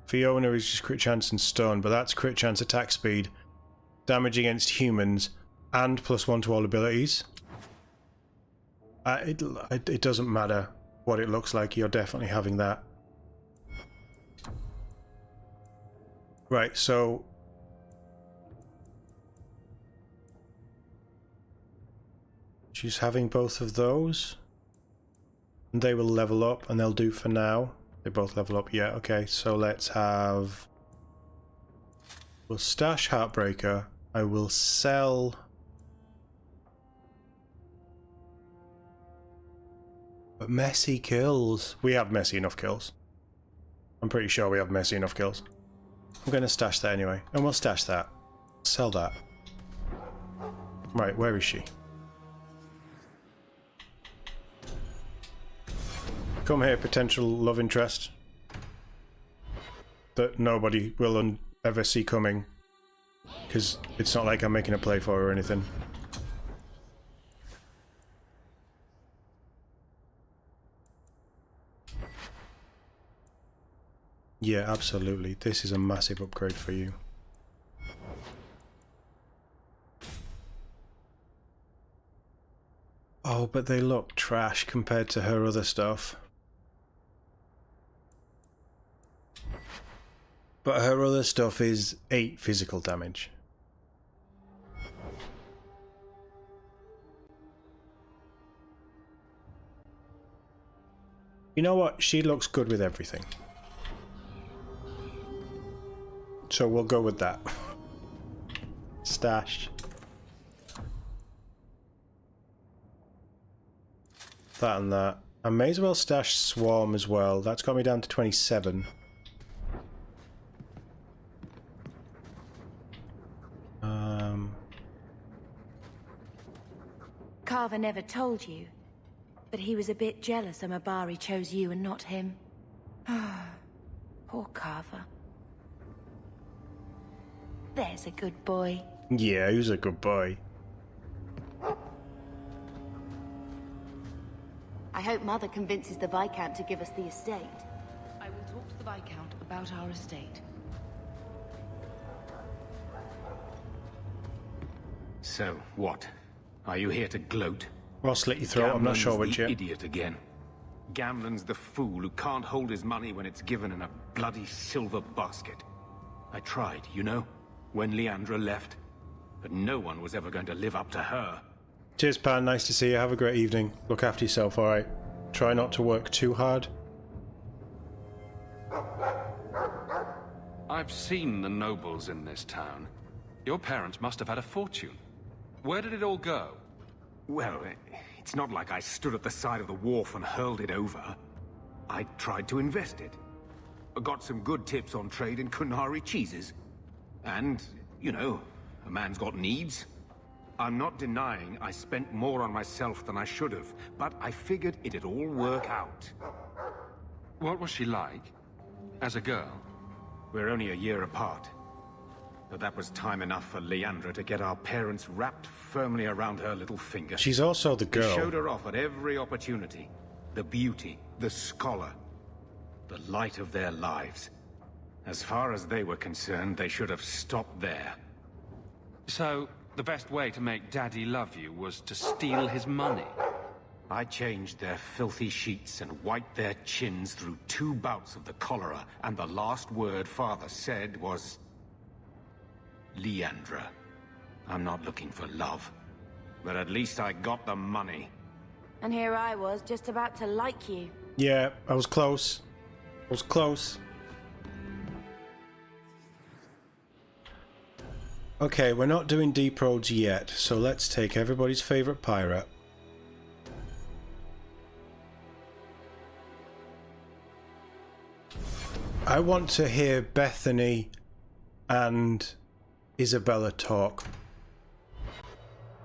Fiona is just crit chance and stun, but that's crit chance, attack speed, damage against humans, and +1 to all abilities. It doesn't matter what it looks like, you're definitely having that. Right, so... she's having both of those. And they will level up, and they'll do for now. They both level up, yeah, okay. So let's have... we'll stash Heartbreaker. I will sell... but messy kills. We have messy enough kills. I'm pretty sure we have messy enough kills. I'm going to stash that anyway. And we'll stash that. Sell that. Right, where is she? Come here, potential love interest. That nobody will ever see coming. Because it's not like I'm making a play for her or anything. Yeah, absolutely. This is a massive upgrade for you. Oh, but they look trash compared to her other stuff. But her other stuff is 8 physical damage. You know what? She looks good with everything. So we'll go with that. Stash. That and that. I may as well stash Swarm as well. That's got me down to 27. Carver never told you, but he was a bit jealous Amabari chose you and not him. Poor Carver. There's a good boy. Yeah, he was a good boy. I hope Mother convinces the Viscount to give us the estate. I will talk to the Viscount about our estate. So, what? Are you here to gloat? I'll slit your throat, I'm not sure which yet. Idiot again. Gamlen's the fool who can't hold his money when it's given in a bloody silver basket. I tried, you know, when Leandra left. But no one was ever going to live up to her. Cheers, Pan. Nice to see you. Have a great evening. Look after yourself, alright? Try not to work too hard. I've seen the nobles in this town. Your parents must have had a fortune. Where did it all go? Well, it's not like I stood at the side of the wharf and hurled it over. I tried to invest it. I got some good tips on trade in Kunari cheeses. And, you know, a man's got needs. I'm not denying I spent more on myself than I should have, but I figured it'd all work out. What was she like? As a girl? We're only a year apart. But that was time enough for Leandra to get our parents wrapped firmly around her little finger. She's also the girl. They showed her off at every opportunity. The beauty, the scholar, the light of their lives. As far as they were concerned, they should have stopped there. So, the best way to make Daddy love you was to steal his money? I changed their filthy sheets and wiped their chins through 2 bouts of the cholera, and the last word Father said was... Leandra. I'm not looking for love, but at least I got the money. And here I was, just about to like you. Yeah, I was close. I was close. Okay, we're not doing deep roads yet, so let's take everybody's favourite pirate. I want to hear Bethany and Isabella talk.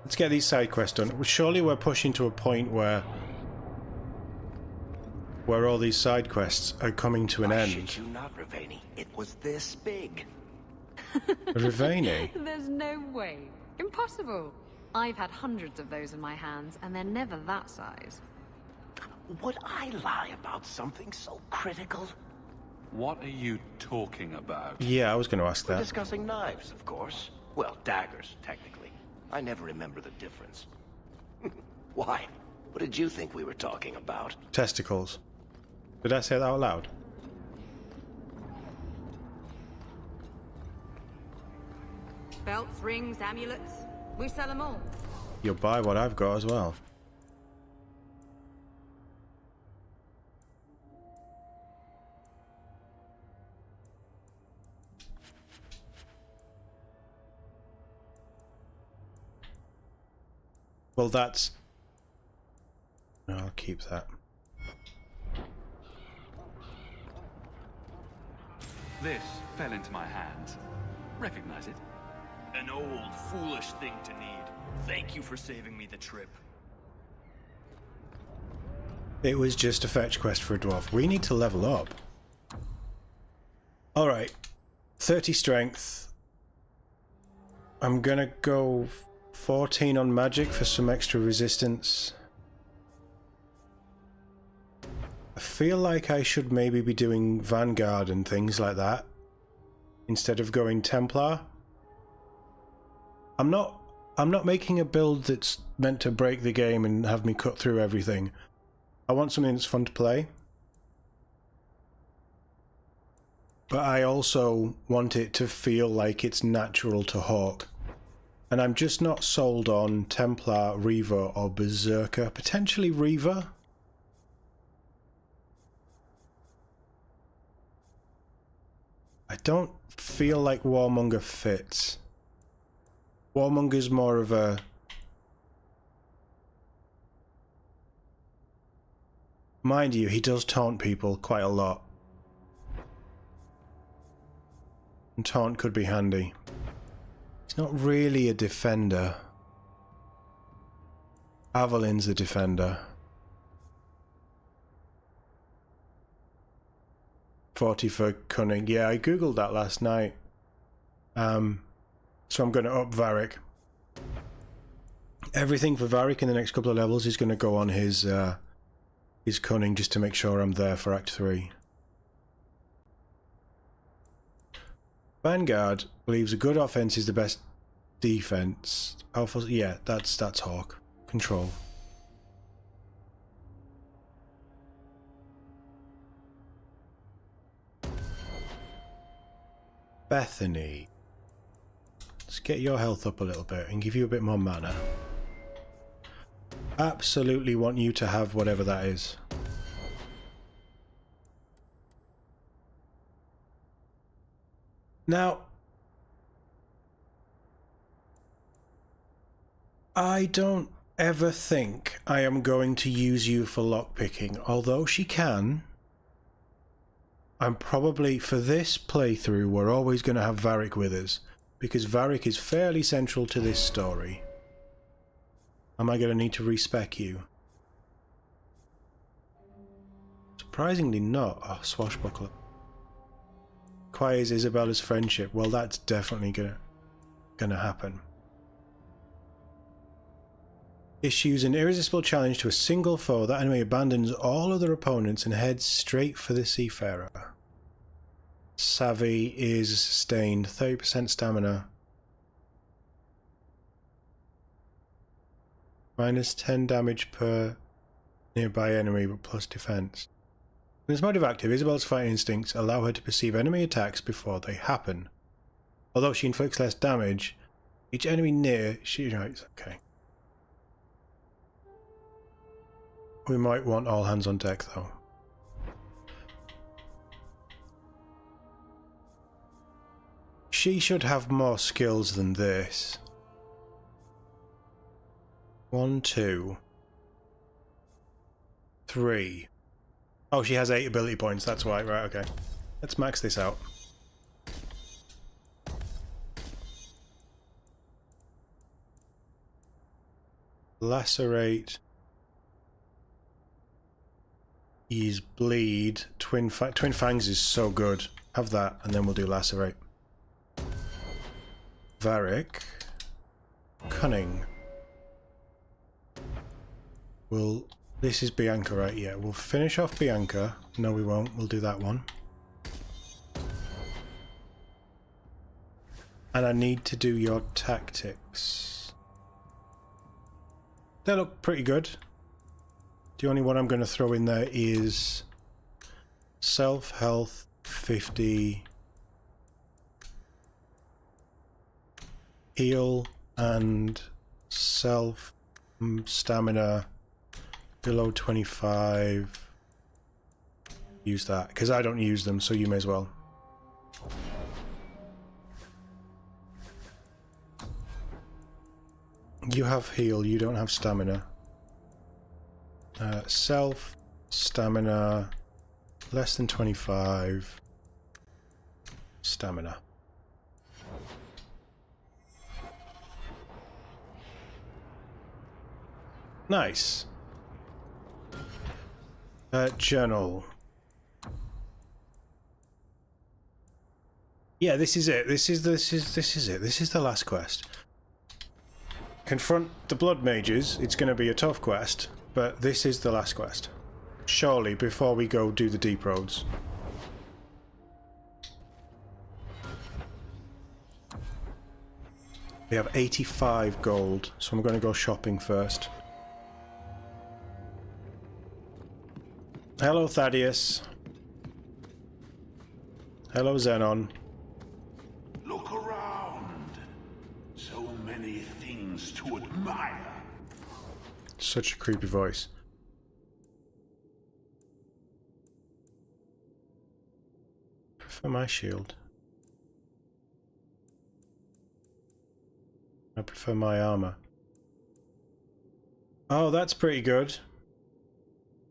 Let's get these side quests done. Surely we're pushing to a point where all these side quests are coming to an end. Shit you not, Ravani. It was this big. Ravani? There's no way. Impossible. I've had hundreds of those in my hands, and they're never that size. Would I lie about something so critical? What are you talking about? Yeah, I was going to ask We're that. discussing knives, of course. Well, daggers, technically. I never remember the difference. Why? What did you think we were talking about? Testicles. Did I say that out loud? Belts, rings, amulets. We sell them all. You'll buy what I've got as well. Well, that's... No, I'll keep that. This fell into my hands. Recognize it? An old, foolish thing to need. Thank you for saving me the trip. It was just a fetch quest for a dwarf. We need to level up. Alright. 30 strength. I'm gonna go 14 on magic for some extra resistance. I feel like I should maybe be doing Vanguard and things like that instead of going Templar. I'm not making a build that's meant to break the game and have me cut through everything. I want something that's fun to play. But I also want it to feel like it's natural to Hawke. And I'm just not sold on Templar, Reaver or Berserker. Potentially Reaver. I don't feel like Warmonger fits. Warmonger's more of a... Mind you, he does taunt people quite a lot. And taunt could be handy. He's not really a defender. Avelin's a defender. 40 for cunning. Yeah, I googled that last night. So I'm going to up Varric. Everything for Varric in the next couple of levels is going to go on his cunning just to make sure I'm there for Act 3. Vanguard believes a good offense is the best defense. Alpha, yeah, that's Hawke. Control. Bethany. Let's get your health up a little bit and give you a bit more mana. Absolutely want you to have whatever that is. Now, I don't ever think I am going to use you for lockpicking, although she can. I'm probably, for this playthrough, we're always going to have Varric with us, because Varric is fairly central to this story. Am I going to need to respec you? Surprisingly not. Oh, swashbuckler. Acquires Isabella's friendship. Well, that's definitely gonna happen. Issues an irresistible challenge to a single foe. That enemy abandons all other opponents and heads straight for the Seafarer. Savvy is sustained. 30% stamina. Minus 10 damage per nearby enemy, but plus defense. When this mode is active, Isabella's fighting instincts allow her to perceive enemy attacks before they happen. Although she inflicts less damage, each enemy near she unites. Okay. We might want all hands on deck though. She should have more skills than this. 1, 2, 3. Oh, she has 8 ability points, that's why. Right, okay. Let's max this out. Lacerate. Ease bleed. Twin Fangs is so good. Have that, and then we'll do Lacerate. Varric. Cunning. This is Bianca, right? Yeah, we'll finish off Bianca. No, we won't. We'll do that one. And I need to do your tactics. They look pretty good. The only one I'm going to throw in there is self-health 50, heal, and self-stamina below 25. Use that, because I don't use them, so you may as well. You have heal, you don't have stamina. Self, stamina, less than 25. Stamina. Nice. Journal. Yeah, this is it. This is it. This is the last quest. Confront the blood mages. It's going to be a tough quest, but this is the last quest. Surely, before we go do the deep roads. We have 85 gold, so I'm going to go shopping first. Hello, Thaddeus. Hello, Xenon. Look around. So many things to admire. Such a creepy voice. I prefer my shield. I prefer my armor. Oh, that's pretty good.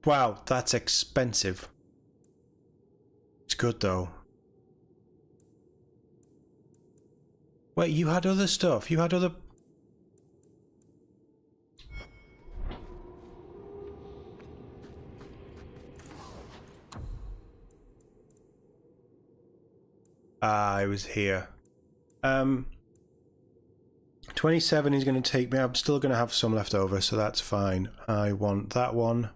Wow, that's expensive. It's good though. Wait, you had other stuff. You had other... Ah, I was here. 27 is going to take me. I'm still going to have some left over, so that's fine. I want that one.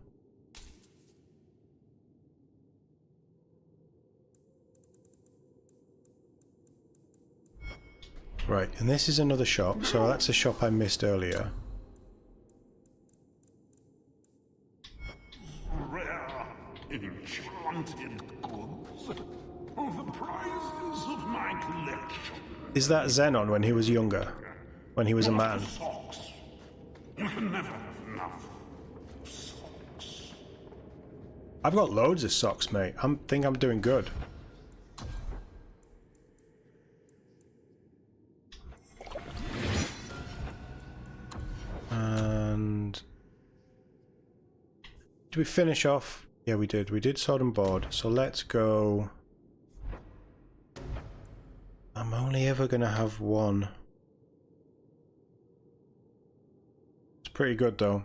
Right, and this is another shop, so that's a shop I missed earlier. Rare, enchanted goods. The prizes of my collection. Is that Xenon when he was younger? When he was a man? Socks. You can never have enough socks. I've got loads of socks, mate. I think I'm doing good. And did we finish off? Yeah, we did. We did Sword and Board. So let's go. I'm only ever gonna have one. It's pretty good though.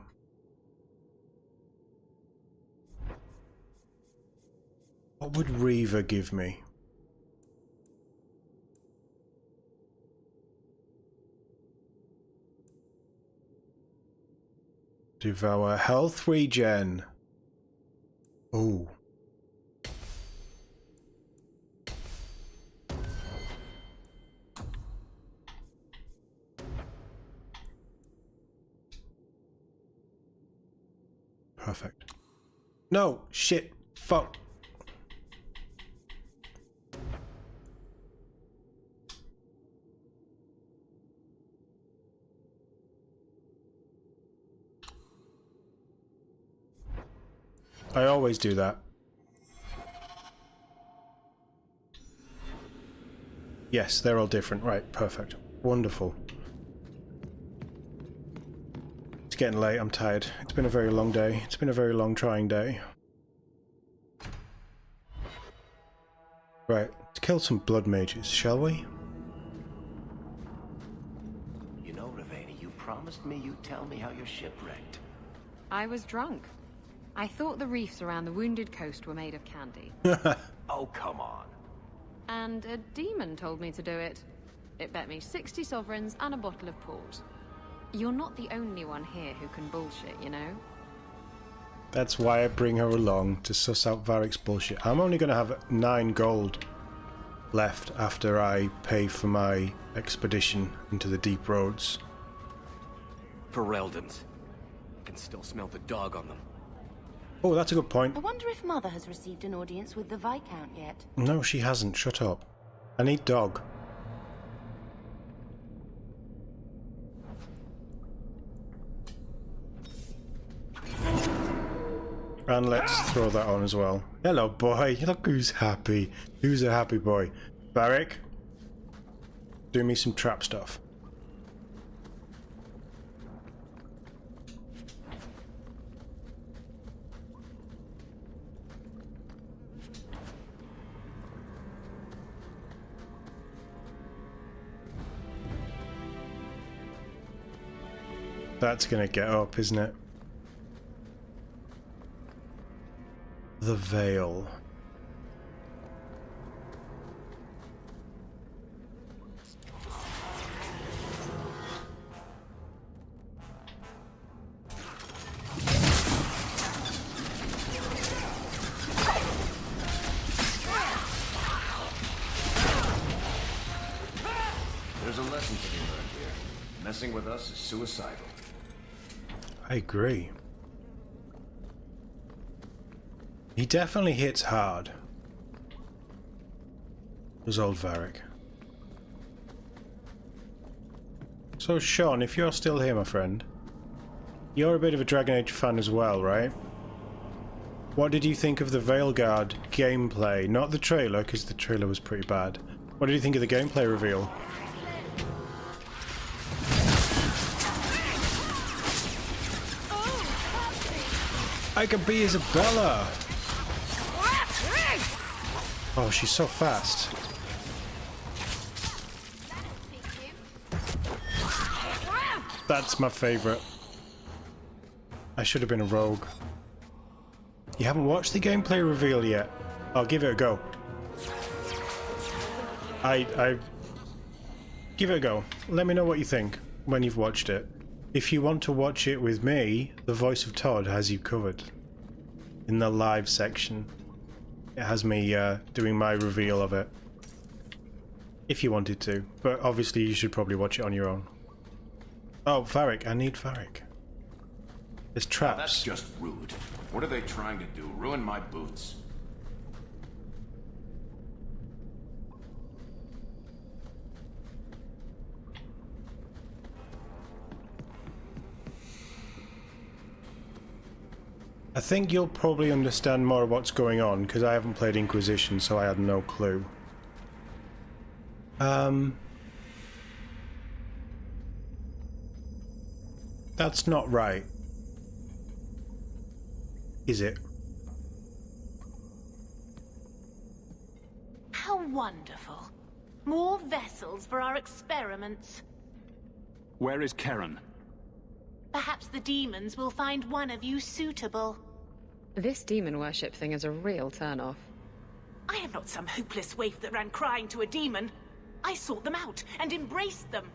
What would Reaver give me? Devour health regen. Ooh. Perfect. No, shit, fuck. I always do that. Yes, they're all different. Right, perfect. Wonderful. It's getting late, I'm tired. It's been a very long day. It's been a very long, trying day. Right, let's kill some blood mages, shall we? You know, Ravani, you promised me you'd tell me how your ship wrecked. I was drunk. I thought the reefs around the wounded coast were made of candy. Oh, come on. And a demon told me to do it. It bet me 60 sovereigns and a bottle of port. You're not the only one here who can bullshit, you know? That's why I bring her along, to suss out Varric's bullshit. I'm only going to have 9 gold left after I pay for my expedition into the deep roads. Fereldens. I can still smell the dog on them. Oh, that's a good point. I wonder if Mother has received an audience with the Viscount yet. No, she hasn't. Shut up. I need dog. And let's throw that on as well. Hello, boy. Look who's happy. Who's a happy boy? Varric, do me some trap stuff. That's gonna get up, isn't it? The Veil. There's a lesson to be learned here. Messing with us is suicidal. I agree. He definitely hits hard. Does old Varric. So Sean, if you're still here, my friend, you're a bit of a Dragon Age fan as well, right? What did you think of the Veilguard gameplay? Not the trailer, because the trailer was pretty bad. What did you think of the gameplay reveal? I can be Isabella! Oh, she's so fast. That's my favourite. I should have been a rogue. You haven't watched the gameplay reveal yet? I'll give it a go. Give it a go. Let me know what you think when you've watched it. If you want to watch it with me, the voice of Todd has you covered. In the live section. It has me doing my reveal of it. If you wanted to. But obviously you should probably watch it on your own. Oh, Varric. I need Varric. There's traps. Oh, that's just rude. What are they trying to do? Ruin my boots? I think you'll probably understand more of what's going on, because I haven't played Inquisition, so I had no clue. That's not right. Is it? How wonderful. More vessels for our experiments. Where is Karen? Perhaps the demons will find one of you suitable. This demon worship thing is a real turn-off. I am not some hopeless waif that ran crying to a demon. I sought them out and embraced them.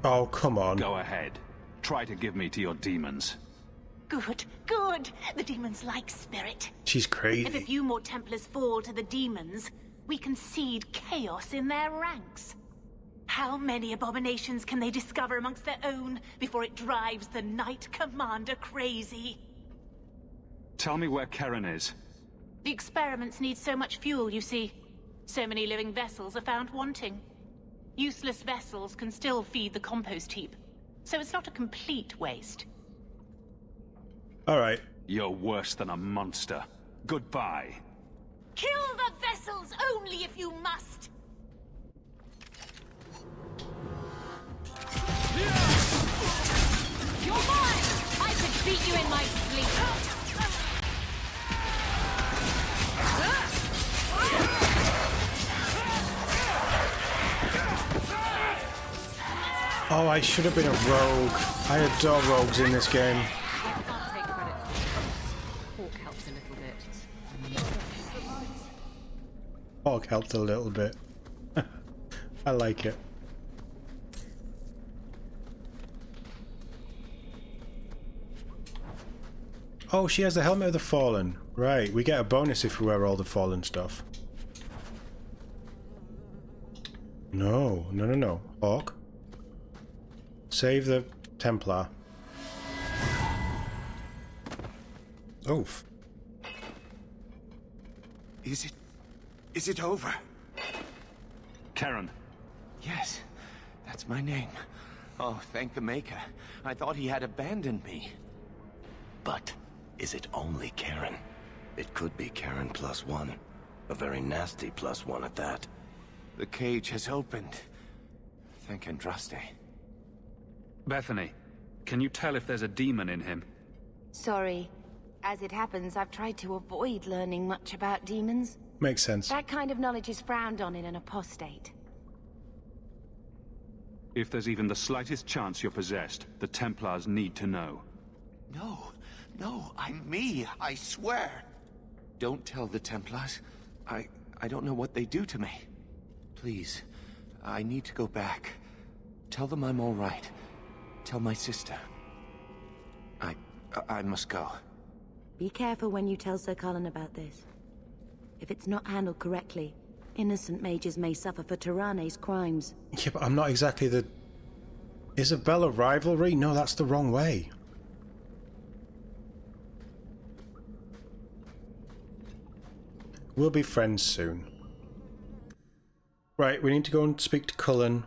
Oh, come on. Go ahead. Try to give me to your demons. Good, good. The demons like spirit. She's crazy. If a few more Templars fall to the demons, we can seed chaos in their ranks. How many abominations can they discover amongst their own before it drives the Knight Commander crazy? Tell me where Karen is. The experiments need so much fuel, you see. So many living vessels are found wanting. Useless vessels can still feed the compost heap, so it's not a complete waste. Alright. You're worse than a monster. Goodbye. Kill the vessels only if you must! You're mine! I could beat you in my sleep. Oh, I should have been a rogue. I adore rogues in this game. I can't take credit for it. Hawke helped a little bit. Hawke helped a little bit. I like it. Oh, she has the Helmet of the Fallen. Right, we get a bonus if we wear all the Fallen stuff. No, no, no, no. Hawke. Save the Templar. Oof. Is it over? Karen. Yes, that's my name. Oh, thank the Maker. I thought he had abandoned me. But is it only Karen? It could be Karen +1. A very nasty +1 at that. The cage has opened. Thank Andraste. Bethany, can you tell if there's a demon in him? Sorry. As it happens, I've tried to avoid learning much about demons. Makes sense. That kind of knowledge is frowned on in an apostate. If there's even the slightest chance you're possessed, the Templars need to know. No, I'm me, I swear. Don't tell the Templars. I don't know what they do to me. Please, I need to go back. Tell them I'm all right. Tell my sister. I must go. Be careful when you tell Sir Cullen about this. If it's not handled correctly, innocent mages may suffer for Tyranne's crimes. Yeah, but I'm not exactly the... Isabella rivalry? No, that's the wrong way. We'll be friends soon. Right, we need to go and speak to Cullen.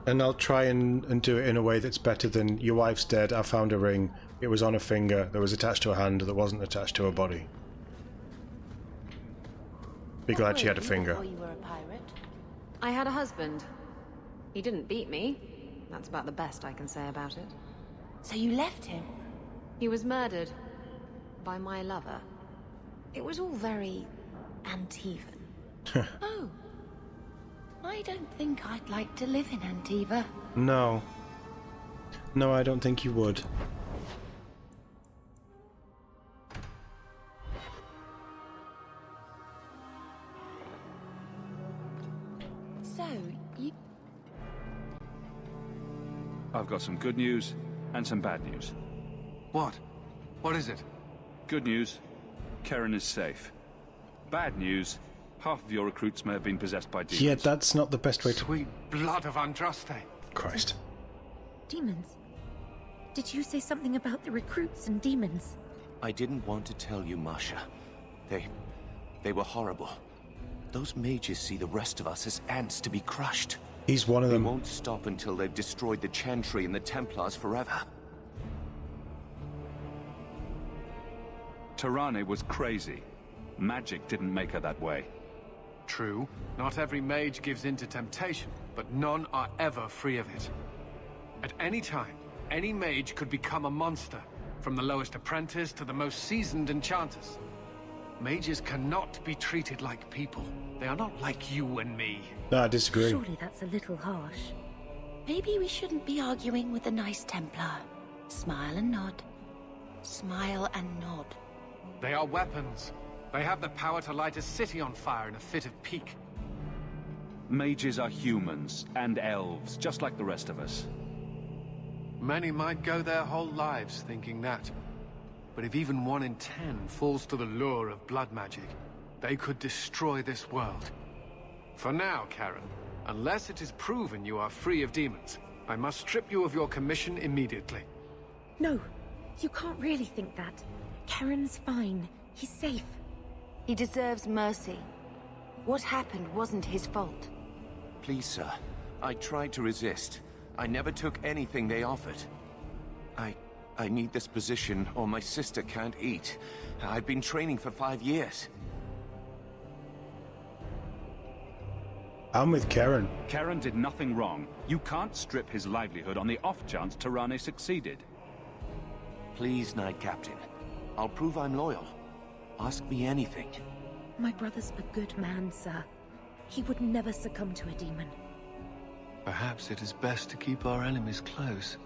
And I'll try and do it in a way that's better than your wife's dead, I found a ring, it was on a finger that was attached to a hand that wasn't attached to a body. Be glad she had a finger. You were a pirate. I had a husband. He didn't beat me. That's about the best I can say about it. So you left him? He was murdered. By my lover. It was all very... Antivan. Oh. I don't think I'd like to live in Antiva. No. No, I don't think you would. So, you... I've got some good news and some bad news. What? What is it? Good news, Karen is safe. Bad news, half of your recruits may have been possessed by demons. Yeah, that's not the best way to... Sweet blood of Andraste. Christ. Demons? Did you say something about the recruits and demons? I didn't want to tell you, Masha. They were horrible. Those mages see the rest of us as ants to be crushed. He's one of them. They won't stop until they've destroyed the Chantry and the Templars forever. Tyranne was crazy. Magic didn't make her that way. True. Not every mage gives in to temptation, but none are ever free of it. At any time, any mage could become a monster, from the lowest apprentice to the most seasoned enchanters. Mages cannot be treated like people. They are not like you and me. No, I disagree. Surely that's a little harsh. Maybe we shouldn't be arguing with the nice Templar. Smile and nod. Smile and nod. They are weapons. They have the power to light a city on fire in a fit of pique. Mages are humans and elves, just like the rest of us. Many might go their whole lives thinking that. But if even 1 in 10 falls to the lure of blood magic, they could destroy this world. For now, Karen, unless it is proven you are free of demons, I must strip you of your commission immediately. No, you can't really think that. Karen's fine. He's safe. He deserves mercy. What happened wasn't his fault. Please, sir. I tried to resist. I never took anything they offered. I need this position, or my sister can't eat. I've been training for 5 years. I'm with Karen. Karen did nothing wrong. You can't strip his livelihood on the off chance Tyranne succeeded. Please, Knight Captain. I'll prove I'm loyal. Ask me anything. My brother's a good man, sir. He would never succumb to a demon. Perhaps it is best to keep our enemies close.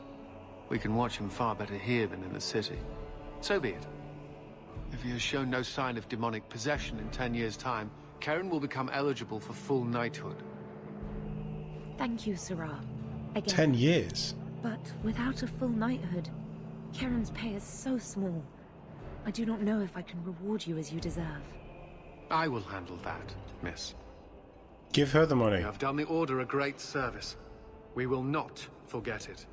We can watch him far better here than in the city. So be it. If he has shown no sign of demonic possession in 10 years' time, Karen will become eligible for full knighthood. Thank you, Sirrah. Again. 10 years? But without a full knighthood, Karen's pay is so small. I do not know if I can reward you as you deserve. I will handle that, miss. Give her the money. You have done the Order a great service. We will not forget it.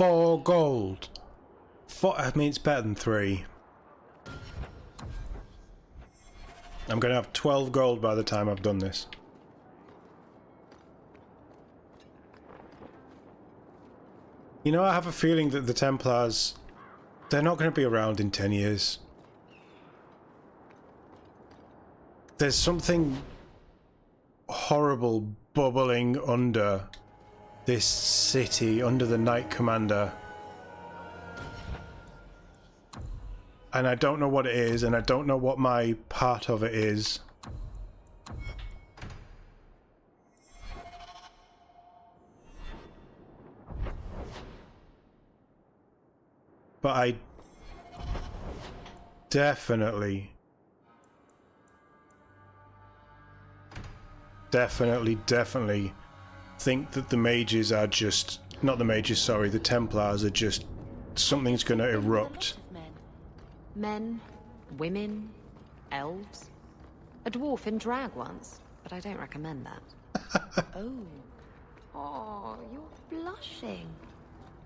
4 gold. I mean, it's better than 3. I'm going to have 12 gold by the time I've done this. You know, I have a feeling that the Templars, they're not going to be around in 10 years. There's something horrible bubbling under this city, under the Knight Commander. And I don't know what it is, and I don't know what my part of it is. But I definitely think that the mages are just... Not the mages, sorry, the Templars are just... Something's gonna erupt. Men, women, elves. A dwarf in drag once, but I don't recommend that. Oh, you're blushing.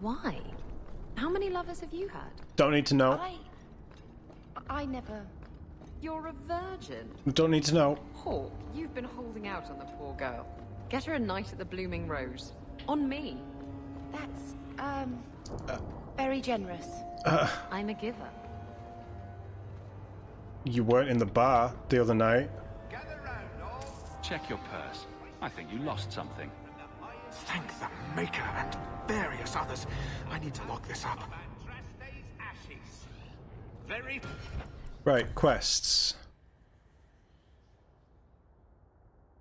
Why? How many lovers have you had? Don't need to know. I never... You're a virgin. Don't need to know. Hawke, you've been holding out on the poor girl. Get her a night at the Blooming Rose. On me. That's, very generous. I'm a giver. You weren't in the bar the other night. Check your purse. I think you lost something. Thank the Maker and various others. I need to lock this up. Right, quests.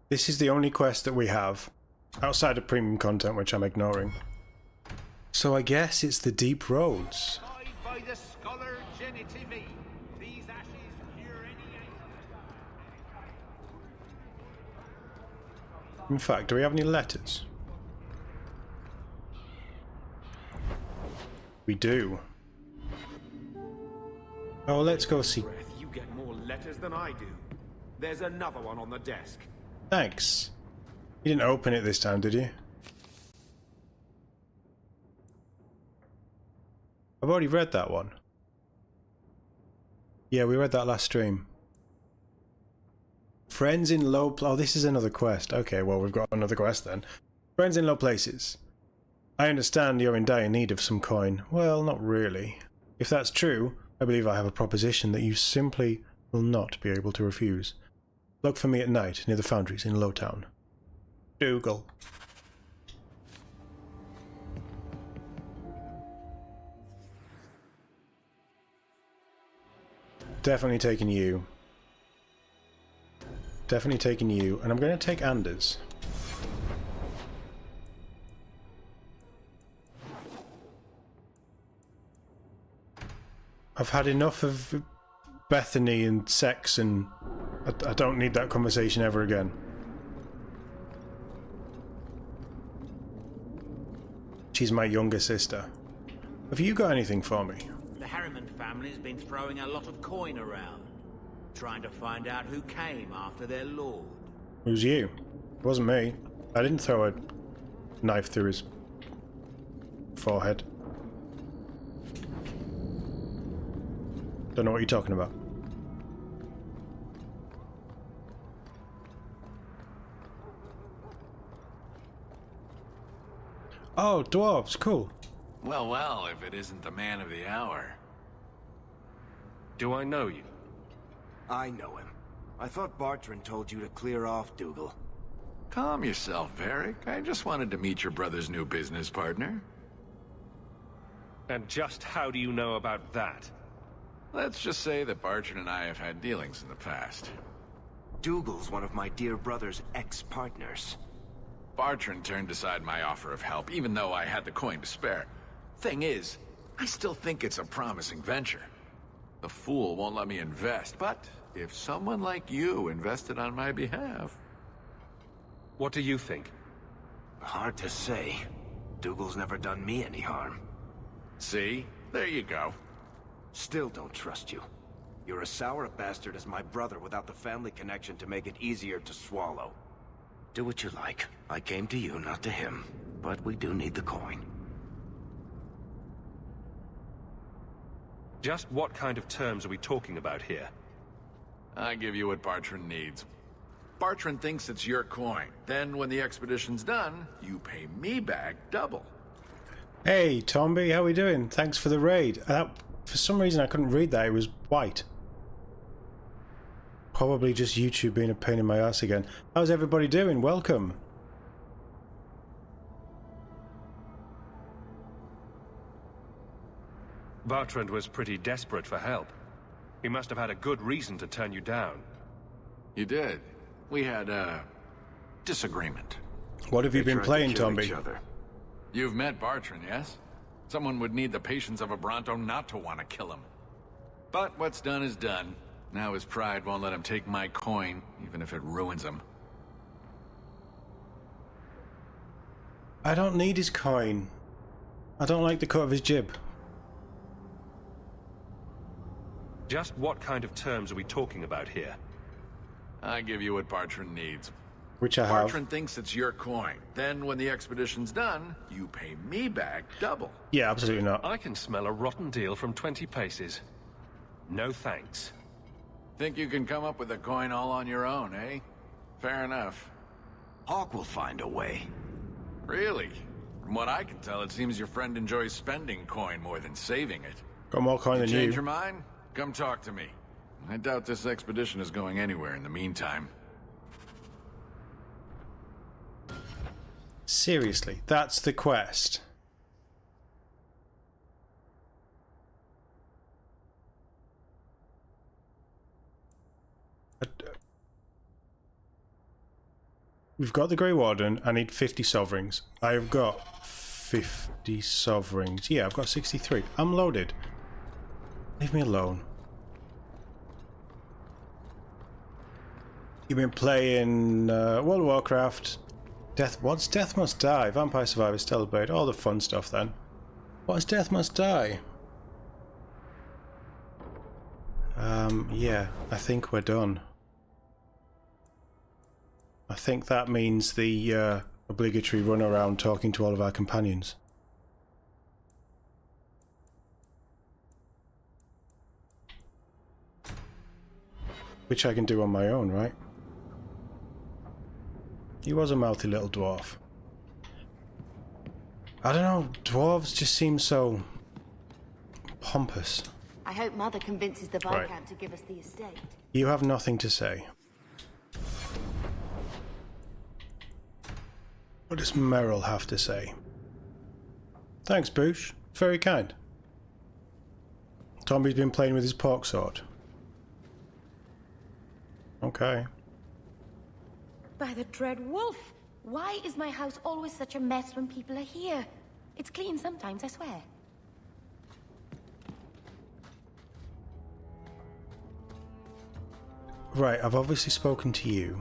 This is the only quest that we have, outside of premium content, which I'm ignoring. So I guess it's the Deep Roads. In fact, do we have any letters? We do. Oh, let's go see. You get more letters than I do. There's another one on the desk. Thanks. You didn't open it this time, did you? I've already read that one. Yeah, we read that last stream. Friends in low... Oh, this is another quest. Okay, well, we've got another quest then. Friends in low places. I understand you're in dire need of some coin. Well, not really. If that's true, I believe I have a proposition that you simply will not be able to refuse. Look for me at night near the foundries in Lowtown. Dougal. Definitely taking you. Definitely taking you. And I'm going to take Anders. I've had enough of Bethany and sex, and I don't need that conversation ever again. She's my younger sister. Have you got anything for me? The Harriman family's been throwing a lot of coin around, trying to find out who came after their lord. It was you. It wasn't me. I didn't throw a knife through his forehead. Don't know what you're talking about. Oh, dwarves, cool. Well, well, if it isn't the man of the hour. Do I know you? I know him. I thought Bartrand told you to clear off, Dougal. Calm yourself, Varric. I just wanted to meet your brother's new business partner. And just how do you know about that? Let's just say that Bartrand and I have had dealings in the past. Dougal's one of my dear brother's ex-partners. Bartrand turned aside my offer of help, even though I had the coin to spare. Thing is, I still think it's a promising venture. The fool won't let me invest, but if someone like you invested on my behalf... What do you think? Hard to say. Dougal's never done me any harm. See? There you go. Still don't trust you. You're as sour a bastard as my brother without the family connection to make it easier to swallow. Do what you like. I came to you, not to him. But we do need the coin. Just what kind of terms are we talking about here? I give you what Bartrand needs. Bartrand thinks it's your coin. Then, when the expedition's done, you pay me back double. Hey, Tomby, how we doing? Thanks for the raid. For some reason, I couldn't read that. It was white. Probably just YouTube being a pain in my ass again. How's everybody doing? Welcome. Bartrand was pretty desperate for help. He must have had a good reason to turn you down. You did. We had a disagreement. What have you been playing, Tomby? You've met Bartrand, yes? Someone would need the patience of a Bronto not to want to kill him. But what's done is done. Now his pride won't let him take my coin, even if it ruins him. I don't need his coin. I don't like the cut of his jib. Just what kind of terms are we talking about here? I give you what Bartrand needs. Which I have. Bartrand thinks it's your coin. Then, when the expedition's done, you pay me back double. Yeah, absolutely not. I can smell a rotten deal from 20 paces. No thanks. Think you can come up with a coin all on your own, eh? Fair enough. Hawke will find a way. Really? From what I can tell, it seems your friend enjoys spending coin more than saving it. Got more coin than you. Change your mind? Come talk to me. I doubt this expedition is going anywhere in the meantime. Seriously, that's the quest. We've got the Grey Warden. I need 50 sovereigns. I've got 50 sovereigns. Yeah, I've got 63. I'm loaded. Leave me alone. You've been playing World of Warcraft. What's Death Must Die? Vampire Survivors, Teleblade, all the fun stuff then. What's Death Must Die? Yeah, I think we're done. I think that means the obligatory run around talking to all of our companions. Which I can do on my own, right? He was a mouthy little dwarf. I don't know, dwarves just seem so pompous. I hope Mother convinces the Viscount to give us the estate. You have nothing to say. What does Merrill have to say? Thanks, Boosh. Very kind. Tommy's been playing with his pork sword. Okay. By the dread wolf! Why is my house always such a mess when people are here? It's clean sometimes, I swear. Right, I've obviously spoken to you.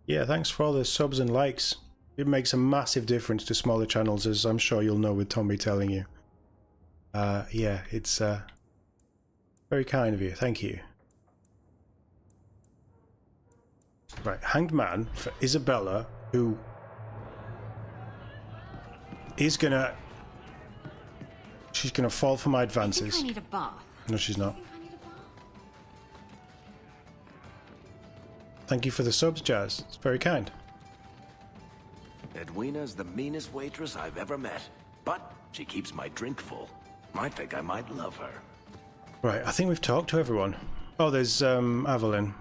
Yeah, thanks for all the subs and likes. It makes a massive difference to smaller channels, as I'm sure you'll know with Tommy telling you. Yeah, it's very kind of you. Thank you. Right, Hanged Man for Isabella, who is gonna... She's gonna fall for my advances. I think I need a bath. No, she's not. Thank you for the subs, Jazz. It's very kind. Edwina's the meanest waitress I've ever met, but she keeps my drink full. I think I might love her. Right, I think we've talked to everyone. Oh, there's Evelyn.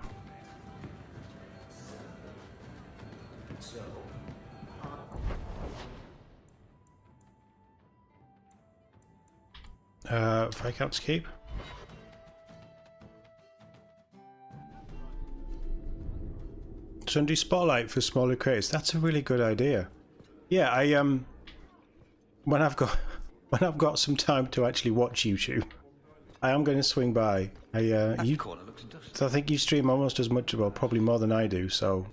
Viscount's Keep. Sunday Spotlight for smaller creators. That's a really good idea. Yeah, I when I've got some time to actually watch YouTube, I am going to swing by. I think you stream almost as much, well, probably more than I do, so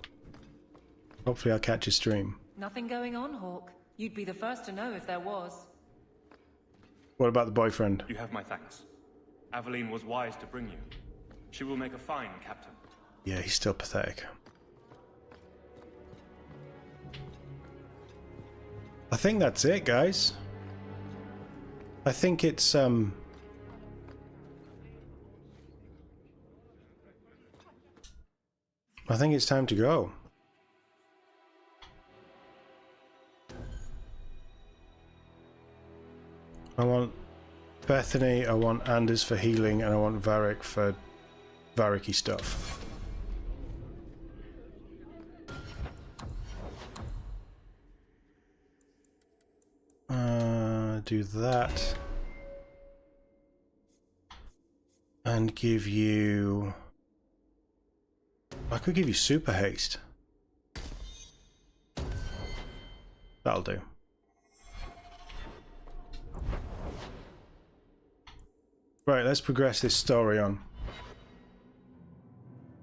hopefully I'll catch a stream. Nothing going on, Hawke. You'd be the first to know if there was. What about the boyfriend? You have my thanks. Aveline was wise to bring you. She will make a fine captain. Yeah, he's still pathetic. I think that's it, guys. I think it's I think it's time to go. I want Bethany, I want Anders for healing, and I want Varric for Varric-y stuff. Do that. And give you... I could give you super haste. That'll do. Right, let's progress this story on.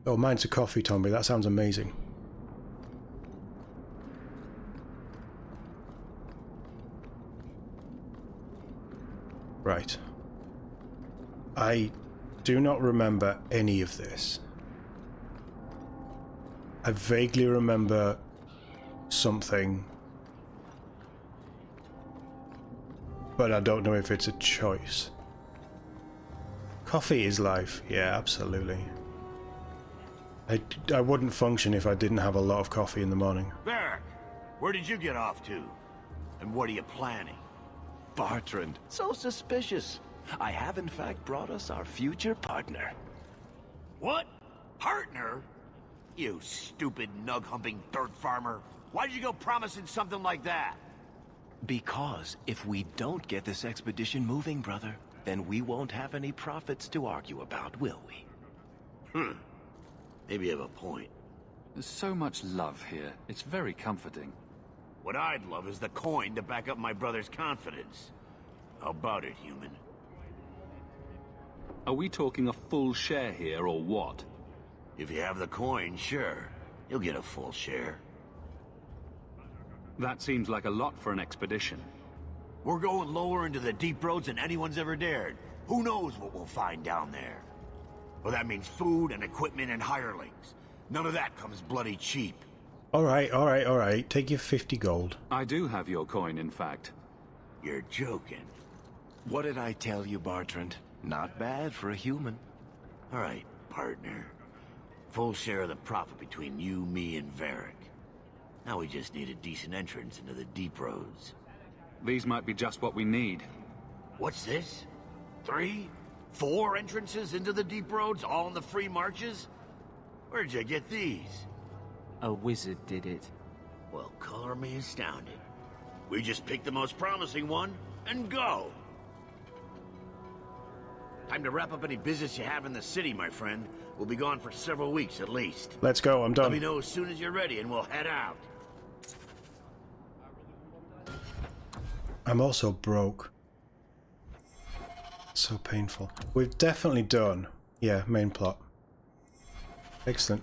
Oh, mine's a coffee, Tommy. That sounds amazing. Right. I do not remember any of this. I vaguely remember something, but I don't know if it's a choice. Coffee is life. Yeah, absolutely. I wouldn't function if I didn't have a lot of coffee in the morning. Varric, where did you get off to? And what are you planning? Bartrand, so suspicious. I have in fact brought us our future partner. What? Partner? You stupid nug-humping dirt farmer. Why did you go promising something like that? Because if we don't get this expedition moving, brother, then we won't have any profits to argue about, will we? Maybe you have a point. There's so much love here. It's very comforting. What I'd love is the coin to back up my brother's confidence. How about it, human? Are we talking a full share here, or what? If you have the coin, sure. You'll get a full share. That seems like a lot for an expedition. We're going lower into the deep roads than anyone's ever dared. Who knows what we'll find down there? Well, that means food and equipment and hirelings. None of that comes bloody cheap. Alright. Take your 50 gold. I do have your coin, in fact. You're joking. What did I tell you, Bartrand? Not bad for a human. Alright, partner. Full share of the profit between you, me, and Varric. Now we just need a decent entrance into the deep roads. These might be just what we need. What's this? 3? 4 entrances into the deep roads, all in the free marches? Where'd you get these? A wizard did it. Well, color me astounded. We just pick the most promising one, and go! Time to wrap up any business you have in the city, my friend. We'll be gone for several weeks at least. Let's go, I'm done. Let me know as soon as you're ready, and we'll head out. I'm also broke. So painful. We've definitely done, yeah, main plot. Excellent.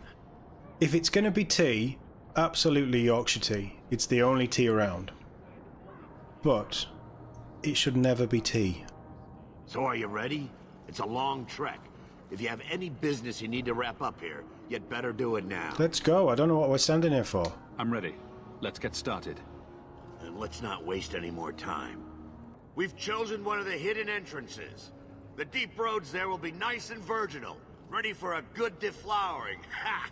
If it's going to be tea, absolutely Yorkshire tea. It's the only tea around. But it should never be tea. So are you ready? It's a long trek. If you have any business you need to wrap up here, you'd better do it now. Let's go. I don't know what we're standing here for. I'm ready. Let's get started. And let's not waste any more time. We've chosen one of the hidden entrances. The deep roads there will be nice and virginal, ready for a good deflowering. Ha!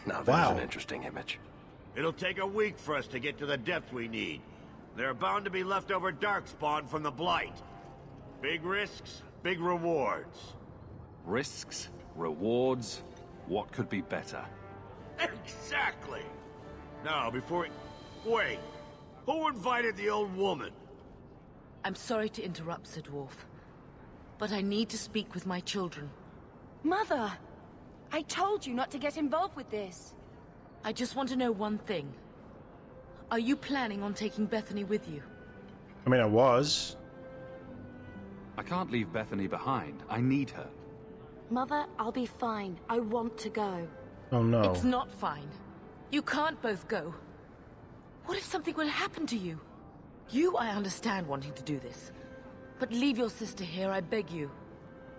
Now that's an interesting image. It'll take a week for us to get to the depth we need. There are bound to be leftover darkspawn from the blight. Big risks, big rewards. Risks, rewards, what could be better? Exactly! Now, before... Wait! Who invited the old woman? I'm sorry to interrupt, Sir Dwarf, but I need to speak with my children. Mother! I told you not to get involved with this. I just want to know one thing. Are you planning on taking Bethany with you? I mean, I was. I can't leave Bethany behind. I need her. Mother, I'll be fine. I want to go. Oh no. It's not fine. You can't both go. What if something will happen to you? You, I understand wanting to do this. But leave your sister here, I beg you.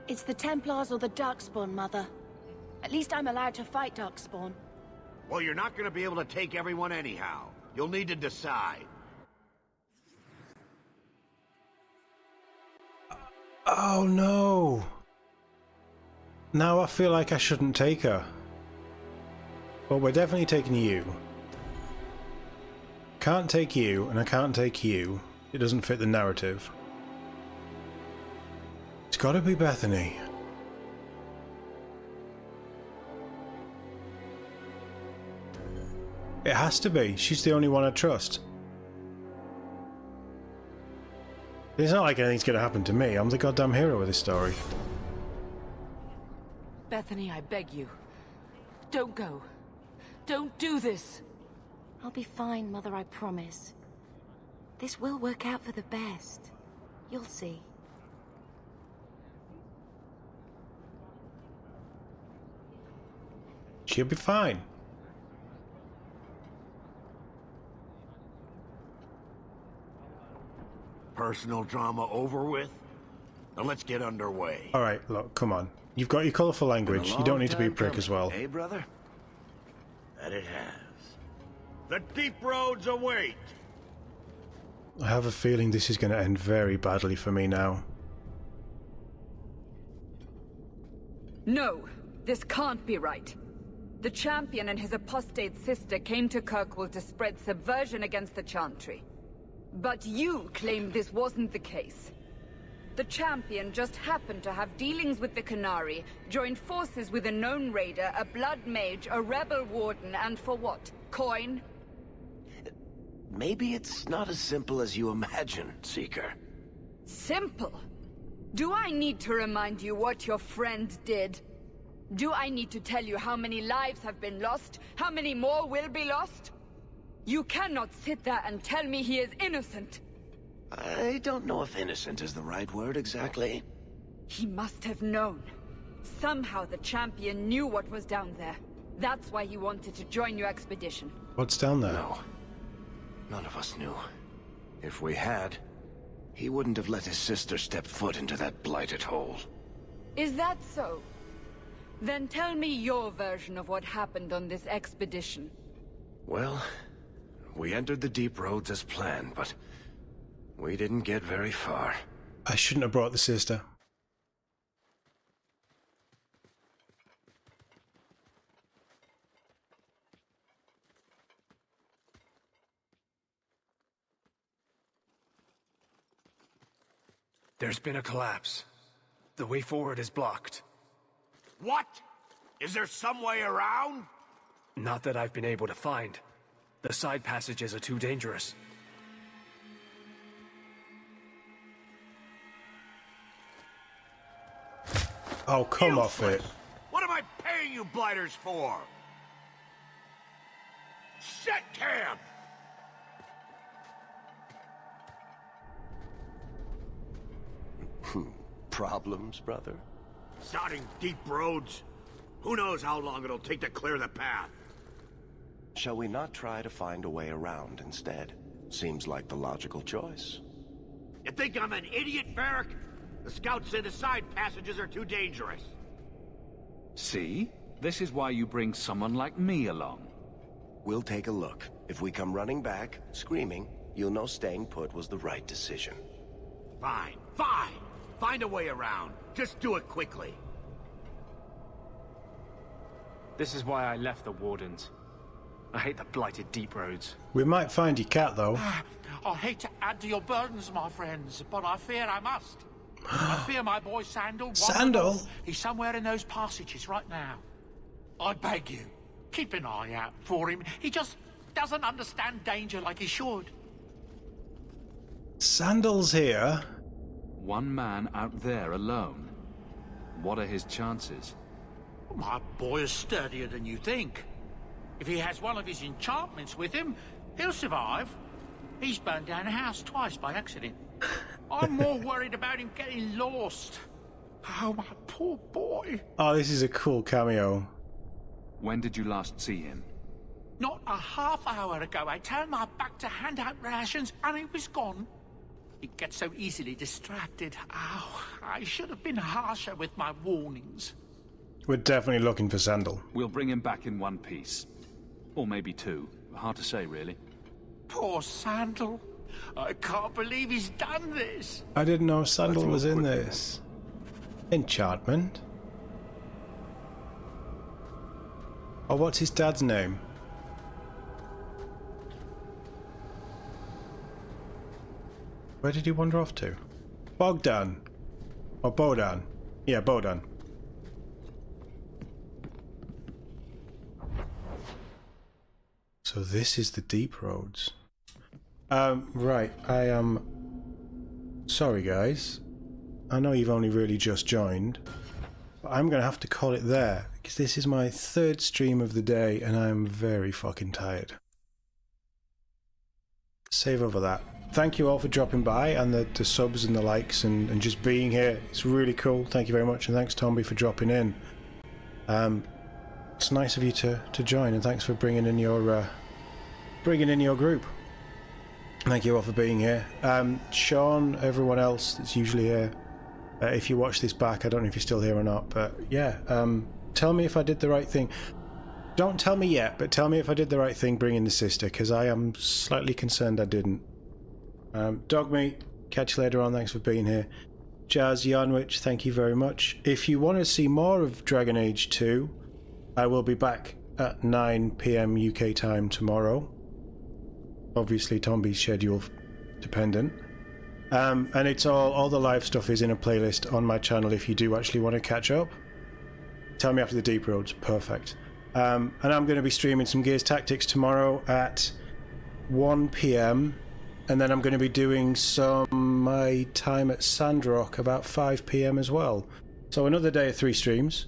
It's the Templars or the Darkspawn, Mother. At least I'm allowed to fight Darkspawn. Well, you're not gonna be able to take everyone anyhow. You'll need to decide. Oh no! Now I feel like I shouldn't take her. But we're definitely taking you. Can't take you, and I can't take you. It doesn't fit the narrative. It's gotta be Bethany. It has to be. She's the only one I trust. It's not like anything's gonna happen to me. I'm the goddamn hero of this story. Bethany, I beg you. Don't go. Don't do this. I'll be fine, Mother, I promise. This will work out for the best. You'll see. She'll be fine. Personal drama over with? Now let's get underway. Alright, look, come on. You've got your colourful language. You don't need to be a prick as well. Hey, brother? That it has. The deep roads await! I have a feeling this is going to end very badly for me now. No, this can't be right. The champion and his apostate sister came to Kirkwall to spread subversion against the Chantry. But you claim this wasn't the case. The champion just happened to have dealings with the Canary, joined forces with a known raider, a blood mage, a rebel warden, and for what? Coin? Maybe it's not as simple as you imagine, Seeker. Simple? Do I need to remind you what your friend did? Do I need to tell you how many lives have been lost? How many more will be lost? You cannot sit there and tell me he is innocent. I don't know if innocent is the right word exactly. He must have known. Somehow the champion knew what was down there. That's why he wanted to join your expedition. What's down there? No. None of us knew. If we had, he wouldn't have let his sister step foot into that blighted hole. Is that so? Then tell me your version of what happened on this expedition. Well, we entered the deep roads as planned, but we didn't get very far. I shouldn't have brought the sister. There's been a collapse. The way forward is blocked. What? Is there some way around? Not that I've been able to find. The side passages are too dangerous. Oh, come off it. What am I paying you blighters for? Set camp! Problems, brother? Starting deep roads? Who knows how long it'll take to clear the path? Shall we not try to find a way around instead? Seems like the logical choice. You think I'm an idiot, Varric? The scouts say the side passages are too dangerous. See? This is why you bring someone like me along. We'll take a look. If we come running back, screaming, you'll know staying put was the right decision. Fine, fine! Find a way around. Just do it quickly. This is why I left the Wardens. I hate the blighted deep roads. We might find your cat, though. I hate to add to your burdens, my friends, but I fear I must. I fear my boy Sandal. Sandal? He's somewhere in those passages right now. I beg you, keep an eye out for him. He just doesn't understand danger like he should. Sandal's here. One man out there alone. What are his chances? My boy is sturdier than you think. If he has one of his enchantments with him, he'll survive. He's burned down a house twice by accident. I'm more worried about him getting lost. Oh, my poor boy. Oh, this is a cool cameo. When did you last see him? Not a half hour ago, I turned my back to hand out rations, and he was gone. He gets so easily distracted. Oh, I should have been harsher with my warnings. We're definitely looking for Sandal. We'll bring him back in one piece. Or maybe two. Hard to say, really. Poor Sandal. I can't believe he's done this. I didn't know Sandal was in this. Enchantment? Oh, what's his dad's name? Where did he wander off to? Bogdan. Or Bodan. Yeah, Bodan. So this is the deep roads. Right, I am sorry guys. I know you've only really just joined, but I'm gonna have to call it there because this is my third stream of the day and I'm very fucking tired. Save over that. Thank you all for dropping by and the subs and the likes and just being here. It's really cool. Thank you very much, and thanks Tomby for dropping in. It's nice of you to join, and thanks for bringing in your group. Thank you all for being here. Sean, everyone else that's usually here. If you watch this back, I don't know if you're still here or not, but yeah. Tell me if I did the right thing. Don't tell me yet, but tell me if I did the right thing bringing the sister, because I am slightly concerned I didn't. Dogmeat, catch you later on, thanks for being here. Jazz Yanwich, thank you very much. If you want to see more of Dragon Age 2, I will be back at 9 PM UK time tomorrow. Obviously Tomby's schedule dependent. And it's all the live stuff is in a playlist on my channel if you do actually want to catch up. Tell me after the Deep Roads, perfect. And I'm going to be streaming some Gears Tactics tomorrow at 1 PM. And then I'm going to be doing my time at Sandrock about 5 PM as well. So another day of 3 streams.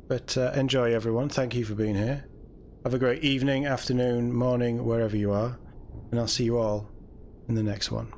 But enjoy everyone. Thank you for being here. Have a great evening, afternoon, morning, wherever you are. And I'll see you all in the next one.